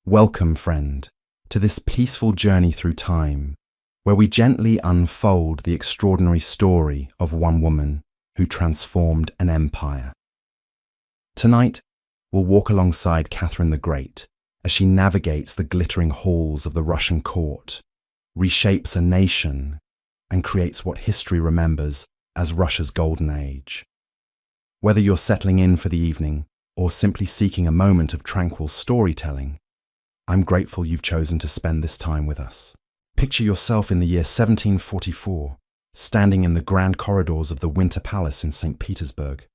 Welcome, friend, to this peaceful journey through time, where we gently unfold the extraordinary story of one woman who transformed an empire. Tonight, we'll walk alongside Catherine the Great as she navigates the glittering halls of the Russian court, reshapes a nation, and creates what history remembers as Russia's golden age. Whether you're settling in for the evening or simply seeking a moment of tranquil storytelling, I'm grateful you've chosen to spend this time with us. Picture yourself in the year 1744, standing in the grand corridors of the Winter Palace in St. Petersburg.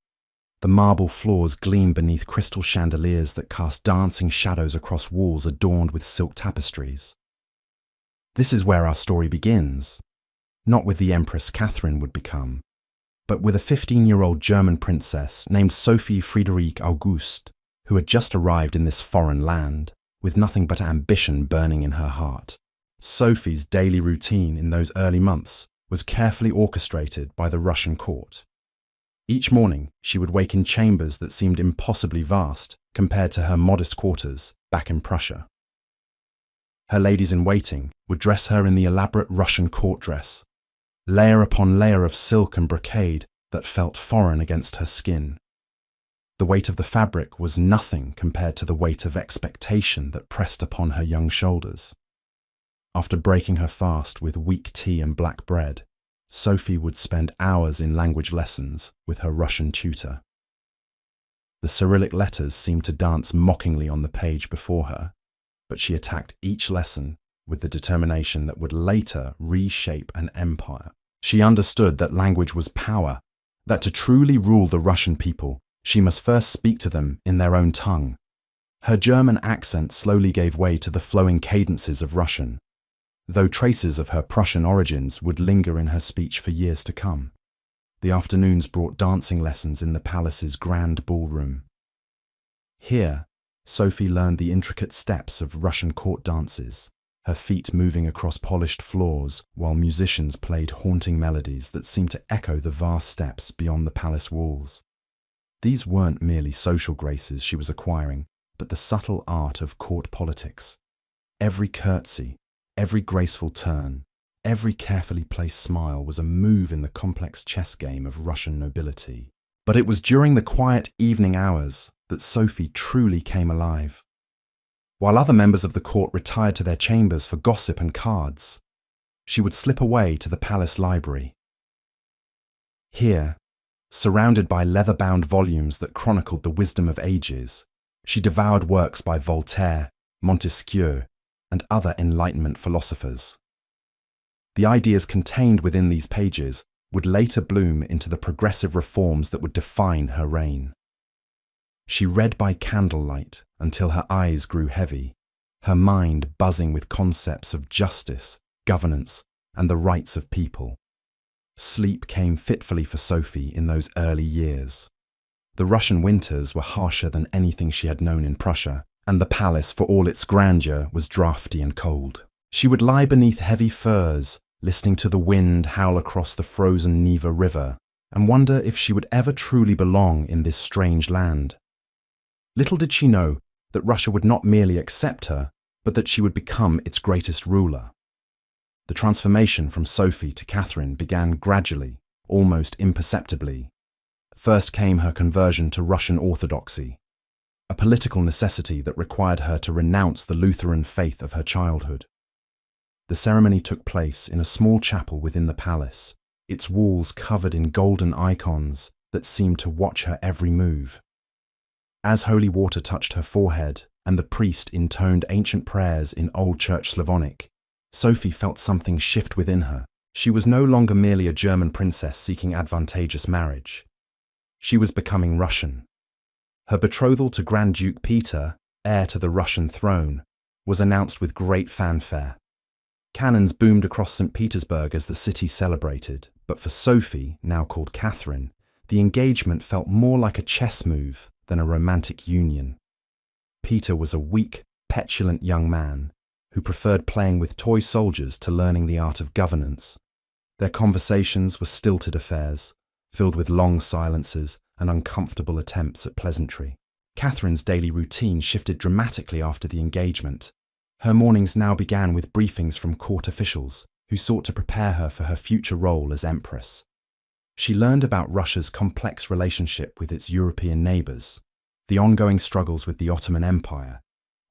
The marble floors gleam beneath crystal chandeliers that cast dancing shadows across walls adorned with silk tapestries. This is where our story begins, not with the Empress Catherine would become, but with a 15-year-old German princess named Sophie Friederike August, who had just arrived in this foreign land, with nothing but ambition burning in her heart. Sophie's daily routine in those early months was carefully orchestrated by the Russian court. Each morning, she would wake in chambers that seemed impossibly vast compared to her modest quarters back in Prussia. Her ladies-in-waiting would dress her in the elaborate Russian court dress, layer upon layer of silk and brocade that felt foreign against her skin. The weight of the fabric was nothing compared to the weight of expectation that pressed upon her young shoulders. After breaking her fast with weak tea and black bread, Sophie would spend hours in language lessons with her Russian tutor. The Cyrillic letters seemed to dance mockingly on the page before her, but she attacked each lesson with the determination that would later reshape an empire. She understood that language was power, that to truly rule the Russian people, she must first speak to them in their own tongue. Her German accent slowly gave way to the flowing cadences of Russian, though traces of her Prussian origins would linger in her speech for years to come. The afternoons brought dancing lessons in the palace's grand ballroom. Here, Sophie learned the intricate steps of Russian court dances, her feet moving across polished floors while musicians played haunting melodies that seemed to echo the vast steps beyond the palace walls. These weren't merely social graces she was acquiring, but the subtle art of court politics. Every curtsy, every graceful turn, every carefully placed smile was a move in the complex chess game of Russian nobility. But it was during the quiet evening hours that Sophie truly came alive. While other members of the court retired to their chambers for gossip and cards, she would slip away to the palace library. Here, surrounded by leather-bound volumes that chronicled the wisdom of ages, she devoured works by Voltaire, Montesquieu, and other Enlightenment philosophers. The ideas contained within these pages would later bloom into the progressive reforms that would define her reign. She read by candlelight until her eyes grew heavy, her mind buzzing with concepts of justice, governance, and the rights of people. Sleep came fitfully for Sophie in those early years. The Russian winters were harsher than anything she had known in Prussia, and the palace, for all its grandeur, was draughty and cold. She would lie beneath heavy firs, listening to the wind howl across the frozen Neva River, and wonder if she would ever truly belong in this strange land. Little did she know that Russia would not merely accept her, but that she would become its greatest ruler. The transformation from Sophie to Catherine began gradually, almost imperceptibly. First came her conversion to Russian Orthodoxy, a political necessity that required her to renounce the Lutheran faith of her childhood. The ceremony took place in a small chapel within the palace, its walls covered in golden icons that seemed to watch her every move. As holy water touched her forehead and the priest intoned ancient prayers in Old Church Slavonic, Sophie felt something shift within her. She was no longer merely a German princess seeking advantageous marriage. She was becoming Russian. Her betrothal to Grand Duke Peter, heir to the Russian throne, was announced with great fanfare. Cannons boomed across St. Petersburg as the city celebrated, but for Sophie, now called Catherine, the engagement felt more like a chess move than a romantic union. Peter was a weak, petulant young man who preferred playing with toy soldiers to learning the art of governance. Their conversations were stilted affairs, filled with long silences and uncomfortable attempts at pleasantry. Catherine's daily routine shifted dramatically after the engagement. Her mornings now began with briefings from court officials who sought to prepare her for her future role as empress. She learned about Russia's complex relationship with its European neighbours, the ongoing struggles with the Ottoman Empire,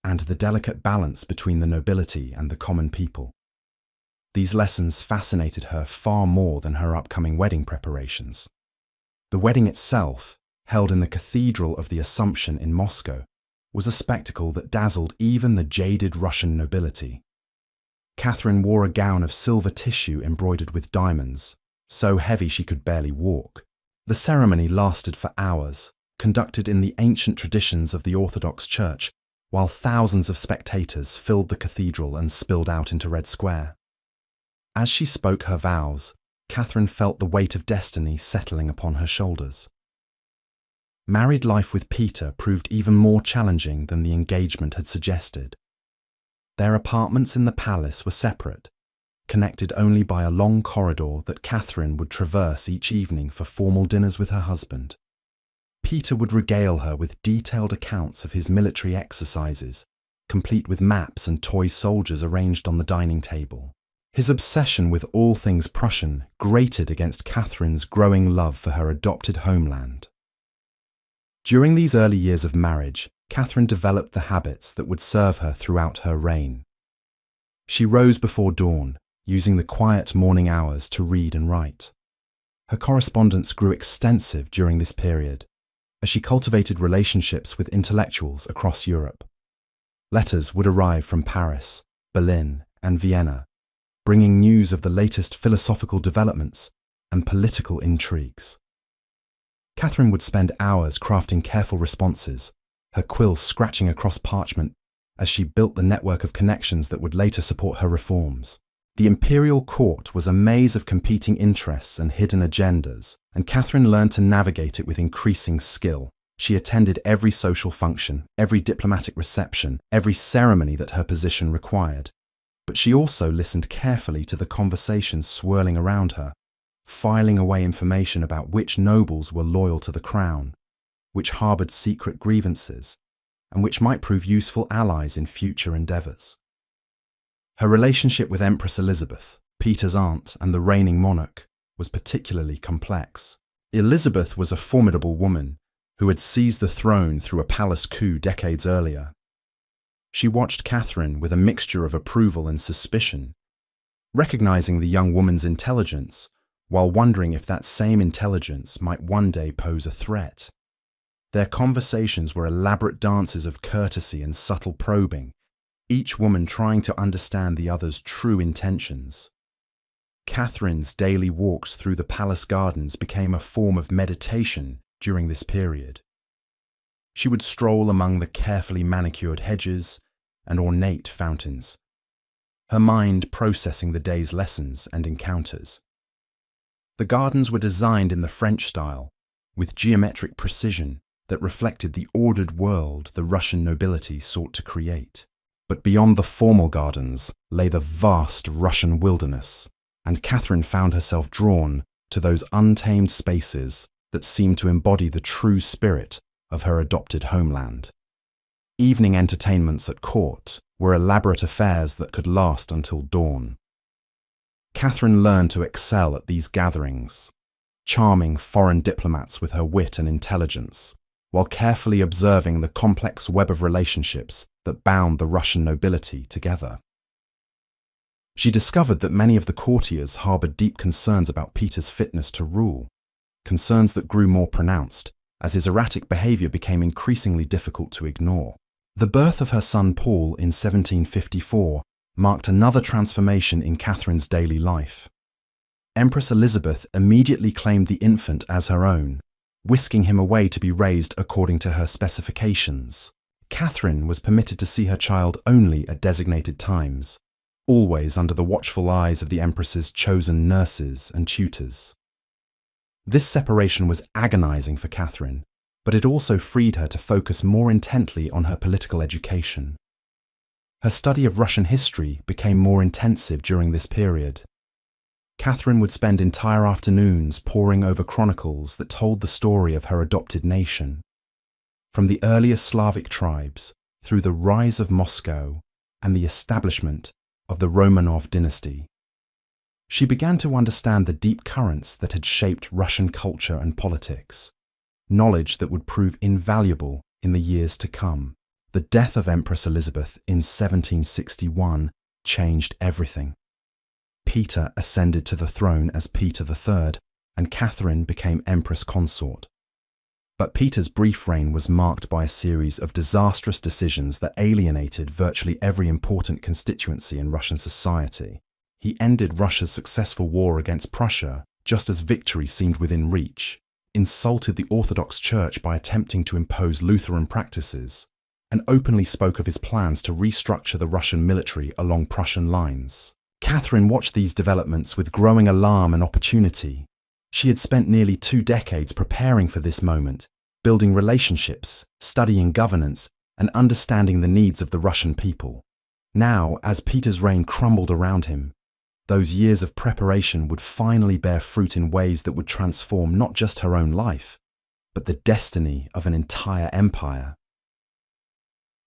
and the delicate balance between the nobility and the common people. These lessons fascinated her far more than her upcoming wedding preparations. The wedding itself, held in the Cathedral of the Assumption in Moscow, was a spectacle that dazzled even the jaded Russian nobility. Catherine wore a gown of silver tissue embroidered with diamonds, so heavy she could barely walk. The ceremony lasted for hours, conducted in the ancient traditions of the Orthodox Church, while thousands of spectators filled the cathedral and spilled out into Red Square. As she spoke her vows, Catherine felt the weight of destiny settling upon her shoulders. Married life with Peter proved even more challenging than the engagement had suggested. Their apartments in the palace were separate, connected only by a long corridor that Catherine would traverse each evening for formal dinners with her husband. Peter would regale her with detailed accounts of his military exercises, complete with maps and toy soldiers arranged on the dining table. His obsession with all things Prussian grated against Catherine's growing love for her adopted homeland. During these early years of marriage, Catherine developed the habits that would serve her throughout her reign. She rose before dawn, using the quiet morning hours to read and write. Her correspondence grew extensive during this period, as she cultivated relationships with intellectuals across Europe. Letters would arrive from Paris, Berlin, and Vienna, bringing news of the latest philosophical developments and political intrigues. Catherine would spend hours crafting careful responses, her quill scratching across parchment as she built the network of connections that would later support her reforms. The imperial court was a maze of competing interests and hidden agendas, and Catherine learned to navigate it with increasing skill. She attended every social function, every diplomatic reception, every ceremony that her position required. But she also listened carefully to the conversations swirling around her, filing away information about which nobles were loyal to the crown, which harboured secret grievances, and which might prove useful allies in future endeavours. Her relationship with Empress Elizabeth, Peter's aunt and the reigning monarch, was particularly complex. Elizabeth was a formidable woman who had seized the throne through a palace coup decades earlier. She watched Catherine with a mixture of approval and suspicion, recognising the young woman's intelligence, while wondering if that same intelligence might one day pose a threat. Their conversations were elaborate dances of courtesy and subtle probing, each woman trying to understand the other's true intentions. Catherine's daily walks through the palace gardens became a form of meditation during this period. She would stroll among the carefully manicured hedges and ornate fountains, her mind processing the day's lessons and encounters. The gardens were designed in the French style, with geometric precision that reflected the ordered world the Russian nobility sought to create. But beyond the formal gardens lay the vast Russian wilderness, and Catherine found herself drawn to those untamed spaces that seemed to embody the true spirit of her adopted homeland. Evening entertainments at court were elaborate affairs that could last until dawn. Catherine learned to excel at these gatherings, charming foreign diplomats with her wit and intelligence, while carefully observing the complex web of relationships that bound the Russian nobility together. She discovered that many of the courtiers harboured deep concerns about Peter's fitness to rule, concerns that grew more pronounced as his erratic behaviour became increasingly difficult to ignore. The birth of her son Paul in 1754 marked another transformation in Catherine's daily life. Empress Elizabeth immediately claimed the infant as her own, whisking him away to be raised according to her specifications. Catherine was permitted to see her child only at designated times, always under the watchful eyes of the Empress's chosen nurses and tutors. This separation was agonizing for Catherine, but it also freed her to focus more intently on her political education. Her study of Russian history became more intensive during this period. Catherine would spend entire afternoons poring over chronicles that told the story of her adopted nation. from the earlier Slavic tribes through the rise of Moscow and the establishment of the Romanov dynasty. She began to understand the deep currents that had shaped Russian culture and politics, knowledge that would prove invaluable in the years to come. The death of Empress Elizabeth in 1761 changed everything. Peter ascended to the throne as Peter III, and Catherine became Empress Consort. But Peter's brief reign was marked by a series of disastrous decisions that alienated virtually every important constituency in Russian society. He ended Russia's successful war against Prussia just as victory seemed within reach, insulted the Orthodox Church by attempting to impose Lutheran practices, and openly spoke of his plans to restructure the Russian military along Prussian lines. Catherine watched these developments with growing alarm and opportunity. She had spent nearly 2 decades preparing for this moment, building relationships, studying governance, and understanding the needs of the Russian people. Now, as Peter's reign crumbled around him, those years of preparation would finally bear fruit in ways that would transform not just her own life, but the destiny of an entire empire.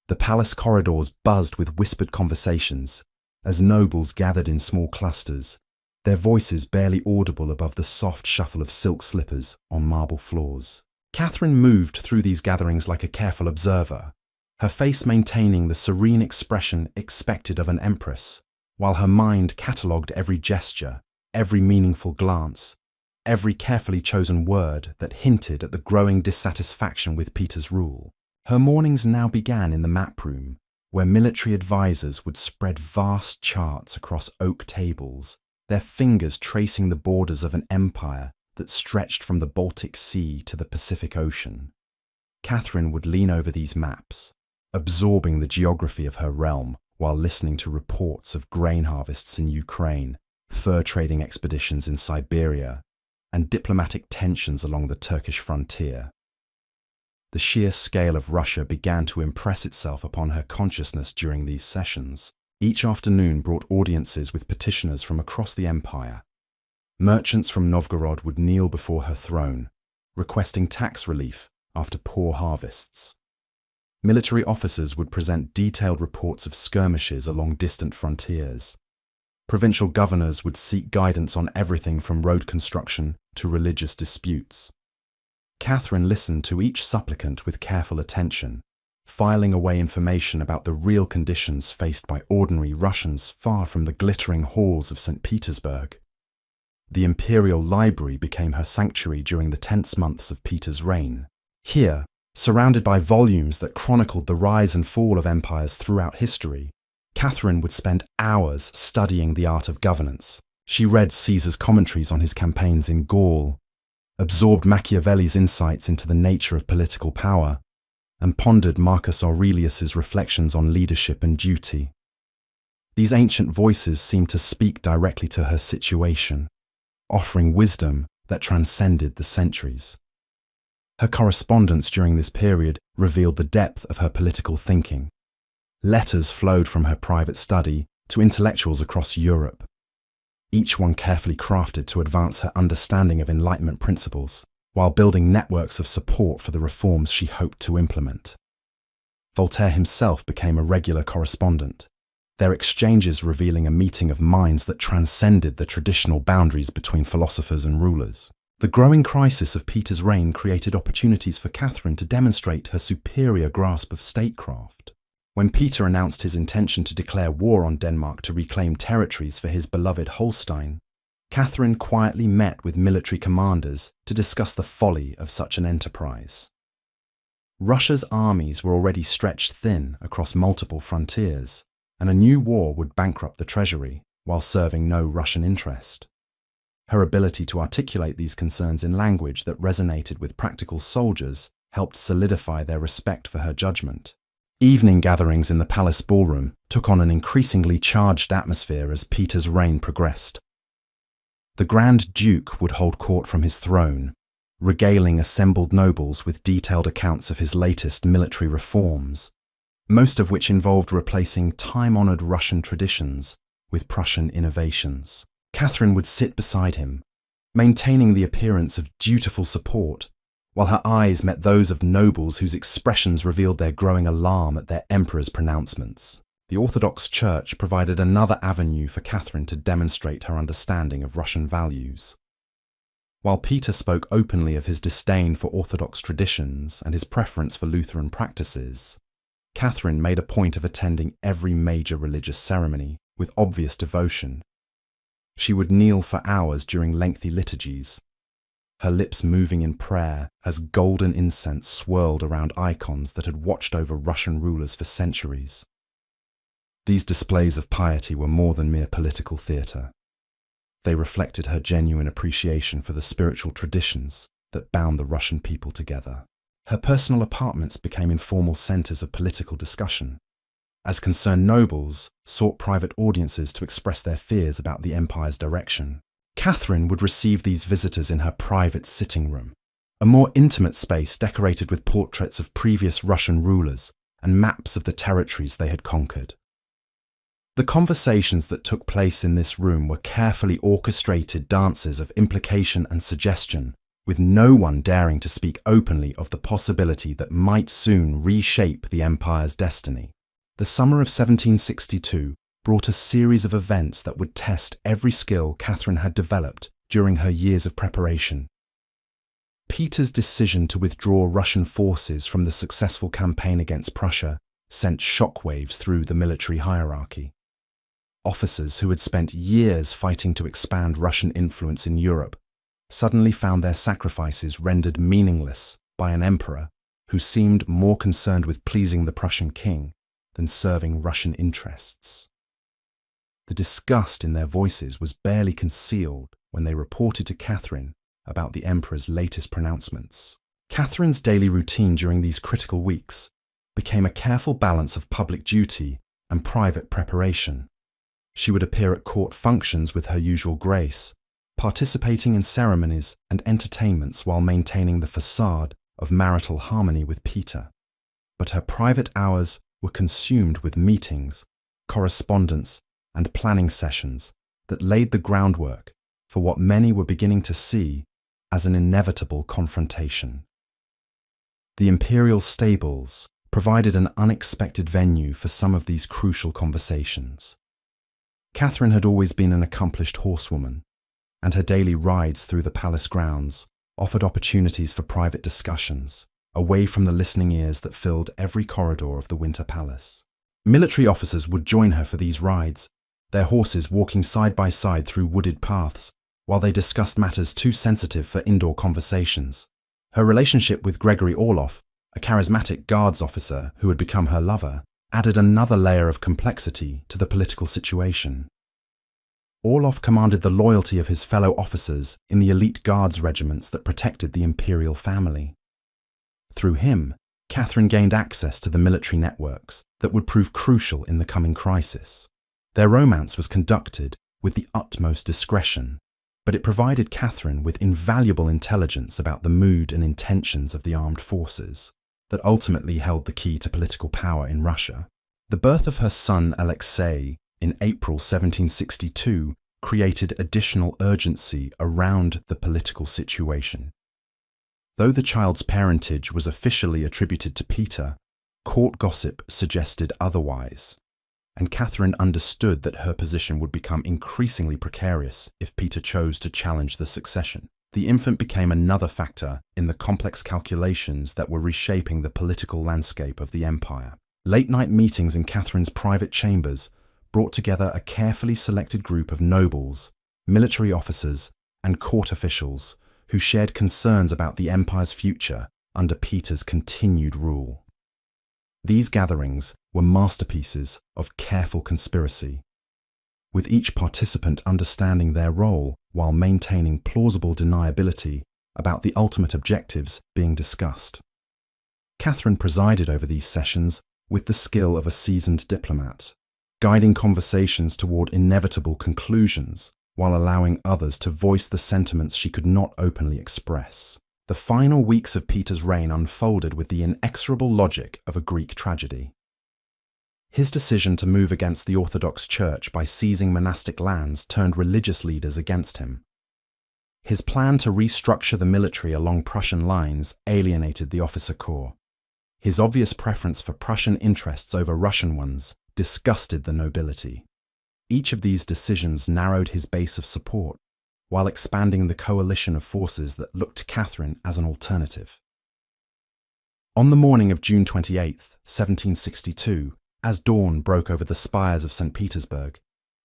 The palace corridors buzzed with whispered conversations as nobles gathered in small clusters, their voices barely audible above the soft shuffle of silk slippers on marble floors. Catherine moved through these gatherings like a careful observer, her face maintaining the serene expression expected of an empress, while her mind catalogued every gesture, every meaningful glance, every carefully chosen word that hinted at the growing dissatisfaction with Peter's rule. Her mornings now began in the map room, where military advisors would spread vast charts across oak tables, their fingers tracing the borders of an empire that stretched from the Baltic Sea to the Pacific Ocean. Catherine would lean over these maps, absorbing the geography of her realm while listening to reports of grain harvests in Ukraine, fur trading expeditions in Siberia, and diplomatic tensions along the Turkish frontier. The sheer scale of Russia began to impress itself upon her consciousness during these sessions. Each afternoon brought audiences with petitioners from across the empire. Merchants from Novgorod would kneel before her throne, requesting tax relief after poor harvests. Military officers would present detailed reports of skirmishes along distant frontiers. Provincial governors would seek guidance on everything from road construction to religious disputes. Catherine listened to each supplicant with careful attention, filing away information about the real conditions faced by ordinary Russians far from the glittering halls of St. Petersburg. The Imperial Library became her sanctuary during the tense months of Peter's reign. Here, surrounded by volumes that chronicled the rise and fall of empires throughout history, Catherine would spend hours studying the art of governance. She read Caesar's commentaries on his campaigns in Gaul, absorbed Machiavelli's insights into the nature of political power, and pondered Marcus Aurelius's reflections on leadership and duty. These ancient voices seemed to speak directly to her situation, offering wisdom that transcended the centuries. Her correspondence during this period revealed the depth of her political thinking. Letters flowed from her private study to intellectuals across Europe, each one carefully crafted to advance her understanding of Enlightenment principles, while building networks of support for the reforms she hoped to implement. Voltaire himself became a regular correspondent, their exchanges revealing a meeting of minds that transcended the traditional boundaries between philosophers and rulers. The growing crisis of Peter's reign created opportunities for Catherine to demonstrate her superior grasp of statecraft. When Peter announced his intention to declare war on Denmark to reclaim territories for his beloved Holstein, Catherine quietly met with military commanders to discuss the folly of such an enterprise. Russia's armies were already stretched thin across multiple frontiers, and a new war would bankrupt the treasury while serving no Russian interest. Her ability to articulate these concerns in language that resonated with practical soldiers helped solidify their respect for her judgment. Evening gatherings in the palace ballroom took on an increasingly charged atmosphere as Peter's reign progressed. The Grand Duke would hold court from his throne, regaling assembled nobles with detailed accounts of his latest military reforms, most of which involved replacing time-honored Russian traditions with Prussian innovations. Catherine would sit beside him, maintaining the appearance of dutiful support while her eyes met those of nobles whose expressions revealed their growing alarm at their emperor's pronouncements. The Orthodox Church provided another avenue for Catherine to demonstrate her understanding of Russian values. While Peter spoke openly of his disdain for Orthodox traditions and his preference for Lutheran practices, Catherine made a point of attending every major religious ceremony with obvious devotion. She would kneel for hours during lengthy liturgies, her lips moving in prayer as golden incense swirled around icons that had watched over Russian rulers for centuries. These displays of piety were more than mere political theatre. They reflected her genuine appreciation for the spiritual traditions that bound the Russian people together. Her personal apartments became informal centres of political discussion, as concerned nobles sought private audiences to express their fears about the empire's direction. Catherine would receive these visitors in her private sitting room, a more intimate space decorated with portraits of previous Russian rulers and maps of the territories they had conquered. The conversations that took place in this room were carefully orchestrated dances of implication and suggestion, with no one daring to speak openly of the possibility that might soon reshape the empire's destiny. The summer of 1762 brought a series of events that would test every skill Catherine had developed during her years of preparation. Peter's decision to withdraw Russian forces from the successful campaign against Prussia sent shockwaves through the military hierarchy. Officers who had spent years fighting to expand Russian influence in Europe suddenly found their sacrifices rendered meaningless by an emperor who seemed more concerned with pleasing the Prussian king than serving Russian interests. The disgust in their voices was barely concealed when they reported to Catherine about the emperor's latest pronouncements. Catherine's daily routine during these critical weeks became a careful balance of public duty and private preparation. She would appear at court functions with her usual grace, participating in ceremonies and entertainments while maintaining the facade of marital harmony with Peter. But her private hours were consumed with meetings, correspondence, and planning sessions that laid the groundwork for what many were beginning to see as an inevitable confrontation. The imperial stables provided an unexpected venue for some of these crucial conversations. Catherine had always been an accomplished horsewoman, and her daily rides through the palace grounds offered opportunities for private discussions, away from the listening ears that filled every corridor of the Winter Palace. Military officers would join her for these rides, their horses walking side by side through wooded paths, while they discussed matters too sensitive for indoor conversations. Her relationship with Gregory Orloff, a charismatic guards officer who had become her lover, added another layer of complexity to the political situation. Orloff commanded the loyalty of his fellow officers in the elite guards regiments that protected the imperial family. Through him, Catherine gained access to the military networks that would prove crucial in the coming crisis. Their romance was conducted with the utmost discretion, but it provided Catherine with invaluable intelligence about the mood and intentions of the armed forces that ultimately held the key to political power in Russia. The birth of her son Alexei in April 1762 created additional urgency around the political situation. Though the child's parentage was officially attributed to Peter, court gossip suggested otherwise, and Catherine understood that her position would become increasingly precarious if Peter chose to challenge the succession. The infant became another factor in the complex calculations that were reshaping the political landscape of the empire. Late-night meetings in Catherine's private chambers brought together a carefully selected group of nobles, military officers, and court officials who shared concerns about the empire's future under Peter's continued rule. These gatherings were masterpieces of careful conspiracy, with each participant understanding their role while maintaining plausible deniability about the ultimate objectives being discussed. Catherine presided over these sessions with the skill of a seasoned diplomat, guiding conversations toward inevitable conclusions while allowing others to voice the sentiments she could not openly express. The final weeks of Peter's reign unfolded with the inexorable logic of a Greek tragedy. His decision to move against the Orthodox Church by seizing monastic lands turned religious leaders against him. His plan to restructure the military along Prussian lines alienated the officer corps. His obvious preference for Prussian interests over Russian ones disgusted the nobility. Each of these decisions narrowed his base of support, while expanding the coalition of forces that looked to Catherine as an alternative. On the morning of June 28, 1762, as dawn broke over the spires of St. Petersburg,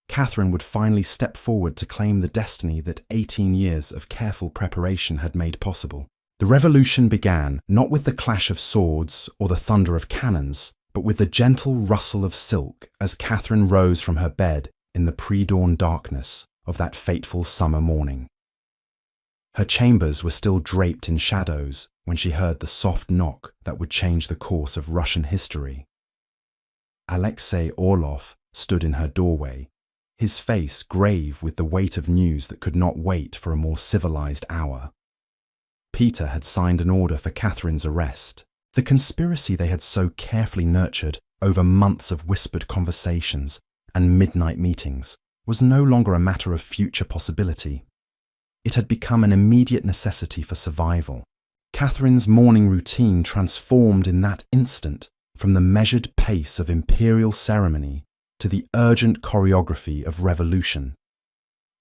Catherine would finally step forward to claim the destiny that 18 years of careful preparation had made possible. The revolution began not with the clash of swords or the thunder of cannons, but with the gentle rustle of silk as Catherine rose from her bed in the pre-dawn darkness of that fateful summer morning. Her chambers were still draped in shadows when she heard the soft knock that would change the course of Russian history. Alexei Orlov stood in her doorway, his face grave with the weight of news that could not wait for a more civilized hour. Peter had signed an order for Catherine's arrest. The conspiracy they had so carefully nurtured over months of whispered conversations and midnight meetings was no longer a matter of future possibility. It had become an immediate necessity for survival. Catherine's morning routine transformed in that instant from the measured pace of imperial ceremony to the urgent choreography of revolution.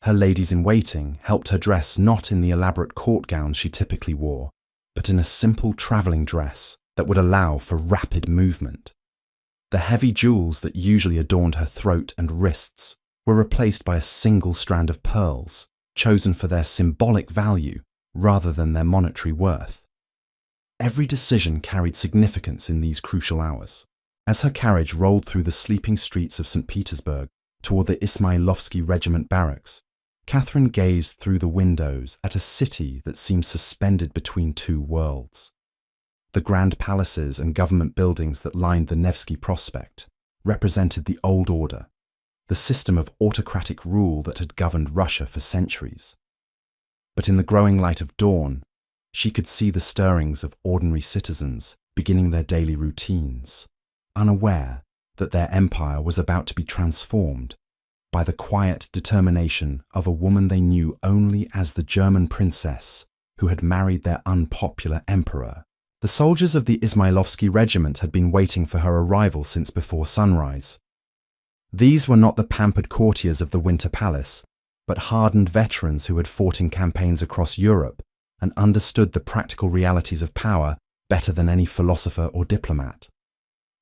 Her ladies-in-waiting helped her dress not in the elaborate court gowns she typically wore, but in a simple travelling dress that would allow for rapid movement. The heavy jewels that usually adorned her throat and wrists were replaced by a single strand of pearls, chosen for their symbolic value rather than their monetary worth. Every decision carried significance in these crucial hours. As her carriage rolled through the sleeping streets of St. Petersburg toward the Ismailovsky Regiment barracks, Catherine gazed through the windows at a city that seemed suspended between two worlds. The grand palaces and government buildings that lined the Nevsky Prospect represented the old order, the system of autocratic rule that had governed Russia for centuries. But in the growing light of dawn, she could see the stirrings of ordinary citizens beginning their daily routines, unaware that their empire was about to be transformed by the quiet determination of a woman they knew only as the German princess who had married their unpopular emperor. The soldiers of the Ismailovsky regiment had been waiting for her arrival since before sunrise. These were not the pampered courtiers of the Winter Palace, but hardened veterans who had fought in campaigns across Europe and understood the practical realities of power better than any philosopher or diplomat.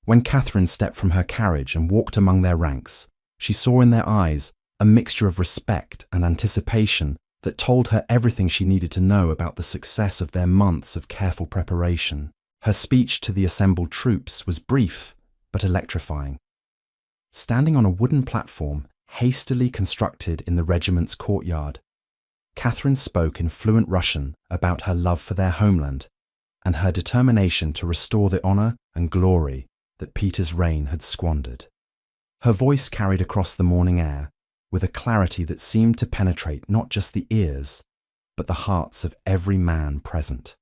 When Catherine stepped from her carriage and walked among their ranks, she saw in their eyes a mixture of respect and anticipation that told her everything she needed to know about the success of their months of careful preparation. Her speech to the assembled troops was brief but electrifying. Standing on a wooden platform hastily constructed in the regiment's courtyard, Catherine spoke in fluent Russian about her love for their homeland and her determination to restore the honour and glory that Peter's reign had squandered. Her voice carried across the morning air with a clarity that seemed to penetrate not just the ears, but the hearts of every man present.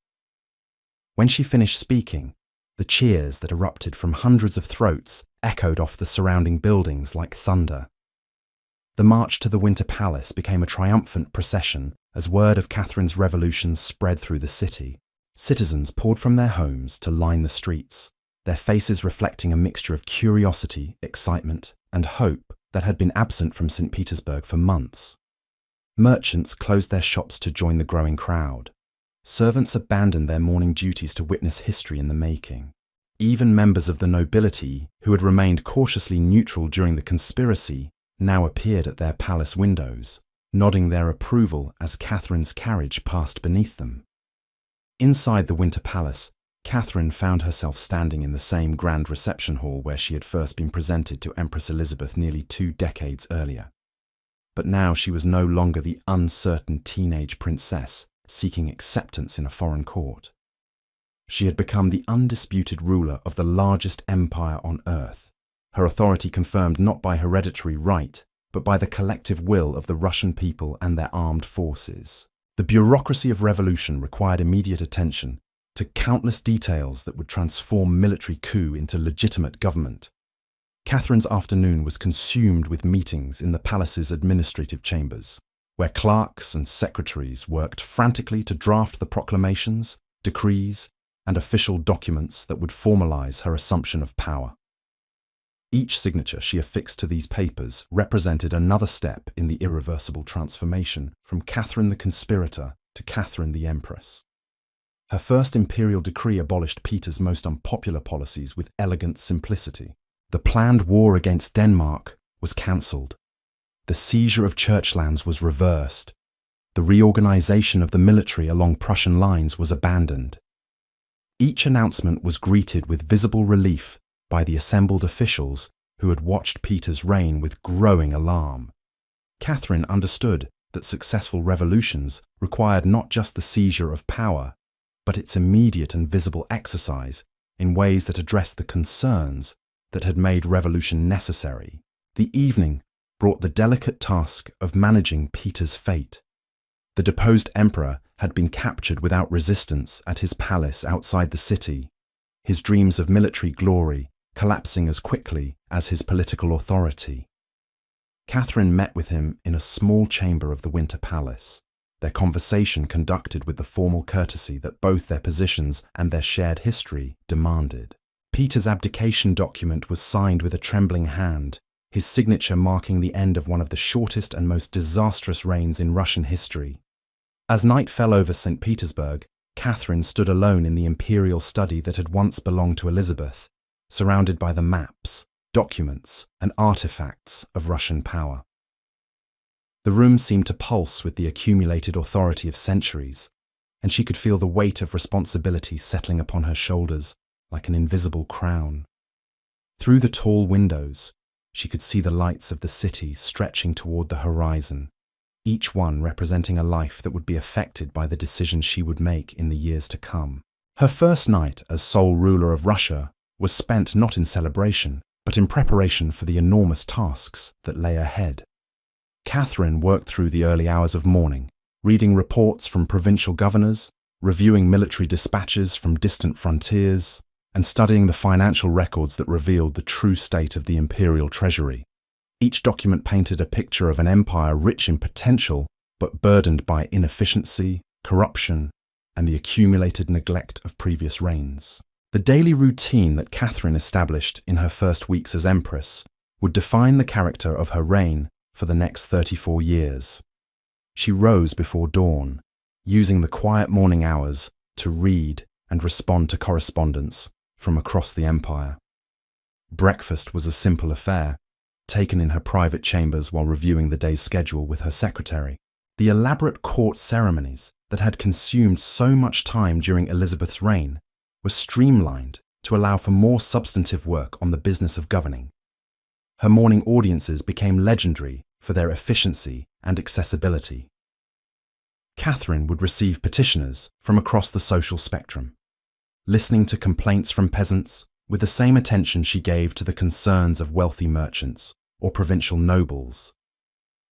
When she finished speaking, the cheers that erupted from hundreds of throats echoed off the surrounding buildings like thunder. The march to the Winter Palace became a triumphant procession as word of Catherine's revolution spread through the city. Citizens poured from their homes to line the streets, their faces reflecting a mixture of curiosity, excitement, and hope that had been absent from St. Petersburg for months. Merchants closed their shops to join the growing crowd. Servants abandoned their morning duties to witness history in the making. Even members of the nobility, who had remained cautiously neutral during the conspiracy, now appeared at their palace windows, nodding their approval as Catherine's carriage passed beneath them. Inside the Winter Palace, Catherine found herself standing in the same grand reception hall where she had first been presented to Empress Elizabeth nearly 2 decades earlier. But now she was no longer the uncertain teenage princess seeking acceptance in a foreign court. She had become the undisputed ruler of the largest empire on earth, her authority confirmed not by hereditary right, but by the collective will of the Russian people and their armed forces. The bureaucracy of revolution required immediate attention to countless details that would transform military coup into legitimate government. Catherine's afternoon was consumed with meetings in the palace's administrative chambers, where clerks and secretaries worked frantically to draft the proclamations, decrees, and official documents that would formalize her assumption of power. Each signature she affixed to these papers represented another step in the irreversible transformation from Catherine the Conspirator to Catherine the Empress. Her first imperial decree abolished Peter's most unpopular policies with elegant simplicity. The planned war against Denmark was cancelled. The seizure of church lands was reversed. The reorganization of the military along Prussian lines was abandoned. Each announcement was greeted with visible relief by the assembled officials who had watched Peter's reign with growing alarm. Catherine understood that successful revolutions required not just the seizure of power, but its immediate and visible exercise in ways that addressed the concerns that had made revolution necessary. The evening brought the delicate task of managing Peter's fate. The deposed emperor had been captured without resistance at his palace outside the city, his dreams of military glory collapsing as quickly as his political authority. Catherine met with him in a small chamber of the Winter Palace, their conversation conducted with the formal courtesy that both their positions and their shared history demanded. Peter's abdication document was signed with a trembling hand, his signature marking the end of one of the shortest and most disastrous reigns in Russian history. As night fell over St. Petersburg, Catherine stood alone in the imperial study that had once belonged to Elizabeth, surrounded by the maps, documents, and artifacts of Russian power. The room seemed to pulse with the accumulated authority of centuries, and she could feel the weight of responsibility settling upon her shoulders like an invisible crown. Through the tall windows, she could see the lights of the city stretching toward the horizon, each one representing a life that would be affected by the decisions she would make in the years to come. Her first night as sole ruler of Russia was spent not in celebration, but in preparation for the enormous tasks that lay ahead. Catherine worked through the early hours of morning, reading reports from provincial governors, reviewing military dispatches from distant frontiers, and studying the financial records that revealed the true state of the imperial treasury. Each document painted a picture of an empire rich in potential, but burdened by inefficiency, corruption, and the accumulated neglect of previous reigns. The daily routine that Catherine established in her first weeks as empress would define the character of her reign for the next 34 years. She rose before dawn, using the quiet morning hours to read and respond to correspondence from across the empire. Breakfast was a simple affair, taken in her private chambers while reviewing the day's schedule with her secretary. The elaborate court ceremonies that had consumed so much time during Elizabeth's reign were streamlined to allow for more substantive work on the business of governing. Her morning audiences became legendary for their efficiency and accessibility. Catherine would receive petitioners from across the social spectrum, listening to complaints from peasants with the same attention she gave to the concerns of wealthy merchants or provincial nobles.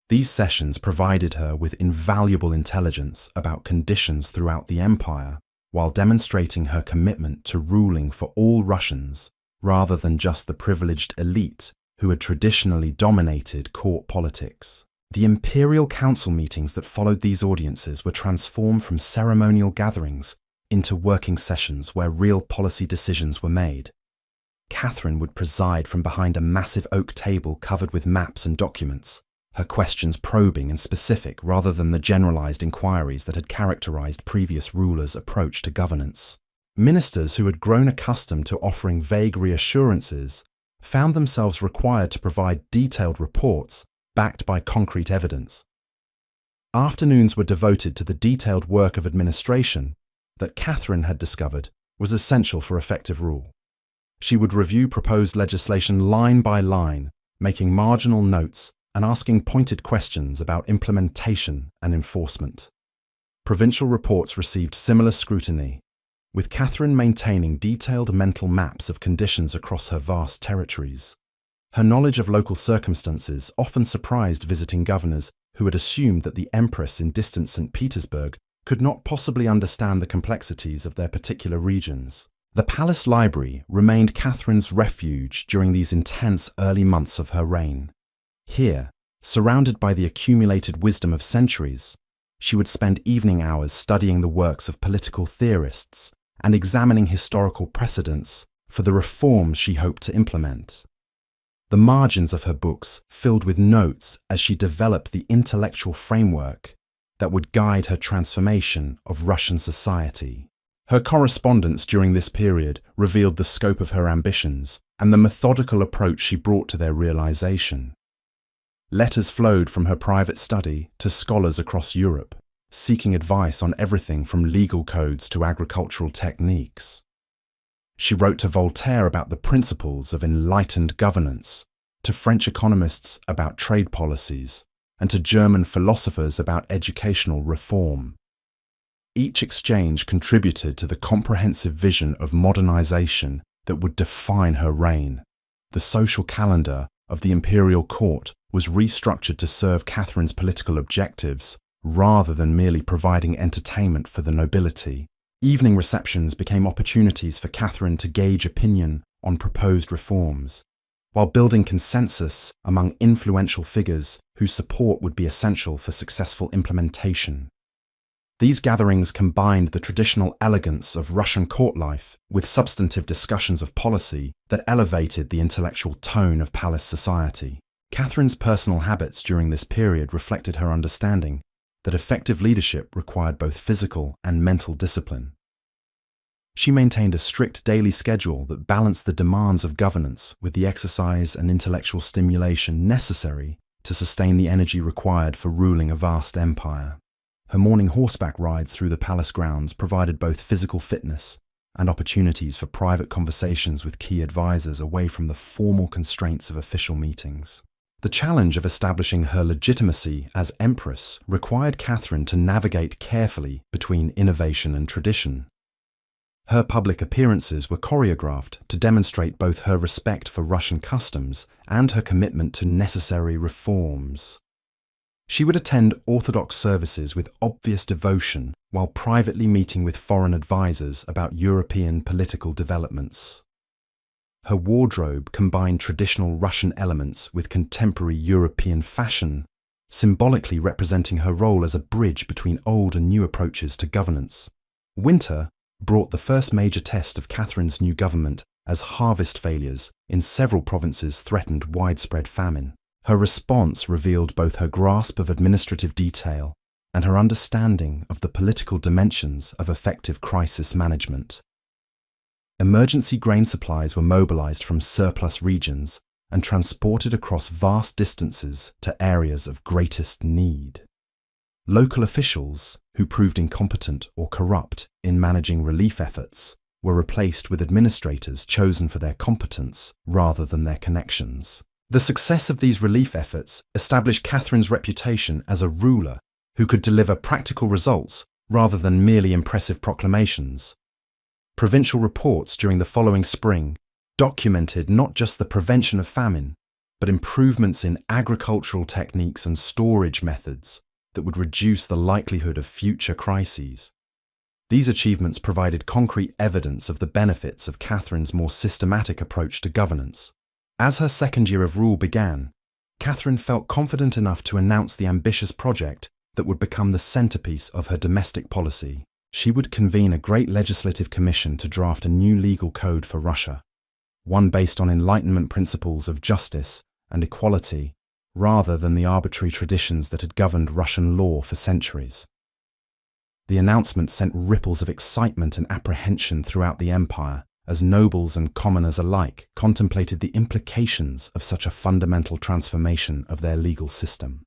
These sessions provided her with invaluable intelligence about conditions throughout the empire, while demonstrating her commitment to ruling for all Russians rather than just the privileged elite who had traditionally dominated court politics. The imperial council meetings that followed these audiences were transformed from ceremonial gatherings into working sessions where real policy decisions were made. Catherine would preside from behind a massive oak table covered with maps and documents, her questions probing and specific rather than the generalized inquiries that had characterized previous rulers' approach to governance. Ministers who had grown accustomed to offering vague reassurances found themselves required to provide detailed reports backed by concrete evidence. Afternoons were devoted to the detailed work of administration that Catherine had discovered was essential for effective rule. She would review proposed legislation line by line, making marginal notes and asking pointed questions about implementation and enforcement. Provincial reports received similar scrutiny, with Catherine maintaining detailed mental maps of conditions across her vast territories. Her knowledge of local circumstances often surprised visiting governors who had assumed that the Empress in distant St. Petersburg could not possibly understand the complexities of their particular regions. The palace library remained Catherine's refuge during these intense early months of her reign. Here, Surrounded by the accumulated wisdom of centuries, she would spend evening hours studying the works of political theorists and examining historical precedents for the reforms she hoped to implement. The margins of her books filled with notes as she developed the intellectual framework that would guide her transformation of Russian society. Her correspondence during this period revealed the scope of her ambitions and the methodical approach she brought to their realization. Letters flowed from her private study to scholars across Europe, seeking advice on everything from legal codes to agricultural techniques. She wrote to Voltaire about the principles of enlightened governance, to French economists about trade policies, and to German philosophers about educational reform. Each exchange contributed to the comprehensive vision of modernization that would define her reign. The social calendar of the imperial court was restructured to serve Catherine's political objectives rather than merely providing entertainment for the nobility. Evening receptions became opportunities for Catherine to gauge opinion on proposed reforms, while building consensus among influential figures whose support would be essential for successful implementation. These gatherings combined the traditional elegance of Russian court life with substantive discussions of policy that elevated the intellectual tone of palace society. Catherine's personal habits during this period reflected her understanding that effective leadership required both physical and mental discipline. She maintained a strict daily schedule that balanced the demands of governance with the exercise and intellectual stimulation necessary to sustain the energy required for ruling a vast empire. Her morning horseback rides through the palace grounds provided both physical fitness and opportunities for private conversations with key advisors away from the formal constraints of official meetings. The challenge of establishing her legitimacy as empress required Catherine to navigate carefully between innovation and tradition. Her public appearances were choreographed to demonstrate both her respect for Russian customs and her commitment to necessary reforms. She would attend Orthodox services with obvious devotion while privately meeting with foreign advisors about European political developments. Her wardrobe combined traditional Russian elements with contemporary European fashion, symbolically representing her role as a bridge between old and new approaches to governance. Winter brought the first major test of Catherine's new government as harvest failures in several provinces threatened widespread famine. Her response revealed both her grasp of administrative detail and her understanding of the political dimensions of effective crisis management. Emergency grain supplies were mobilized from surplus regions and transported across vast distances to areas of greatest need. Local officials, who proved incompetent or corrupt in managing relief efforts, were replaced with administrators chosen for their competence rather than their connections. The success of these relief efforts established Catherine's reputation as a ruler who could deliver practical results rather than merely impressive proclamations. Provincial reports during the following spring documented not just the prevention of famine, but improvements in agricultural techniques and storage methods that would reduce the likelihood of future crises. These achievements provided concrete evidence of the benefits of Catherine's more systematic approach to governance. As her second year of rule began, Catherine felt confident enough to announce the ambitious project that would become the centerpiece of her domestic policy. She would convene a great legislative commission to draft a new legal code for Russia, one based on Enlightenment principles of justice and equality rather than the arbitrary traditions that had governed Russian law for centuries. The announcement sent ripples of excitement and apprehension throughout the empire as nobles and commoners alike contemplated the implications of such a fundamental transformation of their legal system.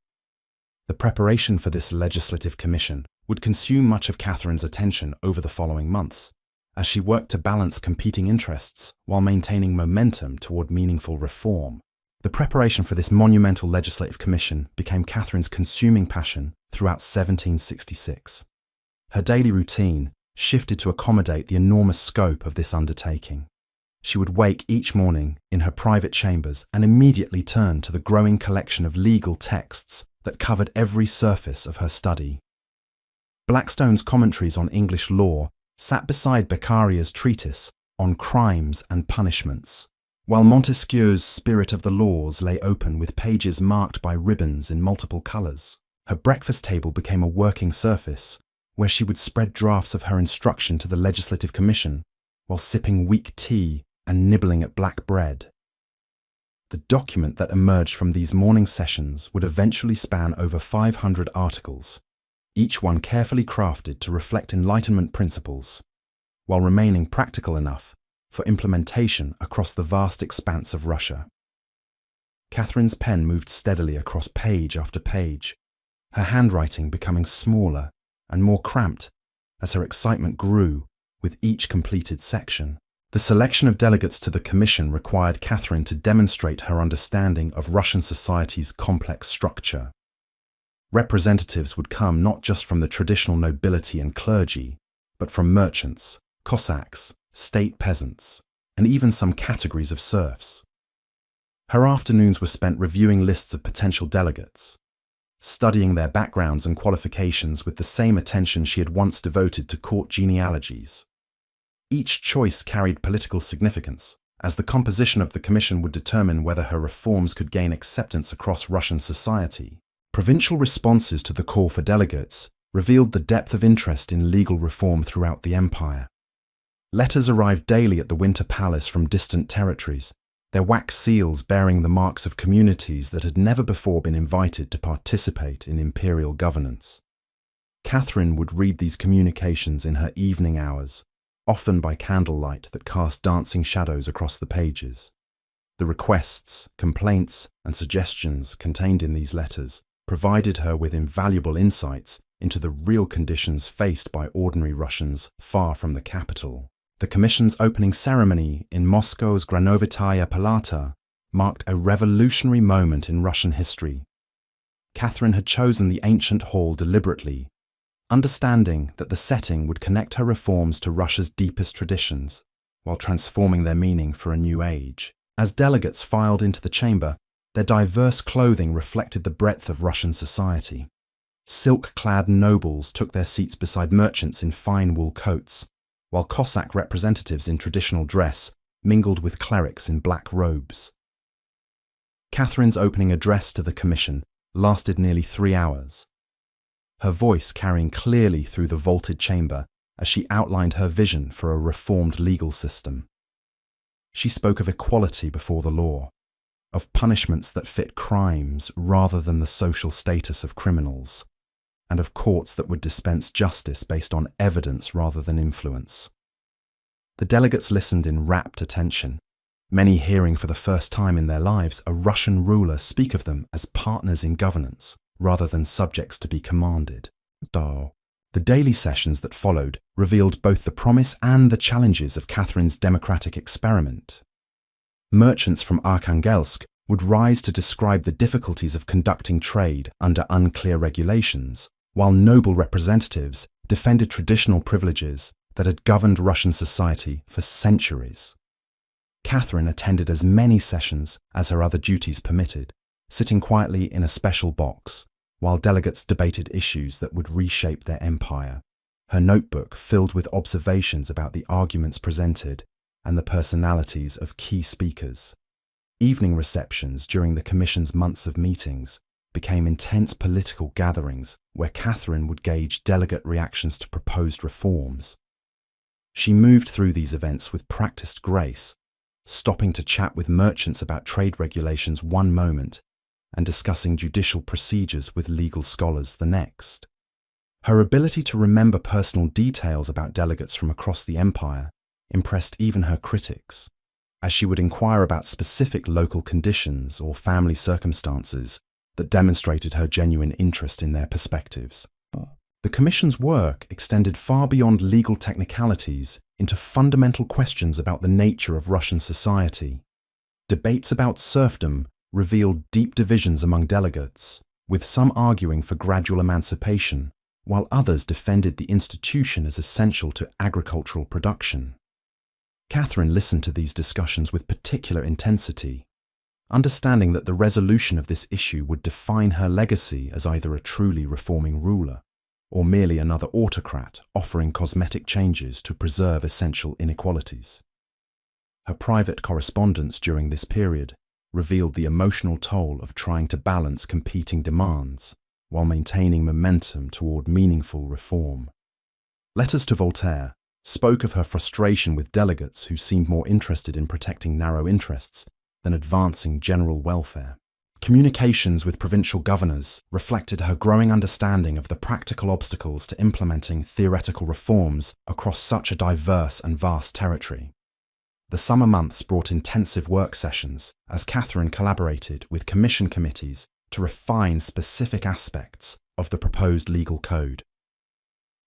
The preparation for this legislative commission would consume much of Catherine's attention over the following months, as she worked to balance competing interests while maintaining momentum toward meaningful reform. The preparation for this monumental legislative commission became Catherine's consuming passion throughout 1766. Her daily routine shifted to accommodate the enormous scope of this undertaking. She would wake each morning in her private chambers and immediately turn to the growing collection of legal texts that covered every surface of her study. Blackstone's commentaries on English law sat beside Beccaria's treatise on crimes and punishments. While Montesquieu's Spirit of the Laws lay open with pages marked by ribbons in multiple colours, her breakfast table became a working surface where she would spread drafts of her instruction to the Legislative Commission while sipping weak tea and nibbling at black bread. The document that emerged from these morning sessions would eventually span over 500 articles, each one carefully crafted to reflect Enlightenment principles, while remaining practical enough for implementation across the vast expanse of Russia. Catherine's pen moved steadily across page after page, her handwriting becoming smaller and more cramped as her excitement grew with each completed section. The selection of delegates to the commission required Catherine to demonstrate her understanding of Russian society's complex structure. Representatives would come not just from the traditional nobility and clergy, but from merchants, Cossacks, state peasants, and even some categories of serfs. Her afternoons were spent reviewing lists of potential delegates, studying their backgrounds and qualifications with the same attention she had once devoted to court genealogies. Each choice carried political significance, as the composition of the commission would determine whether her reforms could gain acceptance across Russian society. Provincial responses to the call for delegates revealed the depth of interest in legal reform throughout the empire. Letters arrived daily at the Winter Palace from distant territories, their wax seals bearing the marks of communities that had never before been invited to participate in imperial governance. Catherine would read these communications in her evening hours, often by candlelight that cast dancing shadows across the pages. The requests, complaints, and suggestions contained in these letters provided her with invaluable insights into the real conditions faced by ordinary Russians far from the capital. The commission's opening ceremony in Moscow's Granovitaya Palata marked a revolutionary moment in Russian history. Catherine had chosen the ancient hall deliberately, understanding that the setting would connect her reforms to Russia's deepest traditions, while transforming their meaning for a new age. As delegates filed into the chamber, their diverse clothing reflected the breadth of Russian society. Silk-clad nobles took their seats beside merchants in fine wool coats, while Cossack representatives in traditional dress mingled with clerics in black robes. Catherine's opening address to the commission lasted nearly 3 hours, her voice carrying clearly through the vaulted chamber as she outlined her vision for a reformed legal system. She spoke of equality before the law, of punishments that fit crimes rather than the social status of criminals, and of courts that would dispense justice based on evidence rather than influence. The delegates listened in rapt attention, many hearing for the first time in their lives a Russian ruler speak of them as partners in governance rather than subjects to be commanded. The daily sessions that followed revealed both the promise and the challenges of Catherine's democratic experiment. Merchants from Arkhangelsk would rise to describe the difficulties of conducting trade under unclear regulations, while noble representatives defended traditional privileges that had governed Russian society for centuries. Catherine attended as many sessions as her other duties permitted, sitting quietly in a special box, while delegates debated issues that would reshape their empire, her notebook filled with observations about the arguments presented and the personalities of key speakers. Evening receptions during the Commission's months of meetings became intense political gatherings where Catherine would gauge delegate reactions to proposed reforms. She moved through these events with practiced grace, stopping to chat with merchants about trade regulations one moment and discussing judicial procedures with legal scholars the next. Her ability to remember personal details about delegates from across the empire impressed even her critics, as she would inquire about specific local conditions or family circumstances that demonstrated her genuine interest in their perspectives. The Commission's work extended far beyond legal technicalities into fundamental questions about the nature of Russian society. Debates about serfdom revealed deep divisions among delegates, with some arguing for gradual emancipation, while others defended the institution as essential to agricultural production. Catherine listened to these discussions with particular intensity, understanding that the resolution of this issue would define her legacy as either a truly reforming ruler or merely another autocrat offering cosmetic changes to preserve essential inequalities. Her private correspondence during this period revealed the emotional toll of trying to balance competing demands while maintaining momentum toward meaningful reform. Letters to Voltaire spoke of her frustration with delegates who seemed more interested in protecting narrow interests than advancing general welfare. Communications with provincial governors reflected her growing understanding of the practical obstacles to implementing theoretical reforms across such a diverse and vast territory. The summer months brought intensive work sessions as Catherine collaborated with commission committees to refine specific aspects of the proposed legal code.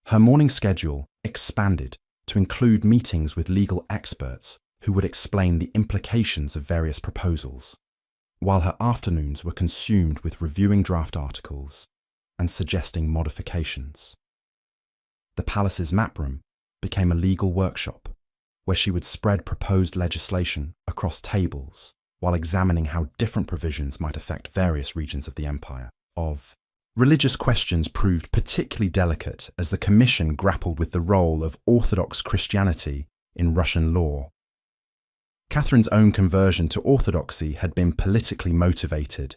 Her morning schedule expanded to include meetings with legal experts who would explain the implications of various proposals, while her afternoons were consumed with reviewing draft articles and suggesting modifications. The palace's map room became a legal workshop where she would spread proposed legislation across tables while examining how different provisions might affect various regions of the empire. Religious questions proved particularly delicate as the Commission grappled with the role of Orthodox Christianity in Russian law. Catherine's own conversion to Orthodoxy had been politically motivated,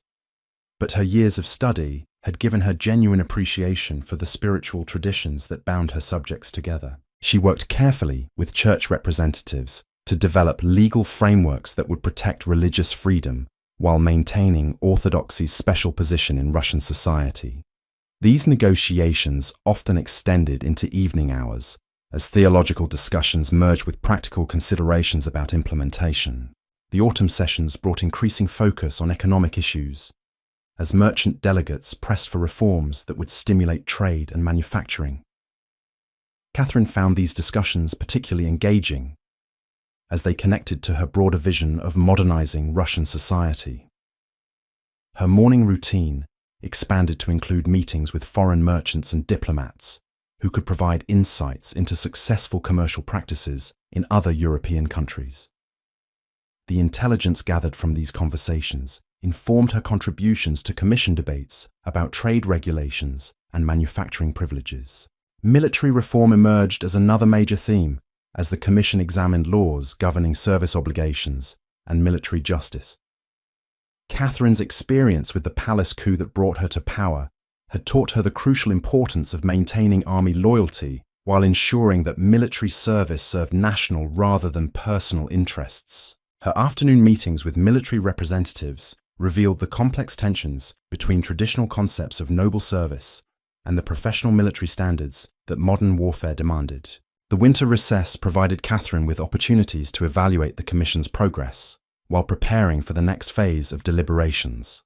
but her years of study had given her genuine appreciation for the spiritual traditions that bound her subjects together. She worked carefully with church representatives to develop legal frameworks that would protect religious freedom while maintaining Orthodoxy's special position in Russian society. These negotiations often extended into evening hours, as theological discussions merged with practical considerations about implementation. The autumn sessions brought increasing focus on economic issues, as merchant delegates pressed for reforms that would stimulate trade and manufacturing. Catherine found these discussions particularly engaging, as they connected to her broader vision of modernizing Russian society. Her morning routine expanded to include meetings with foreign merchants and diplomats who could provide insights into successful commercial practices in other European countries. The intelligence gathered from these conversations informed her contributions to commission debates about trade regulations and manufacturing privileges. Military reform emerged as another major theme, as the Commission examined laws governing service obligations and military justice. Catherine's experience with the palace coup that brought her to power had taught her the crucial importance of maintaining army loyalty while ensuring that military service served national rather than personal interests. Her afternoon meetings with military representatives revealed the complex tensions between traditional concepts of noble service and the professional military standards that modern warfare demanded. The winter recess provided Catherine with opportunities to evaluate the Commission's progress while preparing for the next phase of deliberations.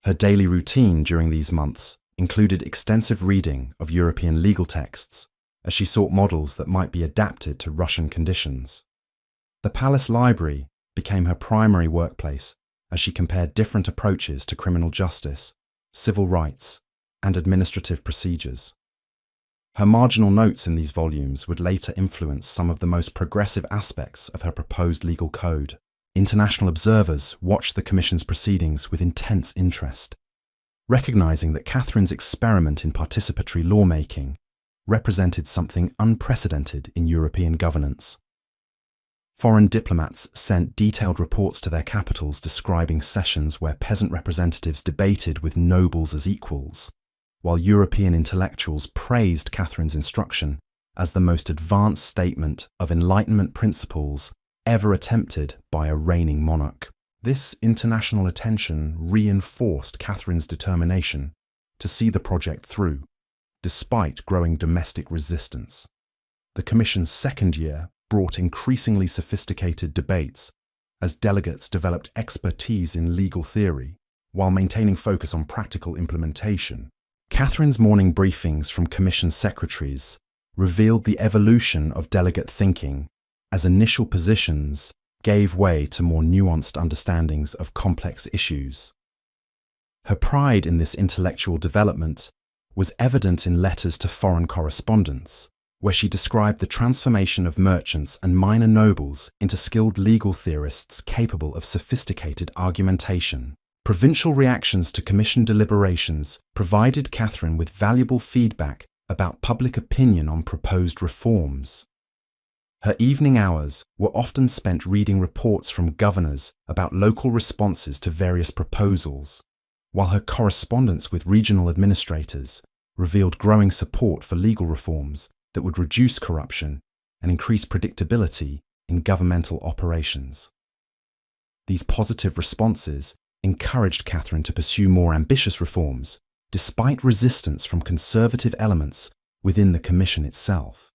Her daily routine during these months included extensive reading of European legal texts as she sought models that might be adapted to Russian conditions. The palace library became her primary workplace as she compared different approaches to criminal justice, civil rights, and administrative procedures. Her marginal notes in these volumes would later influence some of the most progressive aspects of her proposed legal code. International observers watched the Commission's proceedings with intense interest, recognizing that Catherine's experiment in participatory lawmaking represented something unprecedented in European governance. Foreign diplomats sent detailed reports to their capitals describing sessions where peasant representatives debated with nobles as equals, while European intellectuals praised Catherine's instruction as the most advanced statement of Enlightenment principles ever attempted by a reigning monarch. This international attention reinforced Catherine's determination to see the project through, despite growing domestic resistance. The Commission's second year brought increasingly sophisticated debates as delegates developed expertise in legal theory while maintaining focus on practical implementation. Catherine's morning briefings from Commission secretaries revealed the evolution of delegate thinking as initial positions gave way to more nuanced understandings of complex issues. Her pride in this intellectual development was evident in letters to foreign correspondents, where she described the transformation of merchants and minor nobles into skilled legal theorists capable of sophisticated argumentation. Provincial reactions to Commission deliberations provided Catherine with valuable feedback about public opinion on proposed reforms. Her evening hours were often spent reading reports from governors about local responses to various proposals, while her correspondence with regional administrators revealed growing support for legal reforms that would reduce corruption and increase predictability in governmental operations. These positive responses encouraged Catherine to pursue more ambitious reforms, despite resistance from conservative elements within the Commission itself.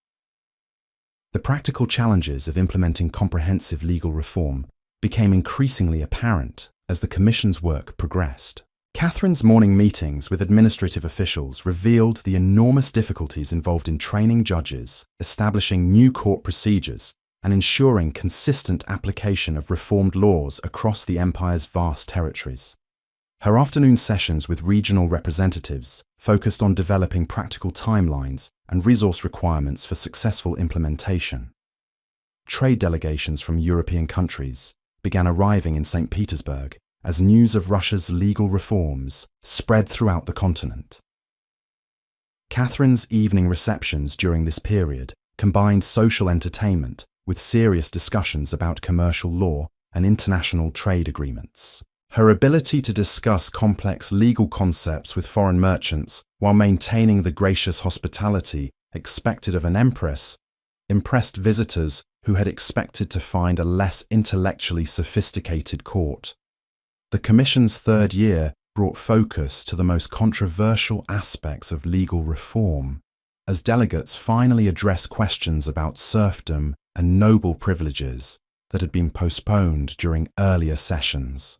The practical challenges of implementing comprehensive legal reform became increasingly apparent as the Commission's work progressed. Catherine's morning meetings with administrative officials revealed the enormous difficulties involved in training judges, establishing new court procedures, and ensuring consistent application of reformed laws across the Empire's vast territories. Her afternoon sessions with regional representatives focused on developing practical timelines and resource requirements for successful implementation. Trade delegations from European countries began arriving in St. Petersburg as news of Russia's legal reforms spread throughout the continent. Catherine's evening receptions during this period combined social entertainment with serious discussions about commercial law and international trade agreements. Her ability to discuss complex legal concepts with foreign merchants while maintaining the gracious hospitality expected of an empress impressed visitors who had expected to find a less intellectually sophisticated court. The Commission's third year brought focus to the most controversial aspects of legal reform, as delegates finally addressed questions about serfdom and noble privileges that had been postponed during earlier sessions.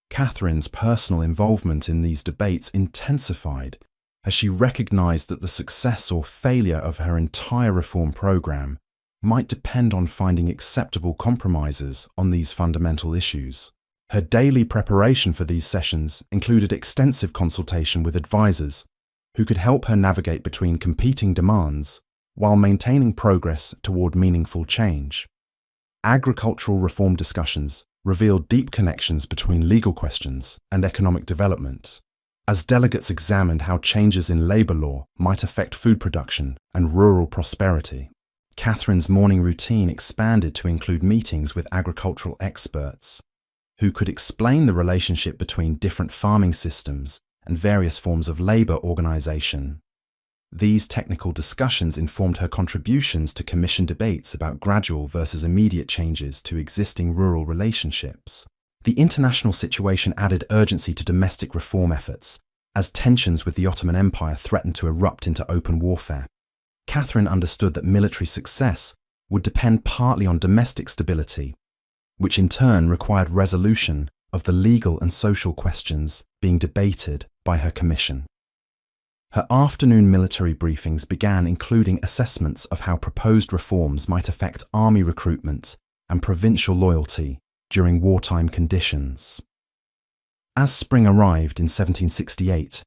Catherine's personal involvement in these debates intensified as she recognized that the success or failure of her entire reform program might depend on finding acceptable compromises on these fundamental issues. Her daily preparation for these sessions included extensive consultation with advisors who could help her navigate between competing demands while maintaining progress toward meaningful change. Agricultural reform discussions revealed deep connections between legal questions and economic development, as delegates examined how changes in labour law might affect food production and rural prosperity. Catherine's morning routine expanded to include meetings with agricultural experts who could explain the relationship between different farming systems and various forms of labour organisation. These technical discussions informed her contributions to Commission debates about gradual versus immediate changes to existing rural relationships. The international situation added urgency to domestic reform efforts, as tensions with the Ottoman Empire threatened to erupt into open warfare. Catherine understood that military success would depend partly on domestic stability, which in turn required resolution of the legal and social questions being debated by her Commission. Her afternoon military briefings began including assessments of how proposed reforms might affect army recruitment and provincial loyalty during wartime conditions. As spring arrived in 1768,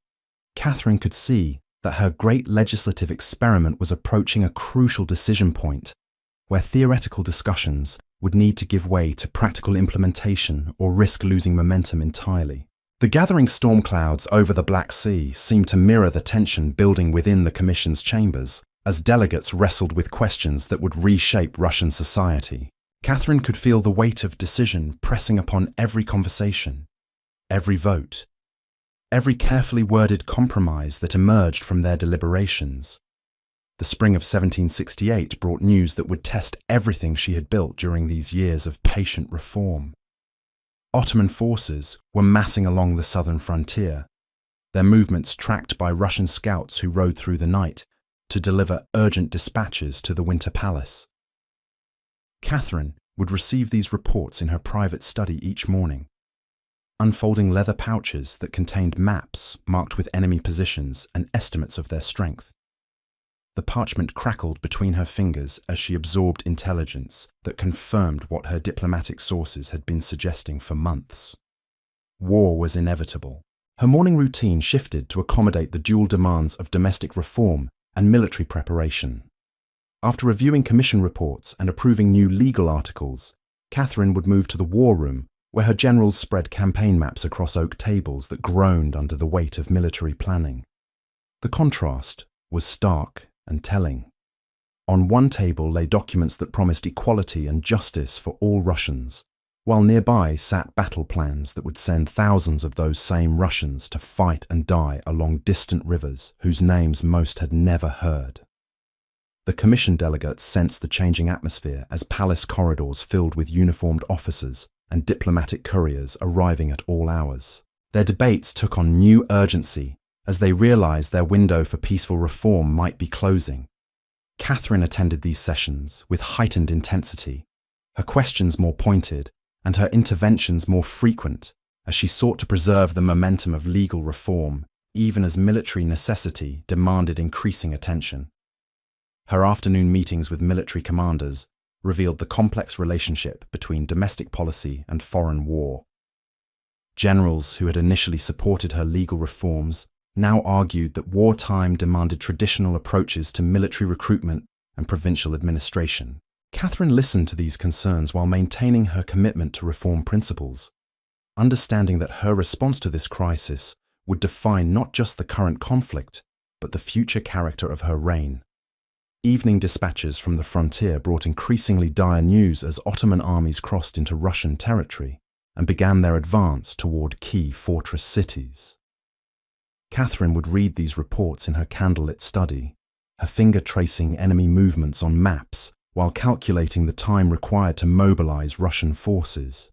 Catherine could see that her great legislative experiment was approaching a crucial decision point where theoretical discussions would need to give way to practical implementation or risk losing momentum entirely. The gathering storm clouds over the Black Sea seemed to mirror the tension building within the Commission's chambers as delegates wrestled with questions that would reshape Russian society. Catherine could feel the weight of decision pressing upon every conversation, every vote, every carefully worded compromise that emerged from their deliberations. The spring of 1768 brought news that would test everything she had built during these years of patient reform. Ottoman forces were massing along the southern frontier, their movements tracked by Russian scouts who rode through the night to deliver urgent dispatches to the Winter Palace. Catherine would receive these reports in her private study each morning, unfolding leather pouches that contained maps marked with enemy positions and estimates of their strength. The parchment crackled between her fingers as she absorbed intelligence that confirmed what her diplomatic sources had been suggesting for months. War was inevitable. Her morning routine shifted to accommodate the dual demands of domestic reform and military preparation. After reviewing Commission reports and approving new legal articles, Catherine would move to the war room, where her generals spread campaign maps across oak tables that groaned under the weight of military planning. The contrast was stark and telling. On one table lay documents that promised equality and justice for all Russians, while nearby sat battle plans that would send thousands of those same Russians to fight and die along distant rivers whose names most had never heard. The commission delegates sensed the changing atmosphere as palace corridors filled with uniformed officers and diplomatic couriers arriving at all hours. Their debates took on new urgency as they realized their window for peaceful reform might be closing. Catherine attended these sessions with heightened intensity, her questions more pointed and her interventions more frequent as she sought to preserve the momentum of legal reform, even as military necessity demanded increasing attention. Her afternoon meetings with military commanders revealed the complex relationship between domestic policy and foreign war. Generals who had initially supported her legal reforms now argued that wartime demanded traditional approaches to military recruitment and provincial administration. Catherine listened to these concerns while maintaining her commitment to reform principles, understanding that her response to this crisis would define not just the current conflict, but the future character of her reign. Evening dispatches from the frontier brought increasingly dire news as Ottoman armies crossed into Russian territory and began their advance toward key fortress cities. Catherine would read these reports in her candlelit study, her finger tracing enemy movements on maps while calculating the time required to mobilize Russian forces.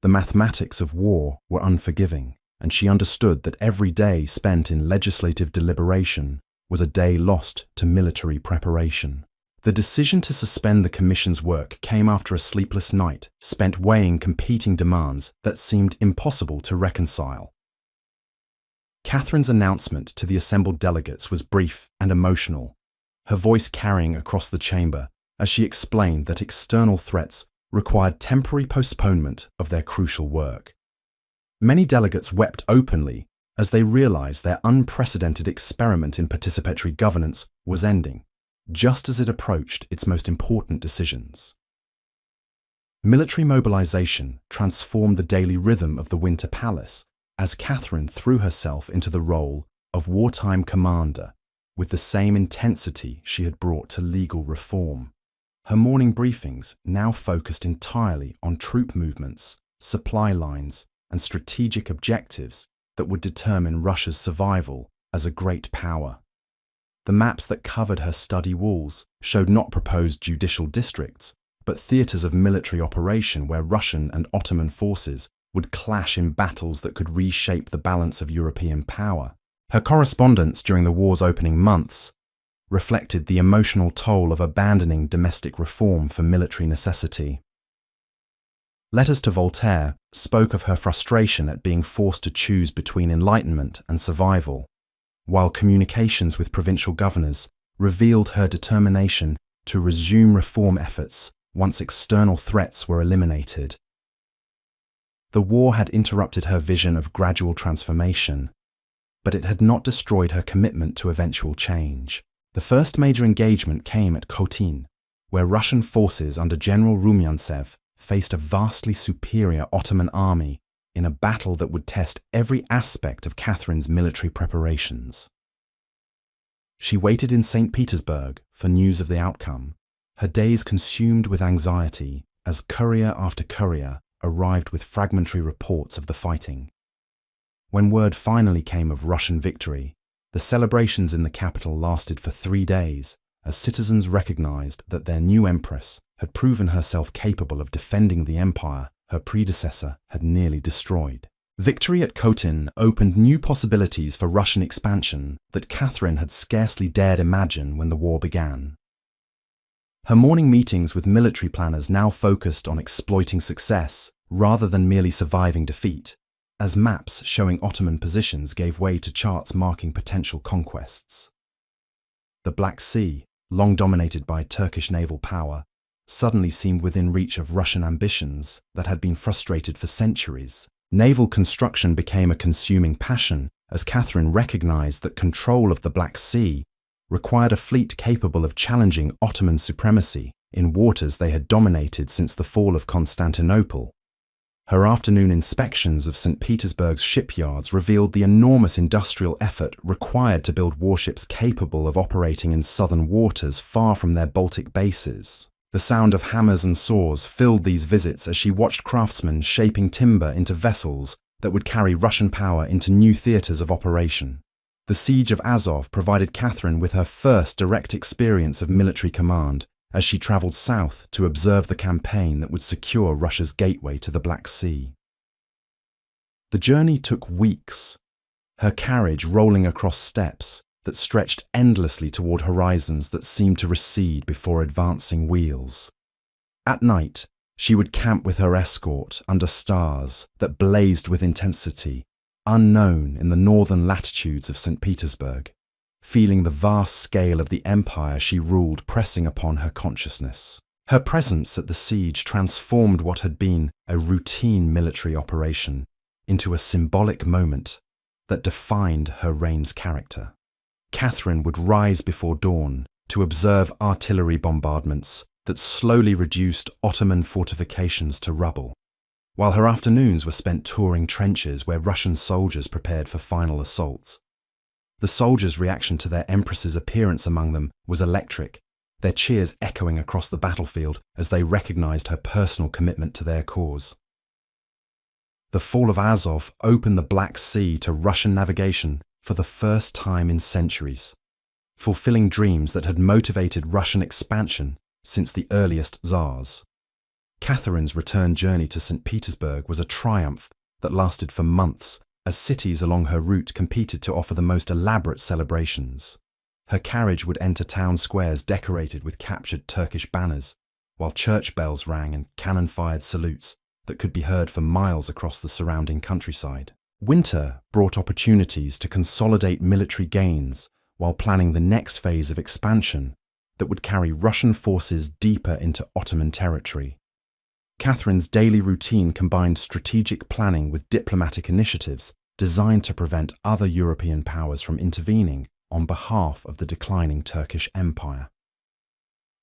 The mathematics of war were unforgiving, and she understood that every day spent in legislative deliberation was a day lost to military preparation. The decision to suspend the Commission's work came after a sleepless night spent weighing competing demands that seemed impossible to reconcile. Catherine's announcement to the assembled delegates was brief and emotional, her voice carrying across the chamber as she explained that external threats required temporary postponement of their crucial work. Many delegates wept openly as they realized their unprecedented experiment in participatory governance was ending, just as it approached its most important decisions. Military mobilization transformed the daily rhythm of the Winter Palace as Catherine threw herself into the role of wartime commander with the same intensity she had brought to legal reform. Her morning briefings now focused entirely on troop movements, supply lines, and strategic objectives that would determine Russia's survival as a great power. The maps that covered her study walls showed not proposed judicial districts, but theatres of military operation where Russian and Ottoman forces would clash in battles that could reshape the balance of European power. Her correspondence during the war's opening months reflected the emotional toll of abandoning domestic reform for military necessity. Letters to Voltaire spoke of her frustration at being forced to choose between enlightenment and survival, while communications with provincial governors revealed her determination to resume reform efforts once external threats were eliminated. The war had interrupted her vision of gradual transformation, but it had not destroyed her commitment to eventual change. The first major engagement came at Khotin, where Russian forces under General Rumyantsev faced a vastly superior Ottoman army in a battle that would test every aspect of Catherine's military preparations. She waited in St. Petersburg for news of the outcome, her days consumed with anxiety as courier after courier arrived with fragmentary reports of the fighting. When word finally came of Russian victory, the celebrations in the capital lasted for 3 days as citizens recognized that their new empress had proven herself capable of defending the empire her predecessor had nearly destroyed. Victory at Khotin opened new possibilities for Russian expansion that Catherine had scarcely dared imagine when the war began. Her morning meetings with military planners now focused on exploiting success rather than merely surviving defeat, as maps showing Ottoman positions gave way to charts marking potential conquests. The Black Sea, long dominated by Turkish naval power, suddenly seemed within reach of Russian ambitions that had been frustrated for centuries. Naval construction became a consuming passion as Catherine recognized that control of the Black Sea required a fleet capable of challenging Ottoman supremacy in waters they had dominated since the fall of Constantinople. Her afternoon inspections of St. Petersburg's shipyards revealed the enormous industrial effort required to build warships capable of operating in southern waters far from their Baltic bases. The sound of hammers and saws filled these visits as she watched craftsmen shaping timber into vessels that would carry Russian power into new theatres of operation. The siege of Azov provided Catherine with her first direct experience of military command, as she travelled south to observe the campaign that would secure Russia's gateway to the Black Sea. The journey took weeks, her carriage rolling across steppes that stretched endlessly toward horizons that seemed to recede before advancing wheels. At night, she would camp with her escort under stars that blazed with intensity, unknown in the northern latitudes of St. Petersburg, feeling the vast scale of the empire she ruled pressing upon her consciousness. Her presence at the siege transformed what had been a routine military operation into a symbolic moment that defined her reign's character. Catherine would rise before dawn to observe artillery bombardments that slowly reduced Ottoman fortifications to rubble, while her afternoons were spent touring trenches where Russian soldiers prepared for final assaults. The soldiers' reaction to their empress's appearance among them was electric, their cheers echoing across the battlefield as they recognized her personal commitment to their cause. The fall of Azov opened the Black Sea to Russian navigation for the first time in centuries, fulfilling dreams that had motivated Russian expansion since the earliest Tsars. Catherine's return journey to St. Petersburg was a triumph that lasted for months, as cities along her route competed to offer the most elaborate celebrations. Her carriage would enter town squares decorated with captured Turkish banners, while church bells rang and cannon-fired salutes that could be heard for miles across the surrounding countryside. Winter brought opportunities to consolidate military gains while planning the next phase of expansion that would carry Russian forces deeper into Ottoman territory. Catherine's daily routine combined strategic planning with diplomatic initiatives designed to prevent other European powers from intervening on behalf of the declining Turkish Empire.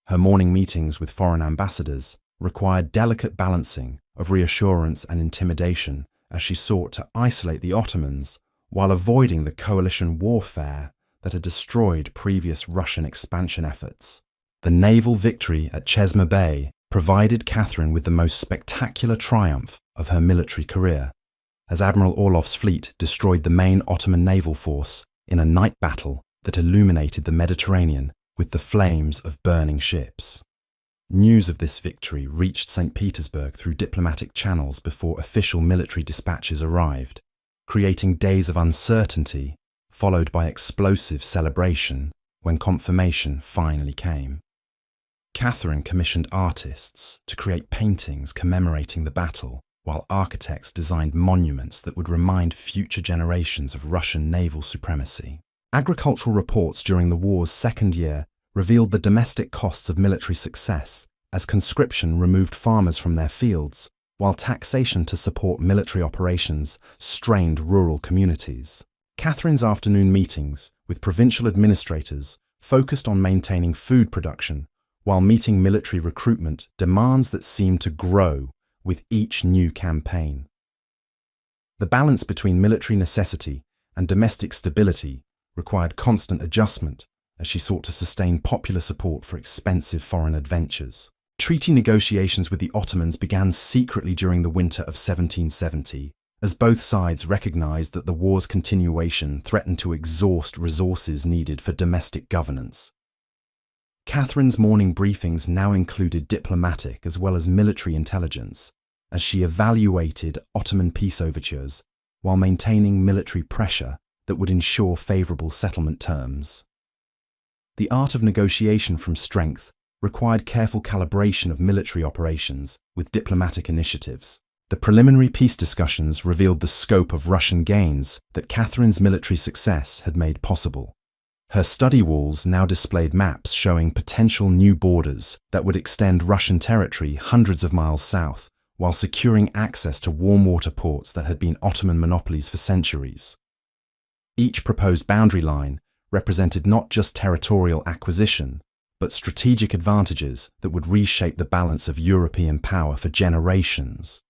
Her morning meetings with foreign ambassadors required delicate balancing of reassurance and intimidation as she sought to isolate the Ottomans while avoiding the coalition warfare that had destroyed previous Russian expansion efforts. The naval victory at Chesma Bay provided Catherine with the most spectacular triumph of her military career, as Admiral Orlov's fleet destroyed the main Ottoman naval force in a night battle that illuminated the Mediterranean with the flames of burning ships. News of this victory reached St. Petersburg through diplomatic channels before official military dispatches arrived, creating days of uncertainty followed by explosive celebration when confirmation finally came. Catherine commissioned artists to create paintings commemorating the battle, while architects designed monuments that would remind future generations of Russian naval supremacy. Agricultural reports during the war's second year revealed the domestic costs of military success, as conscription removed farmers from their fields, while taxation to support military operations strained rural communities. Catherine's afternoon meetings with provincial administrators focused on maintaining food production, while meeting military recruitment demands that seemed to grow with each new campaign. The balance between military necessity and domestic stability required constant adjustment as she sought to sustain popular support for expensive foreign adventures. Treaty negotiations with the Ottomans began secretly during the winter of 1770, as both sides recognized that the war's continuation threatened to exhaust resources needed for domestic governance. Catherine's morning briefings now included diplomatic as well as military intelligence, as she evaluated Ottoman peace overtures while maintaining military pressure that would ensure favourable settlement terms. The art of negotiation from strength required careful calibration of military operations with diplomatic initiatives. The preliminary peace discussions revealed the scope of Russian gains that Catherine's military success had made possible. Her study walls now displayed maps showing potential new borders that would extend Russian territory hundreds of miles south, while securing access to warm water ports that had been Ottoman monopolies for centuries. Each proposed boundary line represented not just territorial acquisition, but strategic advantages that would reshape the balance of European power for generations.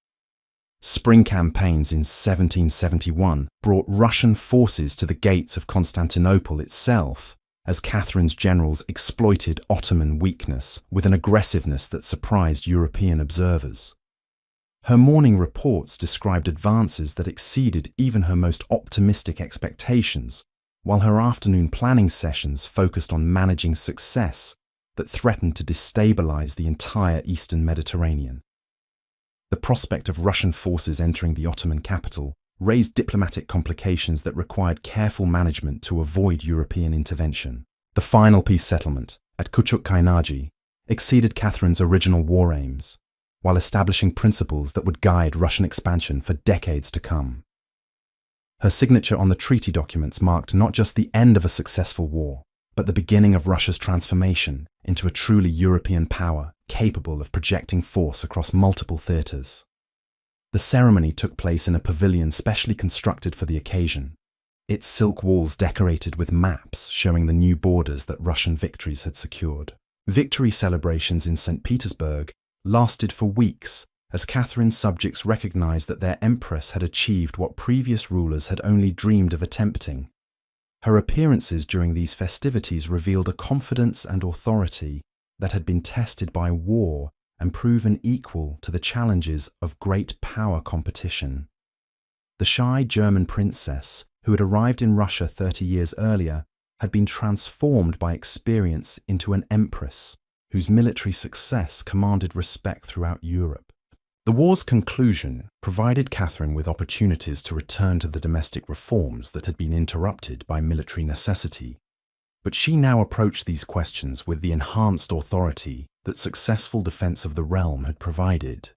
Spring campaigns in 1771 brought Russian forces to the gates of Constantinople itself, as Catherine's generals exploited Ottoman weakness with an aggressiveness that surprised European observers. Her morning reports described advances that exceeded even her most optimistic expectations, while her afternoon planning sessions focused on managing success that threatened to destabilize the entire Eastern Mediterranean. The prospect of Russian forces entering the Ottoman capital raised diplomatic complications that required careful management to avoid European intervention. The final peace settlement at Küçükkaynarca exceeded Catherine's original war aims, while establishing principles that would guide Russian expansion for decades to come. Her signature on the treaty documents marked not just the end of a successful war, but the beginning of Russia's transformation into a truly European power capable of projecting force across multiple theatres. The ceremony took place in a pavilion specially constructed for the occasion, its silk walls decorated with maps showing the new borders that Russian victories had secured. Victory celebrations in St. Petersburg lasted for weeks as Catherine's subjects recognized that their empress had achieved what previous rulers had only dreamed of attempting. Her appearances during these festivities revealed a confidence and authority that had been tested by war and proven equal to the challenges of great power competition. The shy German princess, who had arrived in Russia 30 years earlier, had been transformed by experience into an empress whose military success commanded respect throughout Europe. The war's conclusion provided Catherine with opportunities to return to the domestic reforms that had been interrupted by military necessity, but she now approached these questions with the enhanced authority that successful defense of the realm had provided.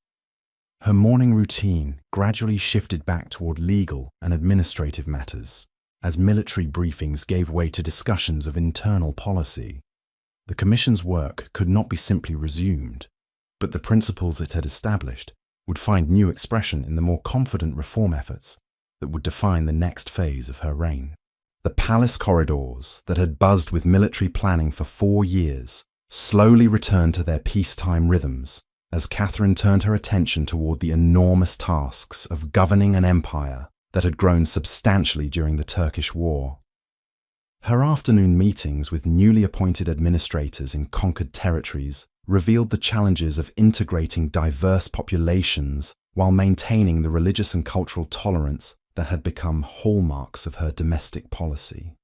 Her morning routine gradually shifted back toward legal and administrative matters, as military briefings gave way to discussions of internal policy. The Commission's work could not be simply resumed, but the principles it had established would find new expression in the more confident reform efforts that would define the next phase of her reign. The palace corridors that had buzzed with military planning for 4 years slowly returned to their peacetime rhythms as Catherine turned her attention toward the enormous tasks of governing an empire that had grown substantially during the Turkish War. Her afternoon meetings with newly appointed administrators in conquered territories revealed the challenges of integrating diverse populations while maintaining the religious and cultural tolerance that had become hallmarks of her domestic policy.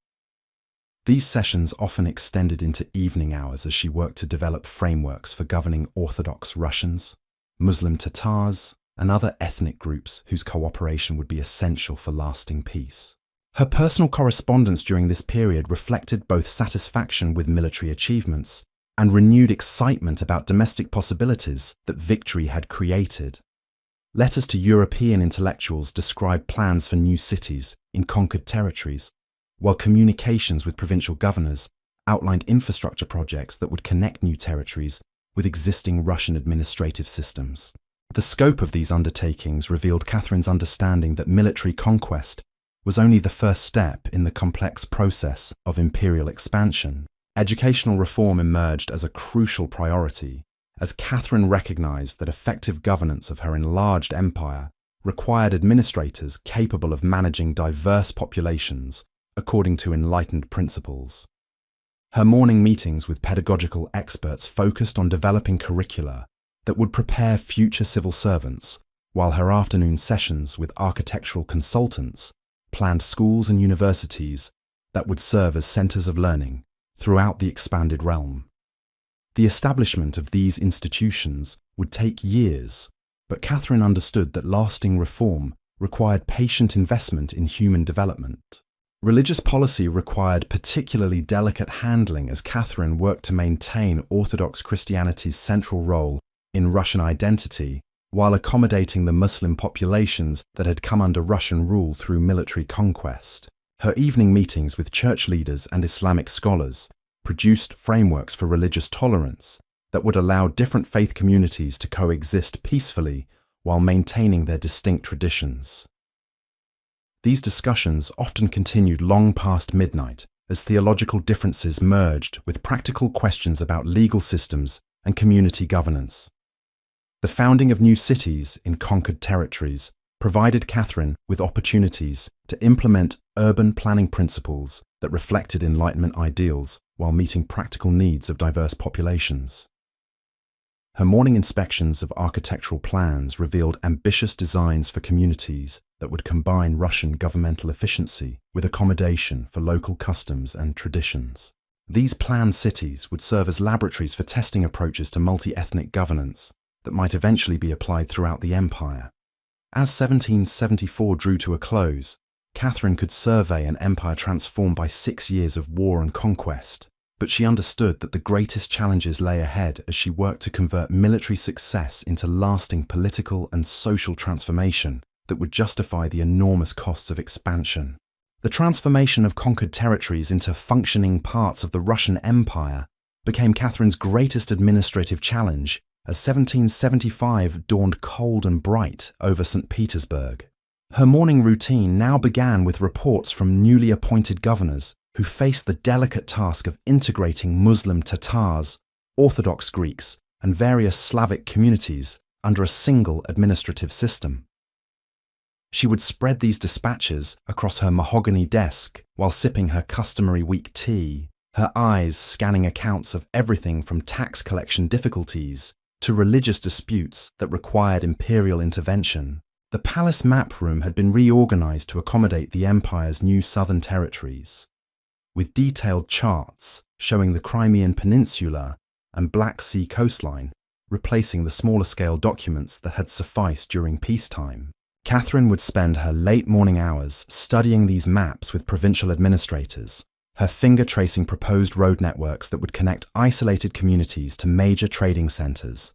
These sessions often extended into evening hours as she worked to develop frameworks for governing Orthodox Russians, Muslim Tatars, and other ethnic groups whose cooperation would be essential for lasting peace. Her personal correspondence during this period reflected both satisfaction with military achievements and renewed excitement about domestic possibilities that victory had created. Letters to European intellectuals described plans for new cities in conquered territories, while communications with provincial governors outlined infrastructure projects that would connect new territories with existing Russian administrative systems. The scope of these undertakings revealed Catherine's understanding that military conquest was only the first step in the complex process of imperial expansion. Educational reform emerged as a crucial priority, as Catherine recognized that effective governance of her enlarged empire required administrators capable of managing diverse populations according to enlightened principles. Her morning meetings with pedagogical experts focused on developing curricula that would prepare future civil servants, while her afternoon sessions with architectural consultants planned schools and universities that would serve as centers of learning throughout the expanded realm. The establishment of these institutions would take years, but Catherine understood that lasting reform required patient investment in human development. Religious policy required particularly delicate handling as Catherine worked to maintain Orthodox Christianity's central role in Russian identity while accommodating the Muslim populations that had come under Russian rule through military conquest. Her evening meetings with church leaders and Islamic scholars produced frameworks for religious tolerance that would allow different faith communities to coexist peacefully while maintaining their distinct traditions. These discussions often continued long past midnight as theological differences merged with practical questions about legal systems and community governance. The founding of new cities in conquered territories provided Catherine with opportunities to implement urban planning principles that reflected Enlightenment ideals while meeting practical needs of diverse populations. Her morning inspections of architectural plans revealed ambitious designs for communities that would combine Russian governmental efficiency with accommodation for local customs and traditions. These planned cities would serve as laboratories for testing approaches to multi-ethnic governance that might eventually be applied throughout the empire. As 1774 drew to a close, Catherine could survey an empire transformed by 6 years of war and conquest, but she understood that the greatest challenges lay ahead as she worked to convert military success into lasting political and social transformation that would justify the enormous costs of expansion. The transformation of conquered territories into functioning parts of the Russian Empire became Catherine's greatest administrative challenge as 1775 dawned cold and bright over St. Petersburg. Her morning routine now began with reports from newly appointed governors who faced the delicate task of integrating Muslim Tatars, Orthodox Greeks, and various Slavic communities under a single administrative system. She would spread these dispatches across her mahogany desk while sipping her customary weak tea, her eyes scanning accounts of everything from tax collection difficulties to religious disputes that required imperial intervention. The palace map room had been reorganized to accommodate the empire's new southern territories, with detailed charts showing the Crimean Peninsula and Black Sea coastline, replacing the smaller-scale documents that had sufficed during peacetime. Catherine would spend her late morning hours studying these maps with provincial administrators, her finger tracing proposed road networks that would connect isolated communities to major trading centers.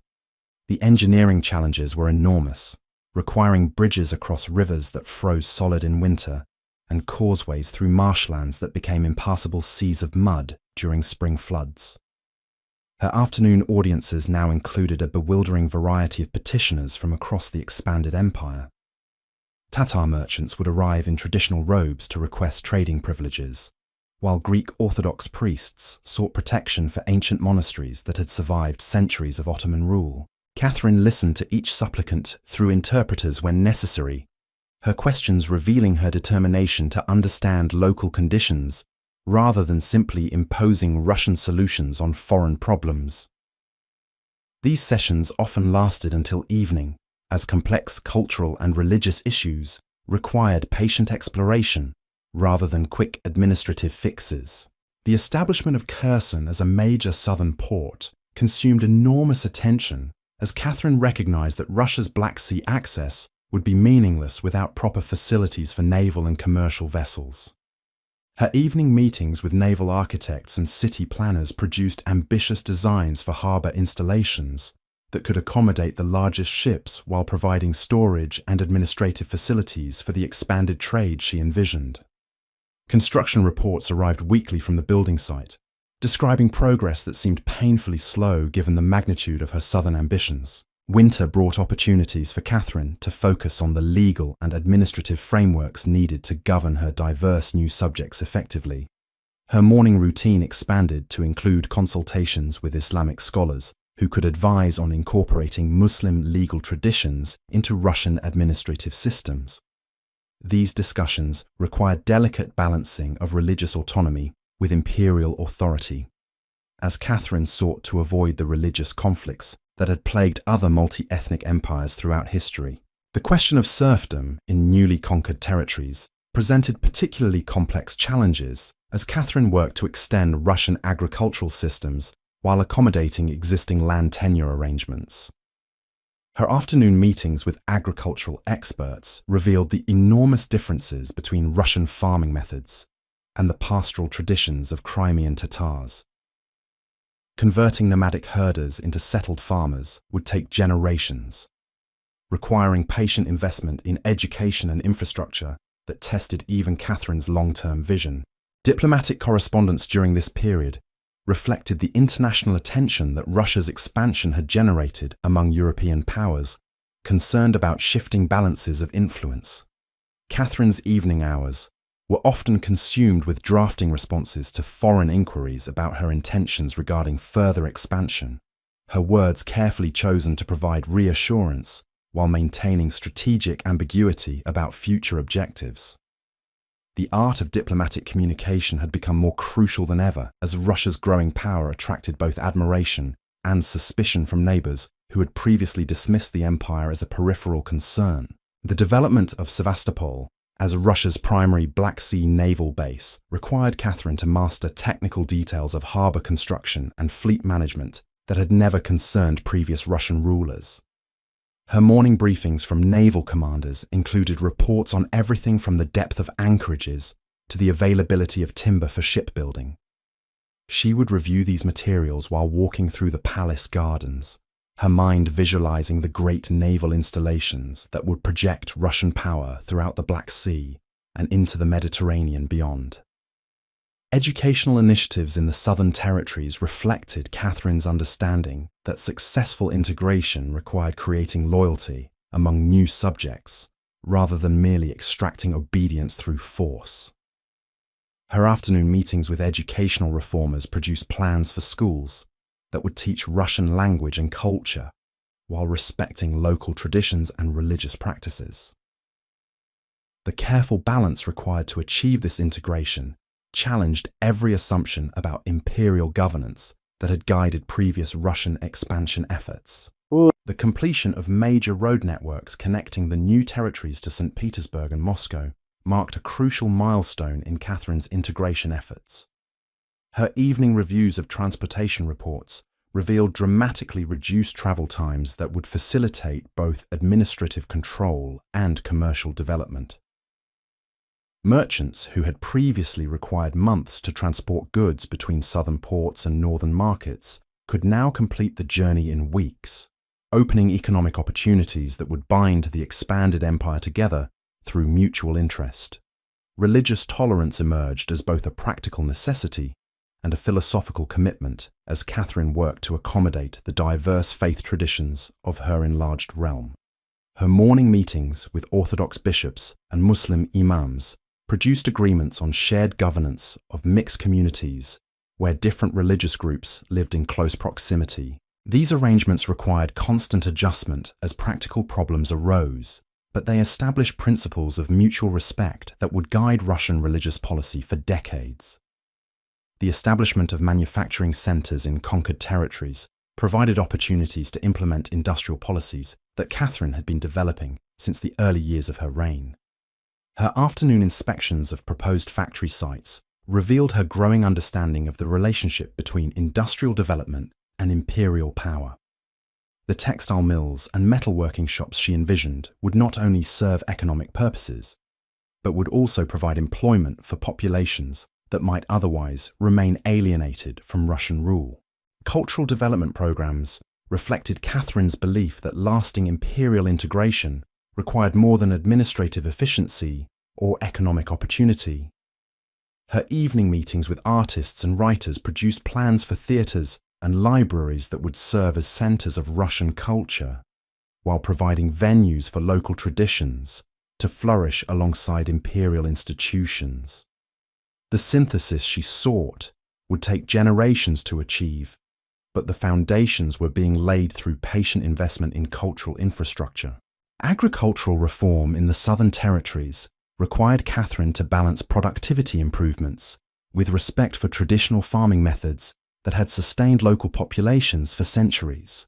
The engineering challenges were enormous, requiring bridges across rivers that froze solid in winter and causeways through marshlands that became impassable seas of mud during spring floods. Her afternoon audiences now included a bewildering variety of petitioners from across the expanded empire. Tatar merchants would arrive in traditional robes to request trading privileges, while Greek Orthodox priests sought protection for ancient monasteries that had survived centuries of Ottoman rule. Catherine listened to each supplicant through interpreters when necessary, her questions revealing her determination to understand local conditions rather than simply imposing Russian solutions on foreign problems. These sessions often lasted until evening, as complex cultural and religious issues required patient exploration rather than quick administrative fixes. The establishment of Kherson as a major southern port consumed enormous attention as Catherine recognized that Russia's Black Sea access would be meaningless without proper facilities for naval and commercial vessels. Her evening meetings with naval architects and city planners produced ambitious designs for harbour installations that could accommodate the largest ships while providing storage and administrative facilities for the expanded trade she envisioned. Construction reports arrived weekly from the building site, describing progress that seemed painfully slow given the magnitude of her southern ambitions. Winter brought opportunities for Catherine to focus on the legal and administrative frameworks needed to govern her diverse new subjects effectively. Her morning routine expanded to include consultations with Islamic scholars who could advise on incorporating Muslim legal traditions into Russian administrative systems. These discussions required delicate balancing of religious autonomy with imperial authority, as Catherine sought to avoid the religious conflicts that had plagued other multi-ethnic empires throughout history. The question of serfdom in newly conquered territories presented particularly complex challenges as Catherine worked to extend Russian agricultural systems while accommodating existing land tenure arrangements. Her afternoon meetings with agricultural experts revealed the enormous differences between Russian farming methods and the pastoral traditions of Crimean Tatars. Converting nomadic herders into settled farmers would take generations, requiring patient investment in education and infrastructure that tested even Catherine's long-term vision. Diplomatic correspondence during this period reflected the international attention that Russia's expansion had generated among European powers, concerned about shifting balances of influence. Catherine's evening hours were often consumed with drafting responses to foreign inquiries about her intentions regarding further expansion. her words carefully chosen to provide reassurance while maintaining strategic ambiguity about future objectives. The art of diplomatic communication had become more crucial than ever as Russia's growing power attracted both admiration and suspicion from neighbors who had previously dismissed the empire as a peripheral concern. The development of Sevastopol as Russia's primary Black Sea naval base required Catherine to master technical details of harbour construction and fleet management that had never concerned previous Russian rulers. Her morning briefings from naval commanders included reports on everything from the depth of anchorages to the availability of timber for shipbuilding. She would review these materials while walking through the palace gardens, her mind visualizing the great naval installations that would project Russian power throughout the Black Sea and into the Mediterranean beyond. Educational initiatives in the Southern Territories reflected Catherine's understanding that successful integration required creating loyalty among new subjects rather than merely extracting obedience through force. Her afternoon meetings with educational reformers produced plans for schools that would teach Russian language and culture while respecting local traditions and religious practices. The careful balance required to achieve this integration challenged every assumption about imperial governance that had guided previous Russian expansion efforts. The completion of major road networks connecting the new territories to St. Petersburg and Moscow marked a crucial milestone in Catherine's integration efforts. Her evening reviews of transportation reports revealed dramatically reduced travel times that would facilitate both administrative control and commercial development. Merchants who had previously required months to transport goods between southern ports and northern markets could now complete the journey in weeks, opening economic opportunities that would bind the expanded empire together through mutual interest. Religious tolerance emerged as both a practical necessity and a philosophical commitment as Catherine worked to accommodate the diverse faith traditions of her enlarged realm. Her morning meetings with Orthodox bishops and Muslim imams produced agreements on shared governance of mixed communities where different religious groups lived in close proximity. These arrangements required constant adjustment as practical problems arose, but they established principles of mutual respect that would guide Russian religious policy for decades. The establishment of manufacturing centers in conquered territories provided opportunities to implement industrial policies that Catherine had been developing since the early years of her reign. Her afternoon inspections of proposed factory sites revealed her growing understanding of the relationship between industrial development and imperial power. The textile mills and metalworking shops she envisioned would not only serve economic purposes, but would also provide employment for populations that might otherwise remain alienated from Russian rule. Cultural development programs reflected Catherine's belief that lasting imperial integration required more than administrative efficiency or economic opportunity. Her evening meetings with artists and writers produced plans for theatres and libraries that would serve as centres of Russian culture, while providing venues for local traditions to flourish alongside imperial institutions. The synthesis she sought would take generations to achieve, but the foundations were being laid through patient investment in cultural infrastructure. Agricultural reform in the Southern Territories required Catherine to balance productivity improvements with respect for traditional farming methods that had sustained local populations for centuries.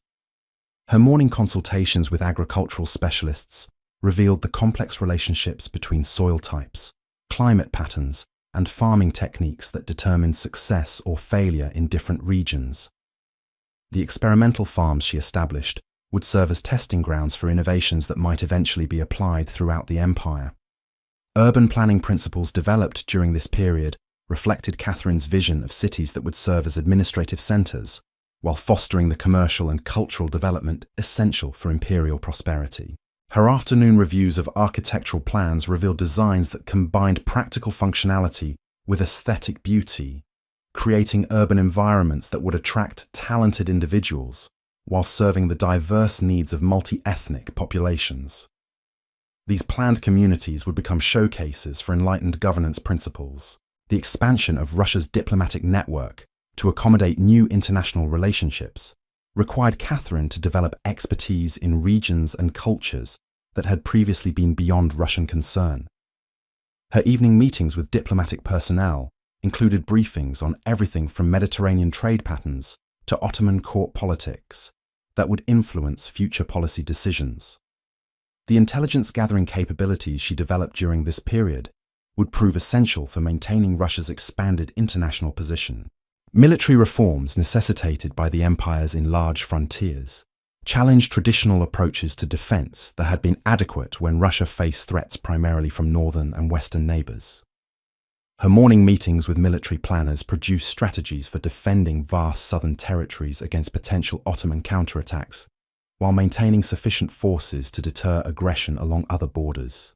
Her morning consultations with agricultural specialists revealed the complex relationships between soil types, climate patterns, and farming techniques that determined success or failure in different regions. The experimental farms she established would serve as testing grounds for innovations that might eventually be applied throughout the empire. Urban planning principles developed during this period reflected Catherine's vision of cities that would serve as administrative centres, while fostering the commercial and cultural development essential for imperial prosperity. Her afternoon reviews of architectural plans revealed designs that combined practical functionality with aesthetic beauty, creating urban environments that would attract talented individuals while serving the diverse needs of multi-ethnic populations. These planned communities would become showcases for enlightened governance principles. The expansion of Russia's diplomatic network to accommodate new international relationships required Catherine to develop expertise in regions and cultures that had previously been beyond Russian concern. Her evening meetings with diplomatic personnel included briefings on everything from Mediterranean trade patterns to Ottoman court politics that would influence future policy decisions. The intelligence-gathering capabilities she developed during this period would prove essential for maintaining Russia's expanded international position. Military reforms necessitated by the empire's enlarged frontiers challenged traditional approaches to defense that had been adequate when Russia faced threats primarily from northern and western neighbors. Her morning meetings with military planners produced strategies for defending vast southern territories against potential Ottoman counterattacks, while maintaining sufficient forces to deter aggression along other borders.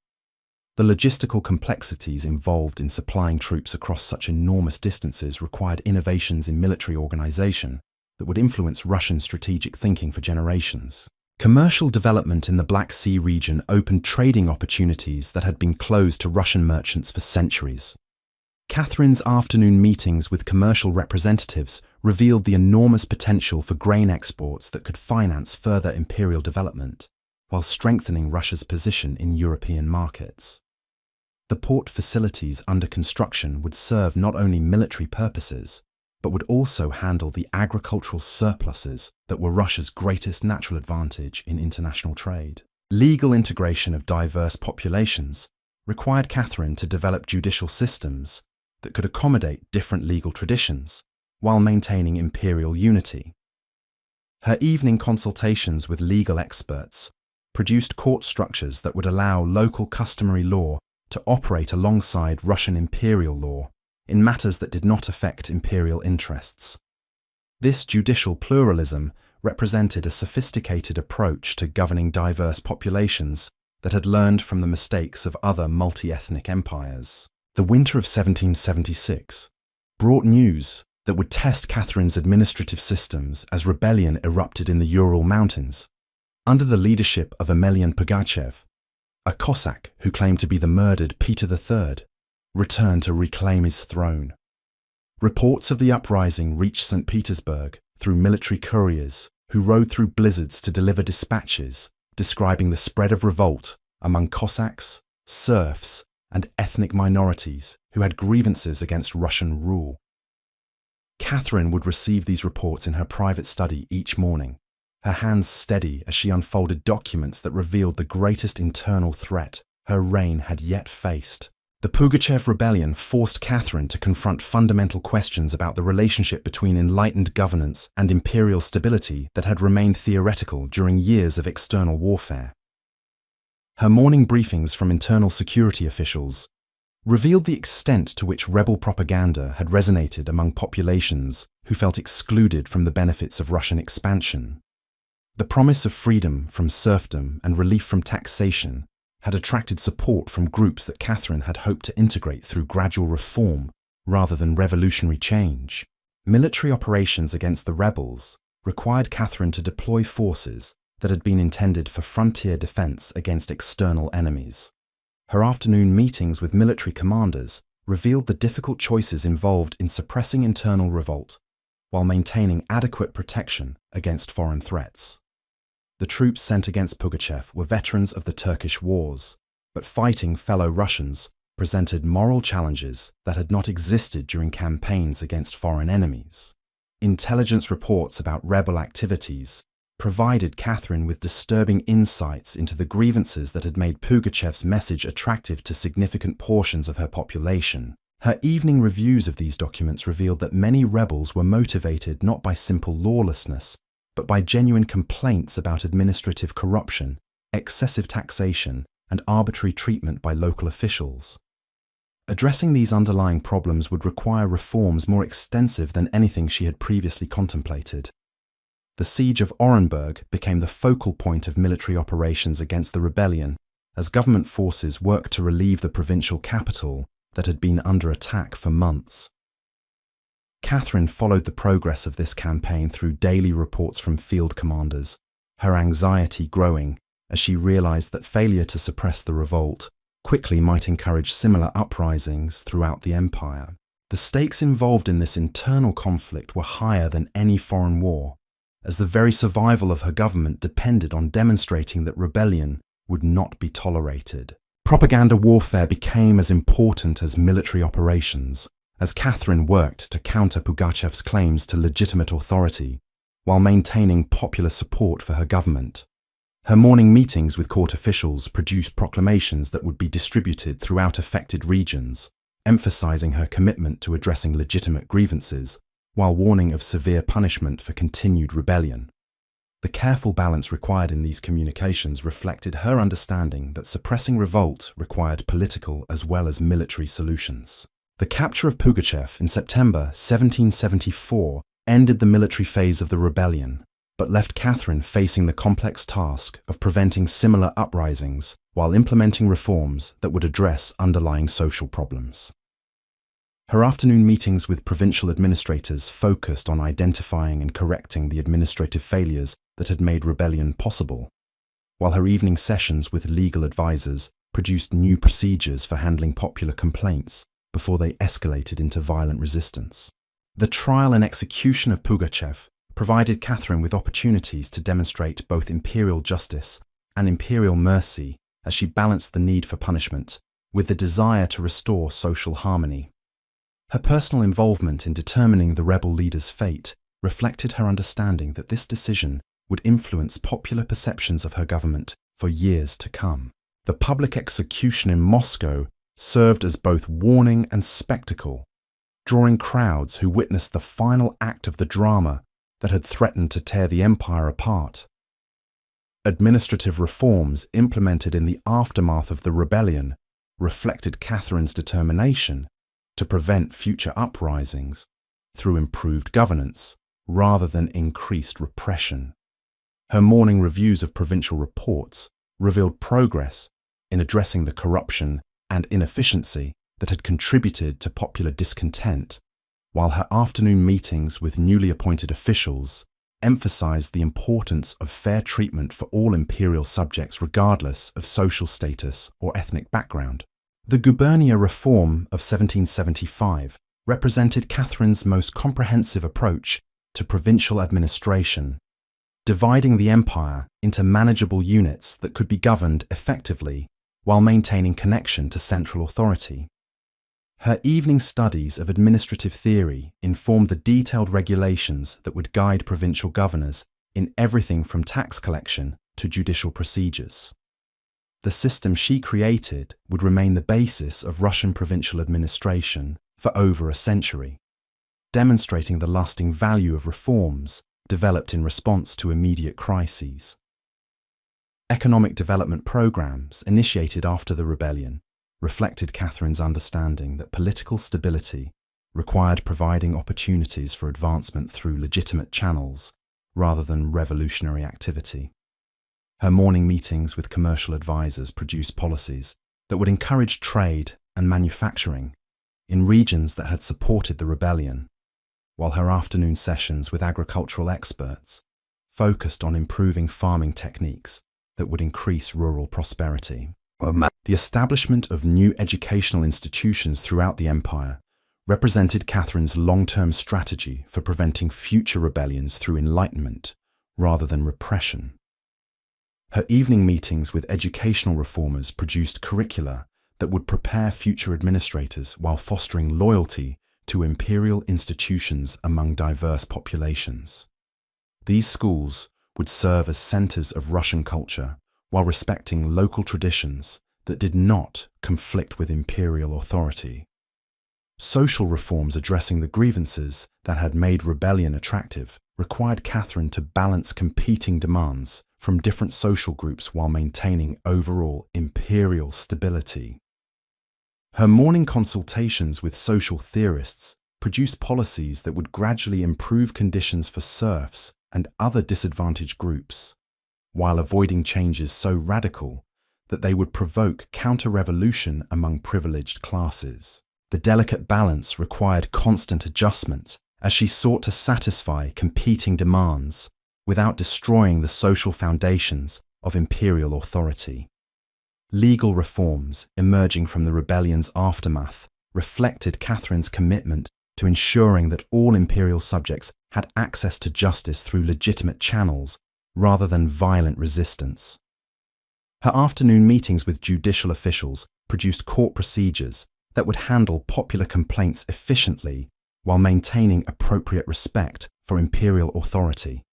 The logistical complexities involved in supplying troops across such enormous distances required innovations in military organization that would influence Russian strategic thinking for generations. Commercial development in the Black Sea region opened trading opportunities that had been closed to Russian merchants for centuries. Catherine's afternoon meetings with commercial representatives revealed the enormous potential for grain exports that could finance further imperial development, while strengthening Russia's position in European markets. The port facilities under construction would serve not only military purposes, but would also handle the agricultural surpluses that were Russia's greatest natural advantage in international trade. Legal integration of diverse populations required Catherine to develop judicial systems that could accommodate different legal traditions while maintaining imperial unity. Her evening consultations with legal experts produced court structures that would allow local customary law to operate alongside Russian imperial law in matters that did not affect imperial interests. This judicial pluralism represented a sophisticated approach to governing diverse populations that had learned from the mistakes of other multi-ethnic empires. The winter of 1776 brought news that would test Catherine's administrative systems as rebellion erupted in the Ural Mountains. Under the leadership of Emelian Pugachev, a Cossack who claimed to be the murdered Peter III, returned to reclaim his throne. Reports of the uprising reached St. Petersburg through military couriers who rode through blizzards to deliver dispatches describing the spread of revolt among Cossacks, serfs, and ethnic minorities who had grievances against Russian rule. Catherine would receive these reports in her private study each morning, her hands steady as she unfolded documents that revealed the greatest internal threat her reign had yet faced. The Pugachev rebellion forced Catherine to confront fundamental questions about the relationship between enlightened governance and imperial stability that had remained theoretical during years of external warfare. Her morning briefings from internal security officials revealed the extent to which rebel propaganda had resonated among populations who felt excluded from the benefits of Russian expansion. The promise of freedom from serfdom and relief from taxation had attracted support from groups that Catherine had hoped to integrate through gradual reform rather than revolutionary change. Military operations against the rebels required Catherine to deploy forces that had been intended for frontier defense against external enemies. Her afternoon meetings with military commanders revealed the difficult choices involved in suppressing internal revolt while maintaining adequate protection against foreign threats. The troops sent against Pugachev were veterans of the Turkish wars, but fighting fellow Russians presented moral challenges that had not existed during campaigns against foreign enemies. Intelligence reports about rebel activities provided Catherine with disturbing insights into the grievances that had made Pugachev's message attractive to significant portions of her population. Her evening reviews of these documents revealed that many rebels were motivated not by simple lawlessness, but by genuine complaints about administrative corruption, excessive taxation, and arbitrary treatment by local officials. Addressing these underlying problems would require reforms more extensive than anything she had previously contemplated. The siege of Orenburg became the focal point of military operations against the rebellion as government forces worked to relieve the provincial capital that had been under attack for months. Catherine followed the progress of this campaign through daily reports from field commanders, her anxiety growing as she realized that failure to suppress the revolt quickly might encourage similar uprisings throughout the empire. The stakes involved in this internal conflict were higher than any foreign war, as the very survival of her government depended on demonstrating that rebellion would not be tolerated. Propaganda warfare became as important as military operations, as Catherine worked to counter Pugachev's claims to legitimate authority while maintaining popular support for her government. Her morning meetings with court officials produced proclamations that would be distributed throughout affected regions, emphasizing her commitment to addressing legitimate grievances while warning of severe punishment for continued rebellion. The careful balance required in these communications reflected her understanding that suppressing revolt required political as well as military solutions. The capture of Pugachev in September 1774 ended the military phase of the rebellion, but left Catherine facing the complex task of preventing similar uprisings while implementing reforms that would address underlying social problems. Her afternoon meetings with provincial administrators focused on identifying and correcting the administrative failures that had made rebellion possible, while her evening sessions with legal advisors produced new procedures for handling popular complaints before they escalated into violent resistance. The trial and execution of Pugachev provided Catherine with opportunities to demonstrate both imperial justice and imperial mercy as she balanced the need for punishment with the desire to restore social harmony. Her personal involvement in determining the rebel leader's fate reflected her understanding that this decision would influence popular perceptions of her government for years to come. The public execution in Moscow served as both warning and spectacle, drawing crowds who witnessed the final act of the drama that had threatened to tear the empire apart. Administrative reforms implemented in the aftermath of the rebellion reflected Catherine's determination to prevent future uprisings through improved governance rather than increased repression. Her morning reviews of provincial reports revealed progress in addressing the corruption and inefficiency that had contributed to popular discontent, while her afternoon meetings with newly appointed officials emphasized the importance of fair treatment for all imperial subjects regardless of social status or ethnic background. The gubernia reform of 1775 represented Catherine's most comprehensive approach to provincial administration, dividing the empire into manageable units that could be governed effectively while maintaining connection to central authority. Her evening studies of administrative theory informed the detailed regulations that would guide provincial governors in everything from tax collection to judicial procedures. The system she created would remain the basis of Russian provincial administration for over a century, demonstrating the lasting value of reforms developed in response to immediate crises. Economic development programs initiated after the rebellion reflected Catherine's understanding that political stability required providing opportunities for advancement through legitimate channels rather than revolutionary activity. Her morning meetings with commercial advisors produced policies that would encourage trade and manufacturing in regions that had supported the rebellion, while her afternoon sessions with agricultural experts focused on improving farming techniques that would increase rural prosperity. The establishment of new educational institutions throughout the empire represented Catherine's long-term strategy for preventing future rebellions through enlightenment rather than repression. Her evening meetings with educational reformers produced curricula that would prepare future administrators while fostering loyalty to imperial institutions among diverse populations. These schools would serve as centers of Russian culture while respecting local traditions that did not conflict with imperial authority. Social reforms addressing the grievances that had made rebellion attractive required Catherine to balance competing demands from different social groups while maintaining overall imperial stability. Her morning consultations with social theorists produced policies that would gradually improve conditions for serfs and other disadvantaged groups, while avoiding changes so radical that they would provoke counter-revolution among privileged classes. The delicate balance required constant adjustment as she sought to satisfy competing demands without destroying the social foundations of imperial authority. Legal reforms emerging from the rebellion's aftermath reflected Catherine's commitment to ensuring that all imperial subjects had access to justice through legitimate channels rather than violent resistance. Her afternoon meetings with judicial officials produced court procedures that would handle popular complaints efficiently while maintaining appropriate respect for imperial authority.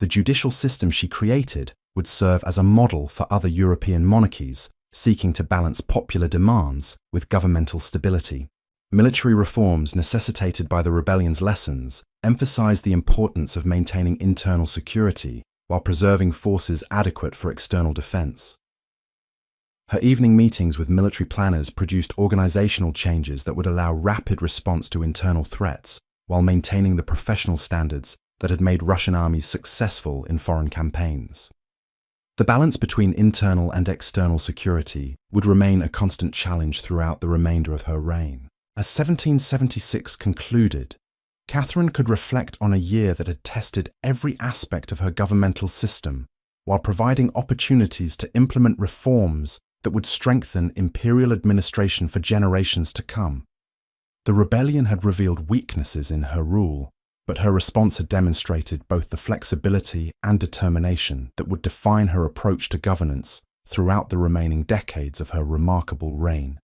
The judicial system she created would serve as a model for other European monarchies seeking to balance popular demands with governmental stability. Military reforms necessitated by the rebellion's lessons emphasized the importance of maintaining internal security while preserving forces adequate for external defense. Her evening meetings with military planners produced organizational changes that would allow rapid response to internal threats while maintaining the professional standards that had made Russian armies successful in foreign campaigns. The balance between internal and external security would remain a constant challenge throughout the remainder of her reign. As 1776 concluded, Catherine could reflect on a year that had tested every aspect of her governmental system while providing opportunities to implement reforms that would strengthen imperial administration for generations to come. The rebellion had revealed weaknesses in her rule, but her response had demonstrated both the flexibility and determination that would define her approach to governance throughout the remaining decades of her remarkable reign.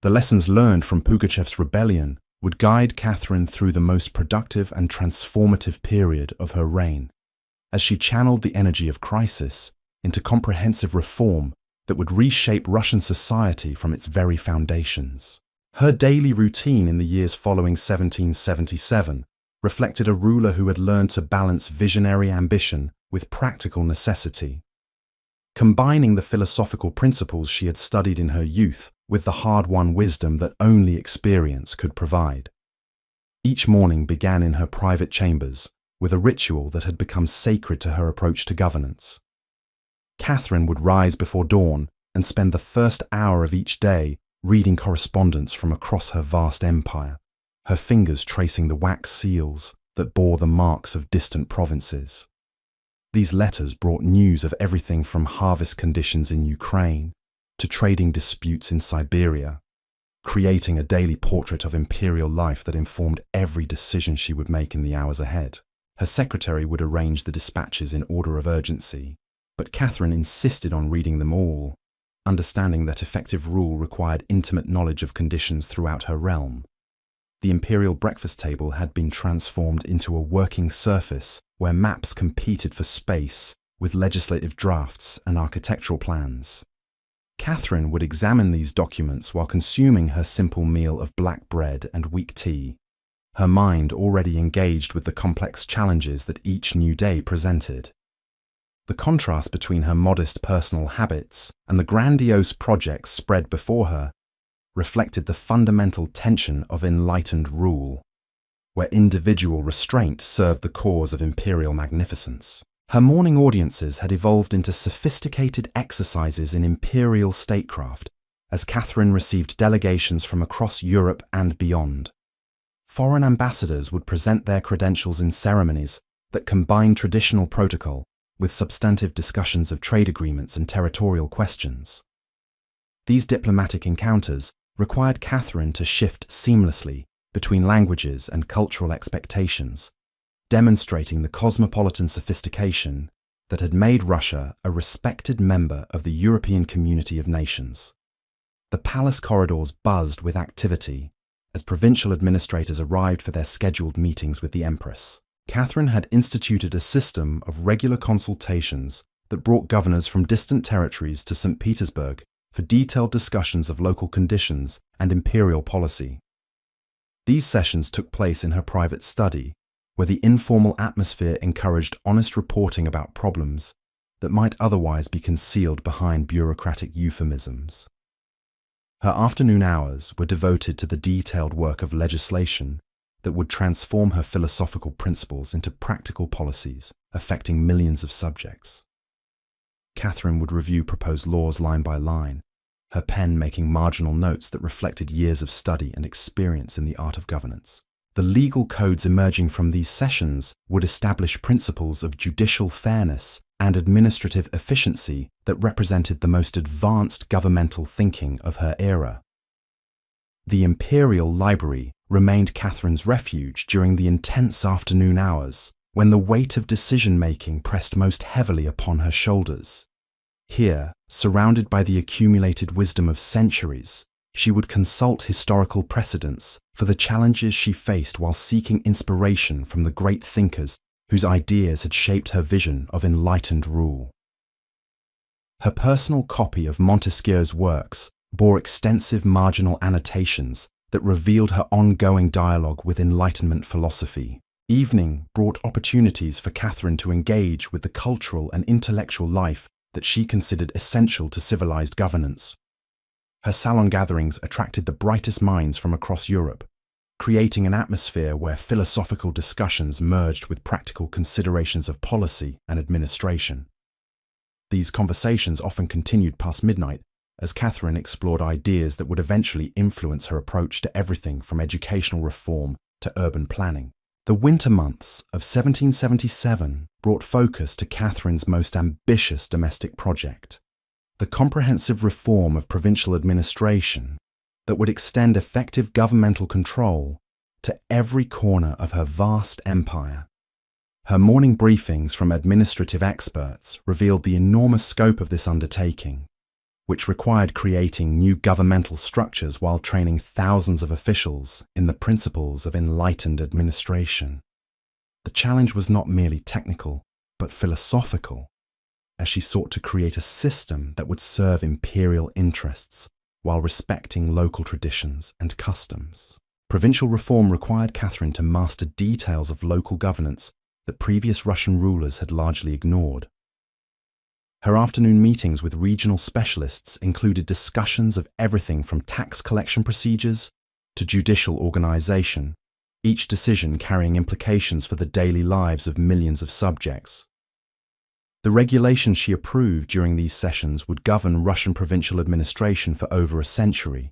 The lessons learned from Pugachev's rebellion would guide Catherine through the most productive and transformative period of her reign, as she channeled the energy of crisis into comprehensive reform that would reshape Russian society from its very foundations. Her daily routine in the years following 1777 reflected a ruler who had learned to balance visionary ambition with practical necessity. Combining the philosophical principles she had studied in her youth with the hard-won wisdom that only experience could provide. Each morning began in her private chambers with a ritual that had become sacred to her approach to governance. Catherine would rise before dawn and spend the first hour of each day reading correspondence from across her vast empire, her fingers tracing the wax seals that bore the marks of distant provinces. These letters brought news of everything from harvest conditions in Ukraine to trading disputes in Siberia, creating a daily portrait of imperial life that informed every decision she would make in the hours ahead. Her secretary would arrange the dispatches in order of urgency, but Catherine insisted on reading them all, understanding that effective rule required intimate knowledge of conditions throughout her realm. The imperial breakfast table had been transformed into a working surface where maps competed for space with legislative drafts and architectural plans. Catherine would examine these documents while consuming her simple meal of black bread and weak tea, her mind already engaged with the complex challenges that each new day presented. The contrast between her modest personal habits and the grandiose projects spread before her reflected the fundamental tension of enlightened rule, where individual restraint served the cause of imperial magnificence. Her morning audiences had evolved into sophisticated exercises in imperial statecraft as Catherine received delegations from across Europe and beyond. Foreign ambassadors would present their credentials in ceremonies that combined traditional protocol with substantive discussions of trade agreements and territorial questions. These diplomatic encounters required Catherine to shift seamlessly between languages and cultural expectations, demonstrating the cosmopolitan sophistication that had made Russia a respected member of the European community of nations. The palace corridors buzzed with activity as provincial administrators arrived for their scheduled meetings with the Empress. Catherine had instituted a system of regular consultations that brought governors from distant territories to St. Petersburg for detailed discussions of local conditions and imperial policy. These sessions took place in her private study, where the informal atmosphere encouraged honest reporting about problems that might otherwise be concealed behind bureaucratic euphemisms. Her afternoon hours were devoted to the detailed work of legislation that would transform her philosophical principles into practical policies affecting millions of subjects. Catherine would review proposed laws line by line, her pen making marginal notes that reflected years of study and experience in the art of governance. The legal codes emerging from these sessions would establish principles of judicial fairness and administrative efficiency that represented the most advanced governmental thinking of her era. The imperial library remained Catherine's refuge during the intense afternoon hours when the weight of decision-making pressed most heavily upon her shoulders. Here, surrounded by the accumulated wisdom of centuries, she would consult historical precedents for the challenges she faced while seeking inspiration from the great thinkers whose ideas had shaped her vision of enlightened rule. Her personal copy of Montesquieu's works bore extensive marginal annotations that revealed her ongoing dialogue with Enlightenment philosophy. Evening brought opportunities for Catherine to engage with the cultural and intellectual life that she considered essential to civilized governance. Her salon gatherings attracted the brightest minds from across Europe, creating an atmosphere where philosophical discussions merged with practical considerations of policy and administration. These conversations often continued past midnight as Catherine explored ideas that would eventually influence her approach to everything from educational reform to urban planning. The winter months of 1777 brought focus to Catherine's most ambitious domestic project, the comprehensive reform of provincial administration that would extend effective governmental control to every corner of her vast empire. Her morning briefings from administrative experts revealed the enormous scope of this undertaking, which required creating new governmental structures while training thousands of officials in the principles of enlightened administration. The challenge was not merely technical, but philosophical, as she sought to create a system that would serve imperial interests while respecting local traditions and customs. Provincial reform required Catherine to master details of local governance that previous Russian rulers had largely ignored. Her afternoon meetings with regional specialists included discussions of everything from tax collection procedures to judicial organization, each decision carrying implications for the daily lives of millions of subjects. The regulations she approved during these sessions would govern Russian provincial administration for over a century,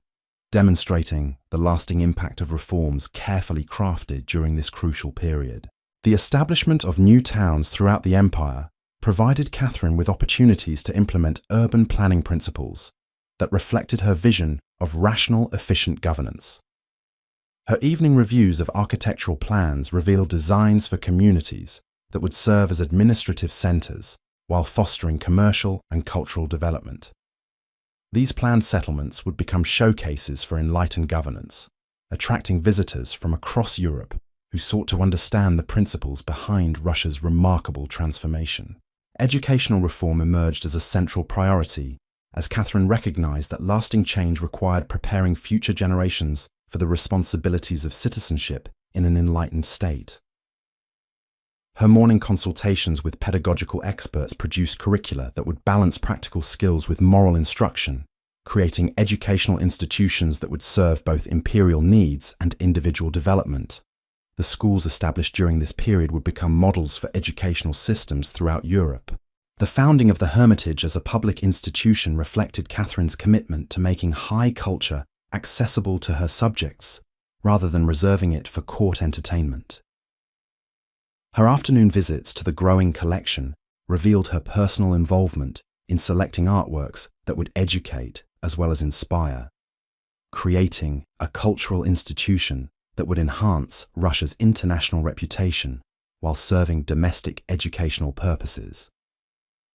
demonstrating the lasting impact of reforms carefully crafted during this crucial period. The establishment of new towns throughout the empire provided Catherine with opportunities to implement urban planning principles that reflected her vision of rational, efficient governance. Her evening reviews of architectural plans revealed designs for communities that would serve as administrative centers while fostering commercial and cultural development. These planned settlements would become showcases for enlightened governance, attracting visitors from across Europe who sought to understand the principles behind Russia's remarkable transformation. Educational reform emerged as a central priority as Catherine recognized that lasting change required preparing future generations for the responsibilities of citizenship in an enlightened state. Her morning consultations with pedagogical experts produced curricula that would balance practical skills with moral instruction, creating educational institutions that would serve both imperial needs and individual development. The schools established during this period would become models for educational systems throughout Europe. The founding of the Hermitage as a public institution reflected Catherine's commitment to making high culture accessible to her subjects, rather than reserving it for court entertainment. Her afternoon visits to the growing collection revealed her personal involvement in selecting artworks that would educate as well as inspire, creating a cultural institution that would enhance Russia's international reputation while serving domestic educational purposes.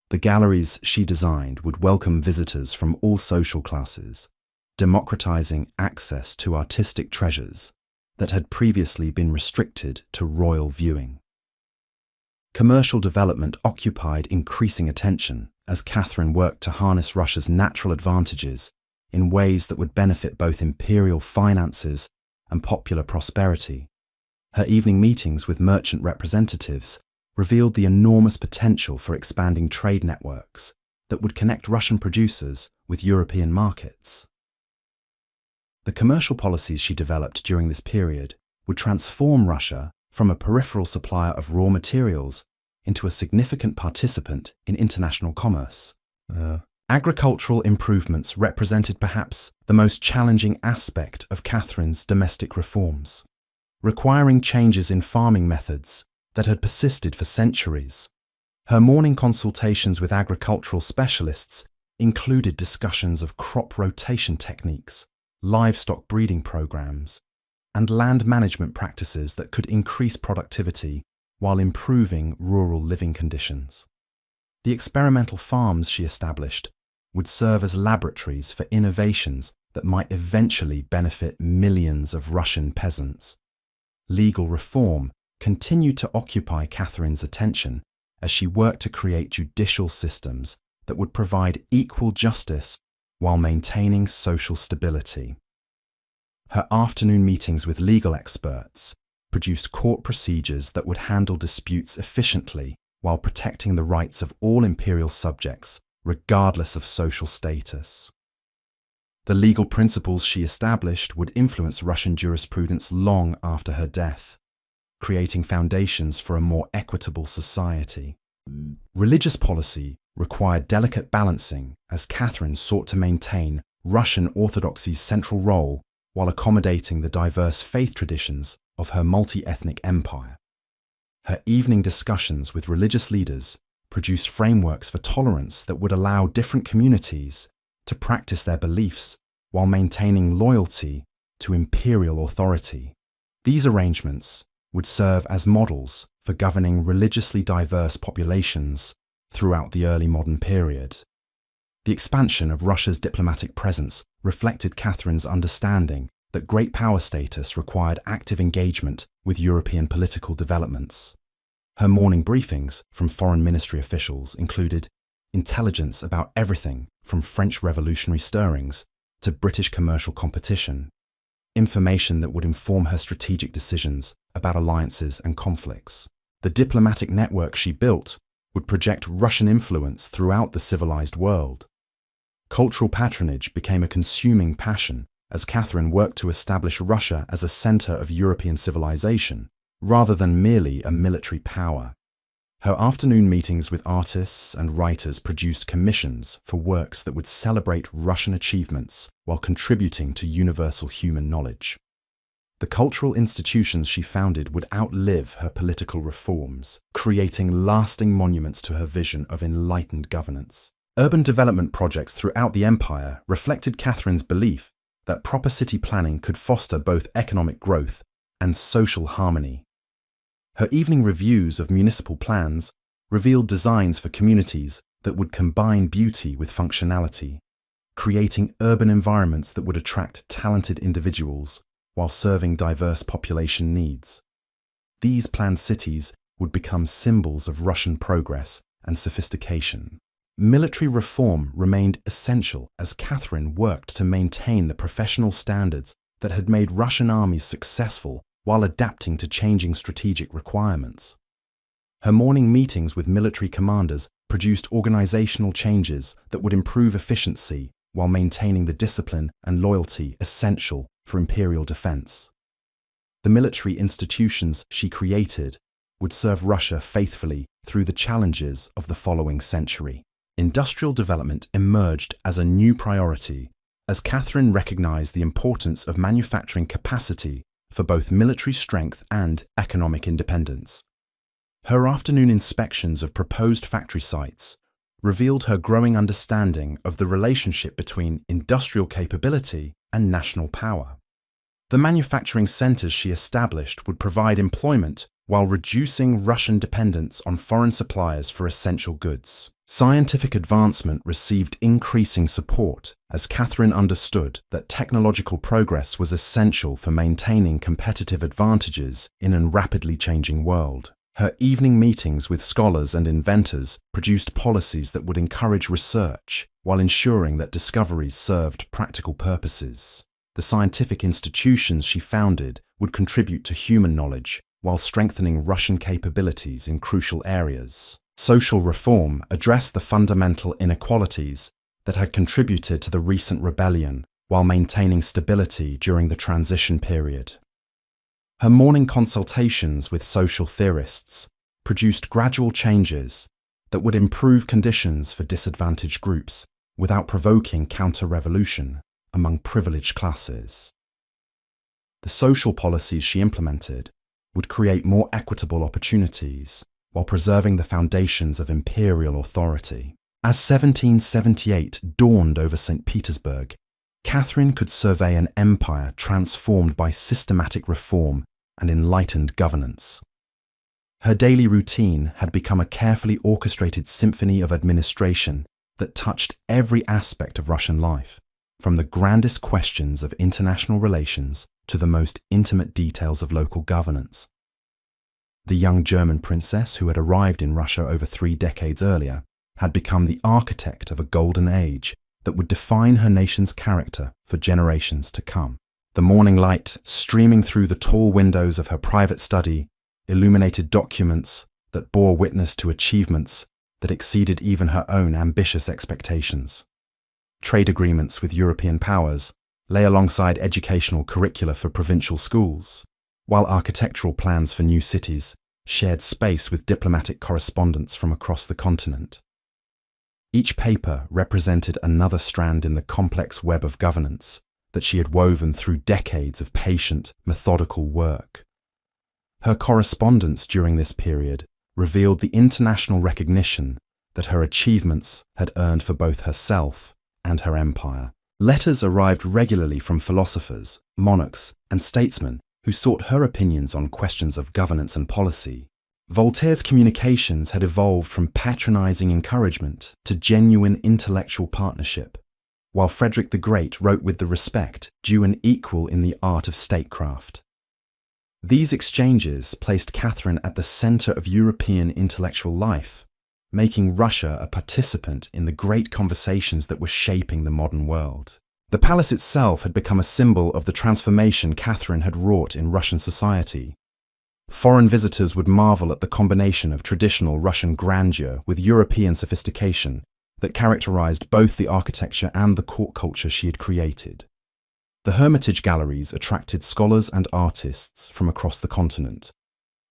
The galleries she designed would welcome visitors from all social classes, democratizing access to artistic treasures that had previously been restricted to royal viewing. Commercial development occupied increasing attention as Catherine worked to harness Russia's natural advantages in ways that would benefit both imperial finances and popular prosperity. Her evening meetings with merchant representatives revealed the enormous potential for expanding trade networks that would connect Russian producers with European markets. The commercial policies she developed during this period would transform Russia from a peripheral supplier of raw materials into a significant participant in international commerce. Agricultural improvements represented perhaps the most challenging aspect of Catherine's domestic reforms, requiring changes in farming methods that had persisted for centuries. Her morning consultations with agricultural specialists included discussions of crop rotation techniques, livestock breeding programs, and land management practices that could increase productivity while improving rural living conditions. The experimental farms she established would serve as laboratories for innovations that might eventually benefit millions of Russian peasants. Legal reform continued to occupy Catherine's attention as she worked to create judicial systems that would provide equal justice while maintaining social stability. Her afternoon meetings with legal experts produced court procedures that would handle disputes efficiently while protecting the rights of all imperial subjects, regardless of social status. The legal principles she established would influence Russian jurisprudence long after her death, creating foundations for a more equitable society. Religious policy required delicate balancing as Catherine sought to maintain Russian Orthodoxy's central role while accommodating the diverse faith traditions of her multi-ethnic empire. Her evening discussions with religious leaders produced frameworks for tolerance that would allow different communities to practice their beliefs while maintaining loyalty to imperial authority. These arrangements would serve as models for governing religiously diverse populations throughout the early modern period. The expansion of Russia's diplomatic presence reflected Catherine's understanding that great power status required active engagement with European political developments. Her morning briefings from foreign ministry officials included intelligence about everything from French revolutionary stirrings to British commercial competition, information that would inform her strategic decisions about alliances and conflicts. The diplomatic network she built would project Russian influence throughout the civilized world. Cultural patronage became a consuming passion as Catherine worked to establish Russia as a center of European civilization, rather than merely a military power. Her afternoon meetings with artists and writers produced commissions for works that would celebrate Russian achievements while contributing to universal human knowledge. The cultural institutions she founded would outlive her political reforms, creating lasting monuments to her vision of enlightened governance. Urban development projects throughout the empire reflected Catherine's belief that proper city planning could foster both economic growth and social harmony. Her evening reviews of municipal plans revealed designs for communities that would combine beauty with functionality, creating urban environments that would attract talented individuals while serving diverse population needs. These planned cities would become symbols of Russian progress and sophistication. Military reform remained essential as Catherine worked to maintain the professional standards that had made Russian armies successful while adapting to changing strategic requirements. Her morning meetings with military commanders produced organizational changes that would improve efficiency while maintaining the discipline and loyalty essential for imperial defense. The military institutions she created would serve Russia faithfully through the challenges of the following century. Industrial development emerged as a new priority as Catherine recognized the importance of manufacturing capacity for both military strength and economic independence. Her afternoon inspections of proposed factory sites revealed her growing understanding of the relationship between industrial capability and national power. The manufacturing centers she established would provide employment while reducing Russian dependence on foreign suppliers for essential goods. Scientific advancement received increasing support as Catherine understood that technological progress was essential for maintaining competitive advantages in a rapidly changing world. Her evening meetings with scholars and inventors produced policies that would encourage research while ensuring that discoveries served practical purposes. The scientific institutions she founded would contribute to human knowledge while strengthening Russian capabilities in crucial areas. Social reform addressed the fundamental inequalities that had contributed to the recent rebellion while maintaining stability during the transition period. Her morning consultations with social theorists produced gradual changes that would improve conditions for disadvantaged groups without provoking counter-revolution among privileged classes. The social policies she implemented would create more equitable opportunities while preserving the foundations of imperial authority. As 1778 dawned over St. Petersburg, Catherine could survey an empire transformed by systematic reform and enlightened governance. Her daily routine had become a carefully orchestrated symphony of administration that touched every aspect of Russian life, from the grandest questions of international relations to the most intimate details of local governance. The young German princess who had arrived in Russia over 3 decades earlier had become the architect of a golden age that would define her nation's character for generations to come. The morning light streaming through the tall windows of her private study illuminated documents that bore witness to achievements that exceeded even her own ambitious expectations. Trade agreements with European powers lay alongside educational curricula for provincial schools, while architectural plans for new cities shared space with diplomatic correspondence from across the continent. Each paper represented another strand in the complex web of governance that she had woven through decades of patient, methodical work. Her correspondence during this period revealed the international recognition that her achievements had earned for both herself and her empire. Letters arrived regularly from philosophers, monarchs, and statesmen who sought her opinions on questions of governance and policy. Voltaire's communications had evolved from patronizing encouragement to genuine intellectual partnership, while Frederick the Great wrote with the respect due an equal in the art of statecraft. These exchanges placed Catherine at the center of European intellectual life, making Russia a participant in the great conversations that were shaping the modern world. The palace itself had become a symbol of the transformation Catherine had wrought in Russian society. Foreign visitors would marvel at the combination of traditional Russian grandeur with European sophistication that characterized both the architecture and the court culture she had created. The Hermitage galleries attracted scholars and artists from across the continent,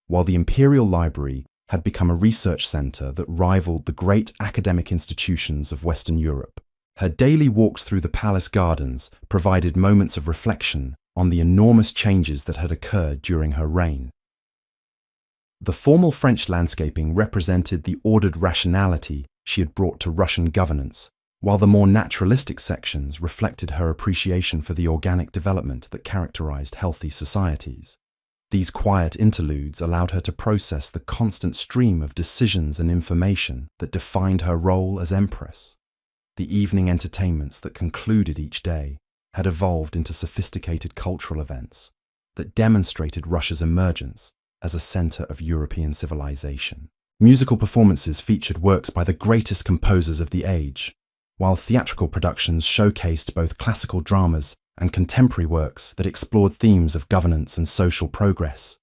while the Imperial Library had become a research center that rivaled the great academic institutions of Western Europe. Her daily walks through the palace gardens provided moments of reflection on the enormous changes that had occurred during her reign. The formal French landscaping represented the ordered rationality she had brought to Russian governance, while the more naturalistic sections reflected her appreciation for the organic development that characterized healthy societies. These quiet interludes allowed her to process the constant stream of decisions and information that defined her role as empress. The evening entertainments that concluded each day had evolved into sophisticated cultural events that demonstrated Russia's emergence as a center of European civilization. Musical performances featured works by the greatest composers of the age, while theatrical productions showcased both classical dramas and contemporary works that explored themes of governance and social progress.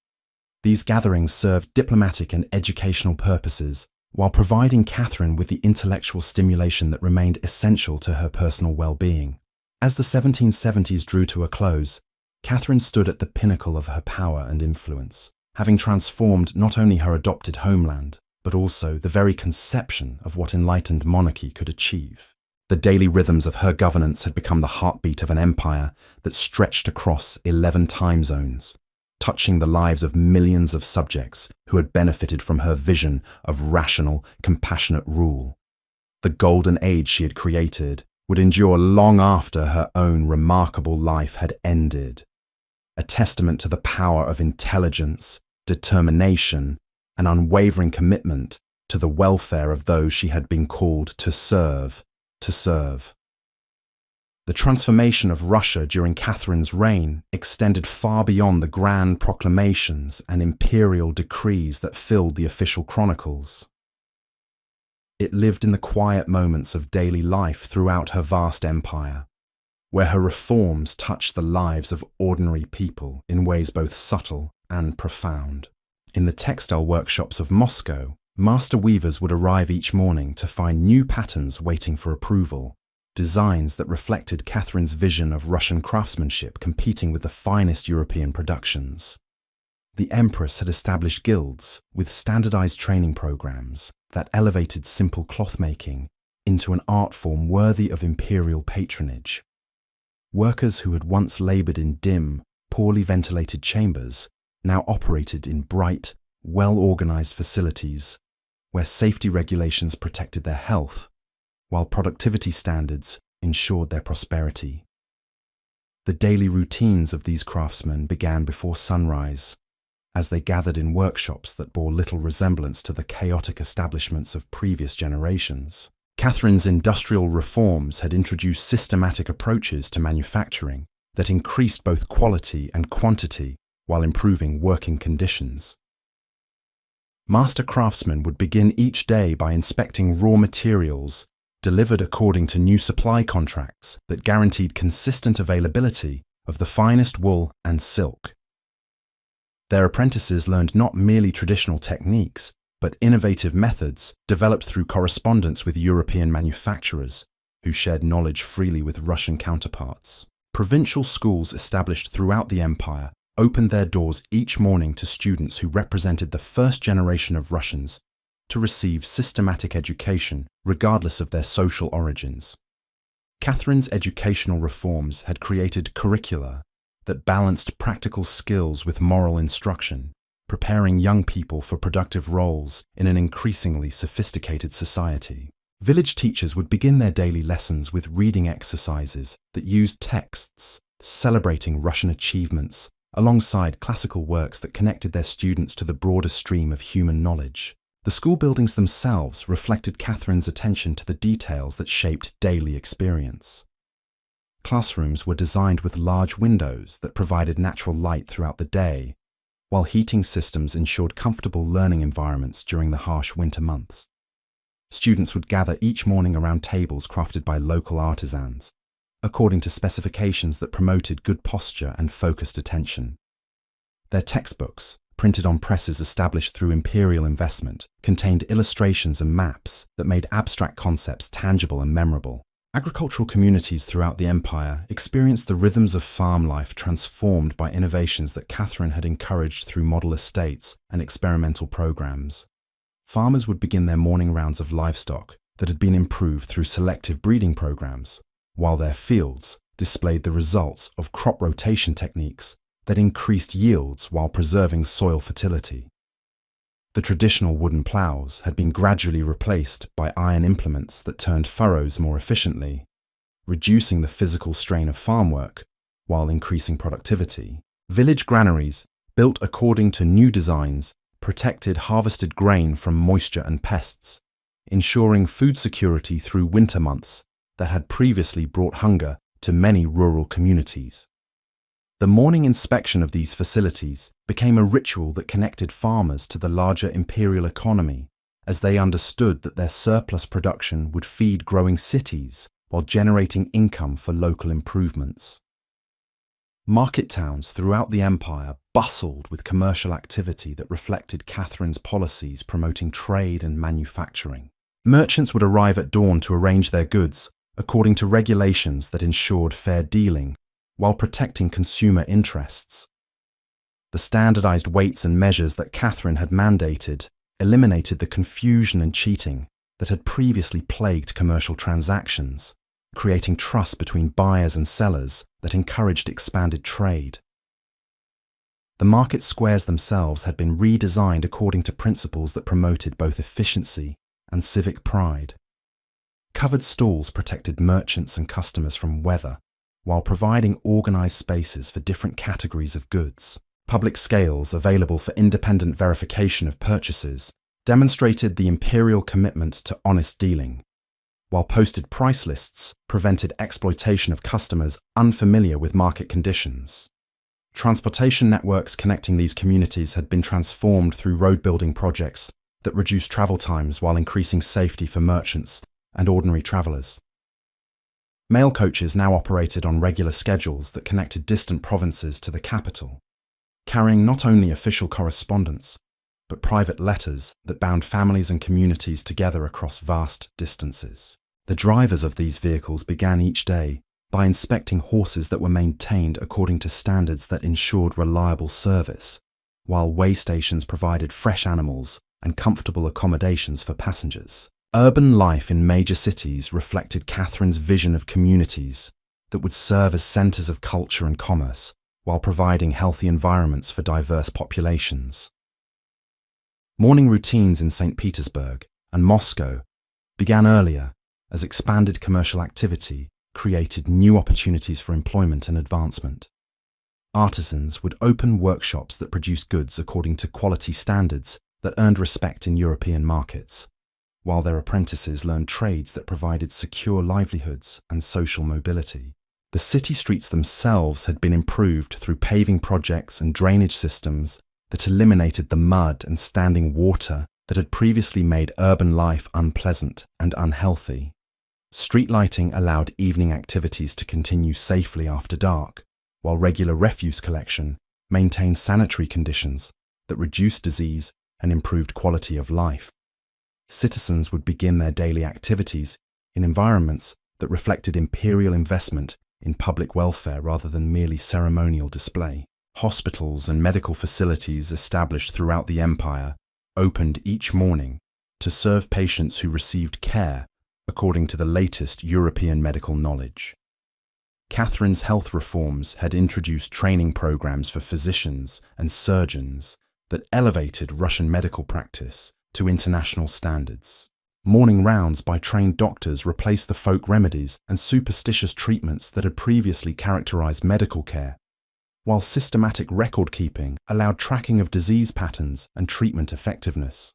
These gatherings served diplomatic and educational purposes while providing Catherine with the intellectual stimulation that remained essential to her personal well-being. As the 1770s drew to a close, Catherine stood at the pinnacle of her power and influence, having transformed not only her adopted homeland, but also the very conception of what enlightened monarchy could achieve. The daily rhythms of her governance had become the heartbeat of an empire that stretched across 11 time zones, touching the lives of millions of subjects who had benefited from her vision of rational, compassionate rule. The golden age she had created would endure long after her own remarkable life had ended, a testament to the power of intelligence, determination, and unwavering commitment to the welfare of those she had been called to serve. The transformation of Russia during Catherine's reign extended far beyond the grand proclamations and imperial decrees that filled the official chronicles. It lived in the quiet moments of daily life throughout her vast empire, where her reforms touched the lives of ordinary people in ways both subtle and profound. In the textile workshops of Moscow, master weavers would arrive each morning to find new patterns waiting for approval, designs that reflected Catherine's vision of Russian craftsmanship competing with the finest European productions. The Empress had established guilds with standardized training programs that elevated simple cloth-making into an art form worthy of imperial patronage. Workers who had once labored in dim, poorly ventilated chambers now operated in bright, well-organized facilities where safety regulations protected their health, while productivity standards ensured their prosperity. The daily routines of these craftsmen began before sunrise, as they gathered in workshops that bore little resemblance to the chaotic establishments of previous generations. Catherine's industrial reforms had introduced systematic approaches to manufacturing that increased both quality and quantity while improving working conditions. Master craftsmen would begin each day by inspecting raw materials delivered according to new supply contracts that guaranteed consistent availability of the finest wool and silk. Their apprentices learned not merely traditional techniques, but innovative methods developed through correspondence with European manufacturers who shared knowledge freely with Russian counterparts. Provincial schools established throughout the empire opened their doors each morning to students who represented the first generation of Russians to receive systematic education regardless of their social origins. Catherine's educational reforms had created curricula that balanced practical skills with moral instruction, preparing young people for productive roles in an increasingly sophisticated society. Village teachers would begin their daily lessons with reading exercises that used texts celebrating Russian achievements alongside classical works that connected their students to the broader stream of human knowledge. The school buildings themselves reflected Catherine's attention to the details that shaped daily experience. Classrooms were designed with large windows that provided natural light throughout the day, while heating systems ensured comfortable learning environments during the harsh winter months. Students would gather each morning around tables crafted by local artisans, according to specifications that promoted good posture and focused attention. Their textbooks, printed on presses established through imperial investment, contained illustrations and maps that made abstract concepts tangible and memorable. Agricultural communities throughout the empire experienced the rhythms of farm life transformed by innovations that Catherine had encouraged through model estates and experimental programs. Farmers would begin their morning rounds of livestock that had been improved through selective breeding programs, while their fields displayed the results of crop rotation techniques that increased yields while preserving soil fertility. The traditional wooden ploughs had been gradually replaced by iron implements that turned furrows more efficiently, reducing the physical strain of farm work while increasing productivity. Village granaries, built according to new designs, protected harvested grain from moisture and pests, ensuring food security through winter months that had previously brought hunger to many rural communities. The morning inspection of these facilities became a ritual that connected farmers to the larger imperial economy, as they understood that their surplus production would feed growing cities while generating income for local improvements. Market towns throughout the empire bustled with commercial activity that reflected Catherine's policies promoting trade and manufacturing. Merchants would arrive at dawn to arrange their goods according to regulations that ensured fair dealing while protecting consumer interests. The standardized weights and measures that Catherine had mandated eliminated the confusion and cheating that had previously plagued commercial transactions, creating trust between buyers and sellers that encouraged expanded trade. The market squares themselves had been redesigned according to principles that promoted both efficiency and civic pride. Covered stalls protected merchants and customers from weather, while providing organized spaces for different categories of goods. Public scales available for independent verification of purchases demonstrated the imperial commitment to honest dealing, while posted price lists prevented exploitation of customers unfamiliar with market conditions. Transportation networks connecting these communities had been transformed through road-building projects that reduced travel times while increasing safety for merchants and ordinary travelers. Mail coaches now operated on regular schedules that connected distant provinces to the capital, carrying not only official correspondence, but private letters that bound families and communities together across vast distances. The drivers of these vehicles began each day by inspecting horses that were maintained according to standards that ensured reliable service, while way stations provided fresh animals and comfortable accommodations for passengers. Urban life in major cities reflected Catherine's vision of communities that would serve as centers of culture and commerce, while providing healthy environments for diverse populations. Morning routines in St. Petersburg and Moscow began earlier as expanded commercial activity created new opportunities for employment and advancement. Artisans would open workshops that produced goods according to quality standards that earned respect in European markets, while their apprentices learned trades that provided secure livelihoods and social mobility. The city streets themselves had been improved through paving projects and drainage systems that eliminated the mud and standing water that had previously made urban life unpleasant and unhealthy. Street lighting allowed evening activities to continue safely after dark, while regular refuse collection maintained sanitary conditions that reduced disease and improved quality of life. Citizens would begin their daily activities in environments that reflected imperial investment in public welfare rather than merely ceremonial display. Hospitals and medical facilities established throughout the empire opened each morning to serve patients who received care according to the latest European medical knowledge. Catherine's health reforms had introduced training programs for physicians and surgeons that elevated Russian medical practice to international standards. Morning rounds by trained doctors replaced the folk remedies and superstitious treatments that had previously characterized medical care, while systematic record-keeping allowed tracking of disease patterns and treatment effectiveness.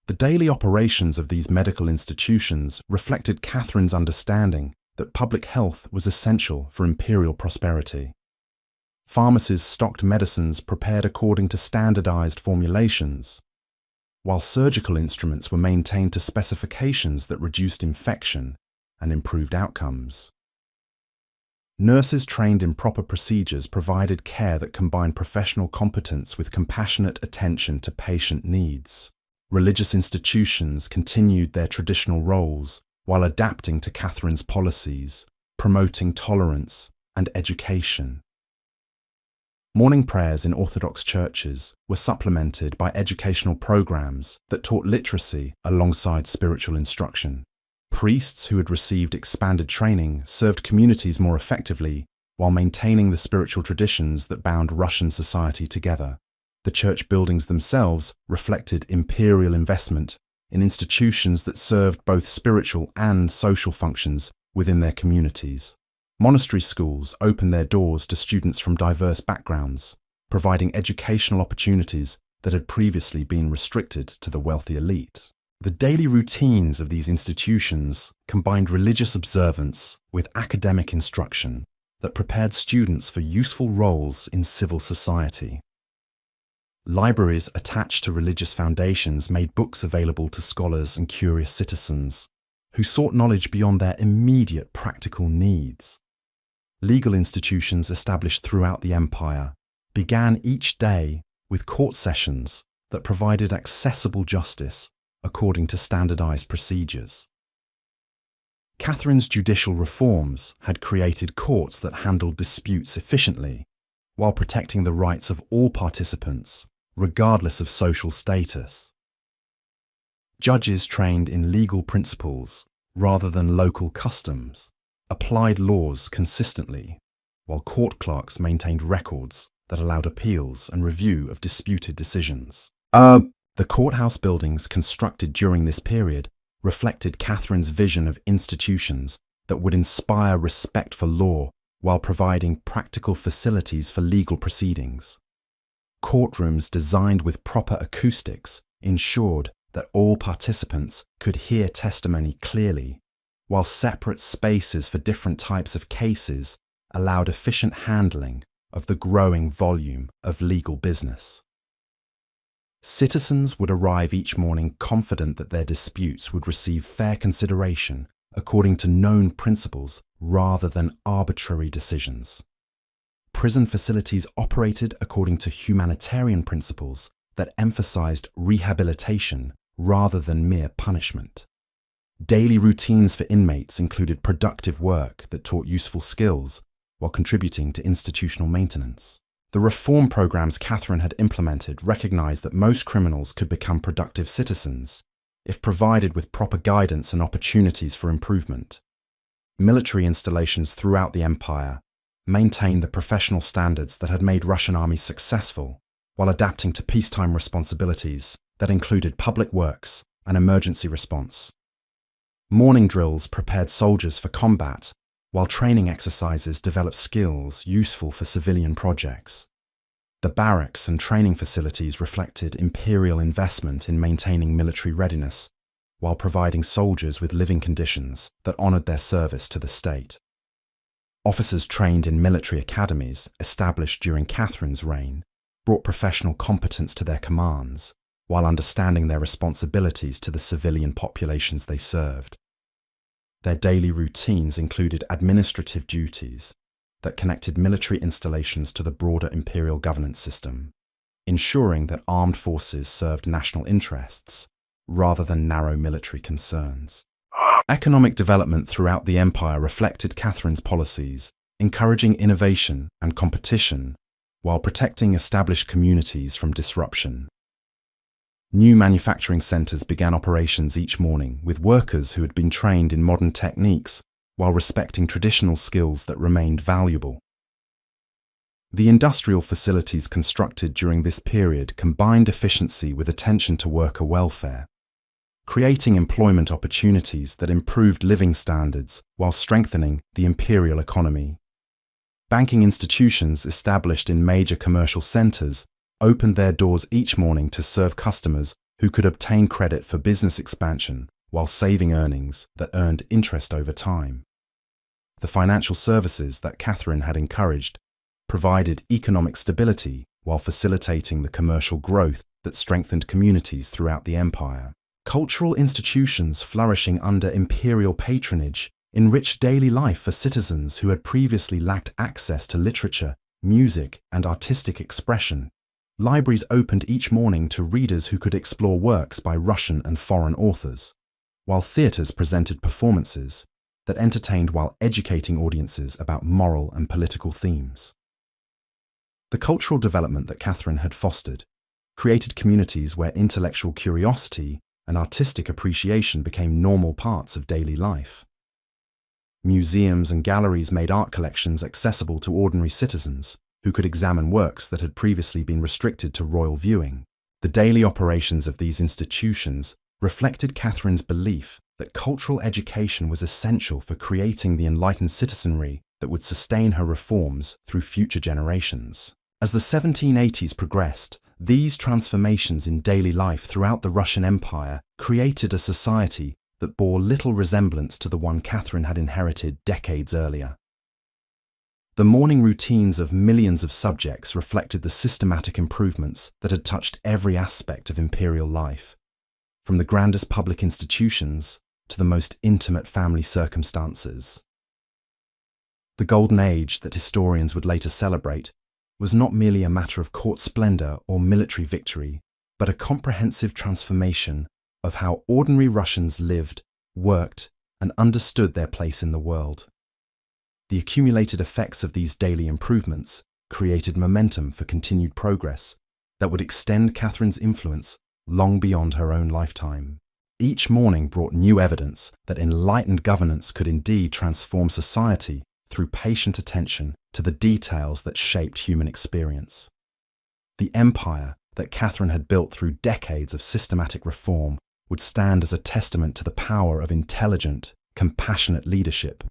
The daily operations of these medical institutions reflected Catherine's understanding that public health was essential for imperial prosperity. Pharmacies stocked medicines prepared according to standardized formulations, while surgical instruments were maintained to specifications that reduced infection and improved outcomes. Nurses trained in proper procedures provided care that combined professional competence with compassionate attention to patient needs. Religious institutions continued their traditional roles while adapting to Catherine's policies, promoting tolerance and education. Morning prayers in Orthodox churches were supplemented by educational programs that taught literacy alongside spiritual instruction. Priests who had received expanded training served communities more effectively while maintaining the spiritual traditions that bound Russian society together. The church buildings themselves reflected imperial investment in institutions that served both spiritual and social functions within their communities. Monastery schools opened their doors to students from diverse backgrounds, providing educational opportunities that had previously been restricted to the wealthy elite. The daily routines of these institutions combined religious observance with academic instruction that prepared students for useful roles in civil society. Libraries attached to religious foundations made books available to scholars and curious citizens who sought knowledge beyond their immediate practical needs. Legal institutions established throughout the empire began each day with court sessions that provided accessible justice according to standardized procedures. Catherine's judicial reforms had created courts that handled disputes efficiently while protecting the rights of all participants, regardless of social status. Judges trained in legal principles rather than local customs applied laws consistently, while court clerks maintained records that allowed appeals and review of disputed decisions. The courthouse buildings constructed during this period reflected Catherine's vision of institutions that would inspire respect for law while providing practical facilities for legal proceedings. Courtrooms designed with proper acoustics ensured that all participants could hear testimony clearly, while separate spaces for different types of cases allowed efficient handling of the growing volume of legal business. Citizens would arrive each morning confident that their disputes would receive fair consideration according to known principles rather than arbitrary decisions. Prison facilities operated according to humanitarian principles that emphasized rehabilitation rather than mere punishment. Daily routines for inmates included productive work that taught useful skills while contributing to institutional maintenance. The reform programs Catherine had implemented recognized that most criminals could become productive citizens if provided with proper guidance and opportunities for improvement. Military installations throughout the empire maintained the professional standards that had made Russian armies successful while adapting to peacetime responsibilities that included public works and emergency response. Morning drills prepared soldiers for combat, while training exercises developed skills useful for civilian projects. The barracks and training facilities reflected imperial investment in maintaining military readiness, while providing soldiers with living conditions that honoured their service to the state. Officers trained in military academies, established during Catherine's reign, brought professional competence to their commands, while understanding their responsibilities to the civilian populations they served. Their daily routines included administrative duties that connected military installations to the broader imperial governance system, ensuring that armed forces served national interests rather than narrow military concerns. Economic development throughout the empire reflected Catherine's policies, encouraging innovation and competition while protecting established communities from disruption. New manufacturing centres began operations each morning with workers who had been trained in modern techniques while respecting traditional skills that remained valuable. The industrial facilities constructed during this period combined efficiency with attention to worker welfare, creating employment opportunities that improved living standards while strengthening the imperial economy. Banking institutions established in major commercial centres opened their doors each morning to serve customers who could obtain credit for business expansion while saving earnings that earned interest over time. The financial services that Catherine had encouraged provided economic stability while facilitating the commercial growth that strengthened communities throughout the empire. Cultural institutions flourishing under imperial patronage enriched daily life for citizens who had previously lacked access to literature, music, and artistic expression. Libraries opened each morning to readers who could explore works by Russian and foreign authors, while theatres presented performances that entertained while educating audiences about moral and political themes. The cultural development that Catherine had fostered created communities where intellectual curiosity and artistic appreciation became normal parts of daily life. Museums and galleries made art collections accessible to ordinary citizens who could examine works that had previously been restricted to royal viewing. The daily operations of these institutions reflected Catherine's belief that cultural education was essential for creating the enlightened citizenry that would sustain her reforms through future generations. As the 1780s progressed, these transformations in daily life throughout the Russian Empire created a society that bore little resemblance to the one Catherine had inherited decades earlier. The morning routines of millions of subjects reflected the systematic improvements that had touched every aspect of imperial life, from the grandest public institutions to the most intimate family circumstances. The golden age that historians would later celebrate was not merely a matter of court splendour or military victory, but a comprehensive transformation of how ordinary Russians lived, worked, and understood their place in the world. The accumulated effects of these daily improvements created momentum for continued progress that would extend Catherine's influence long beyond her own lifetime. Each morning brought new evidence that enlightened governance could indeed transform society through patient attention to the details that shaped human experience. The empire that Catherine had built through decades of systematic reform would stand as a testament to the power of intelligent, compassionate leadership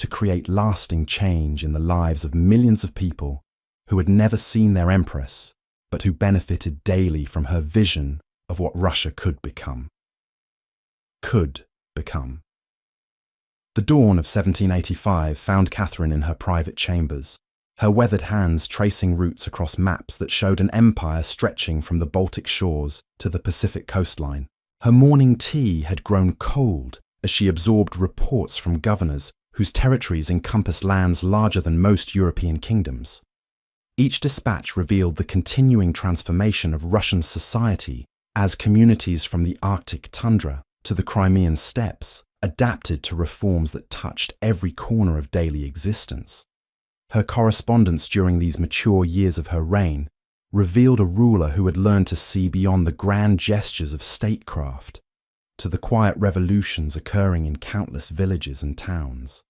to create lasting change in the lives of millions of people who had never seen their empress, but who benefited daily from her vision of what Russia could become. The dawn of 1785 found Catherine in her private chambers, her weathered hands tracing routes across maps that showed an empire stretching from the Baltic shores to the Pacific coastline. Her morning tea had grown cold as she absorbed reports from governors whose territories encompassed lands larger than most European kingdoms. Each dispatch revealed the continuing transformation of Russian society as communities from the Arctic tundra to the Crimean steppes adapted to reforms that touched every corner of daily existence. Her correspondence during these mature years of her reign revealed a ruler who had learned to see beyond the grand gestures of statecraft to the quiet revolutions occurring in countless villages and towns.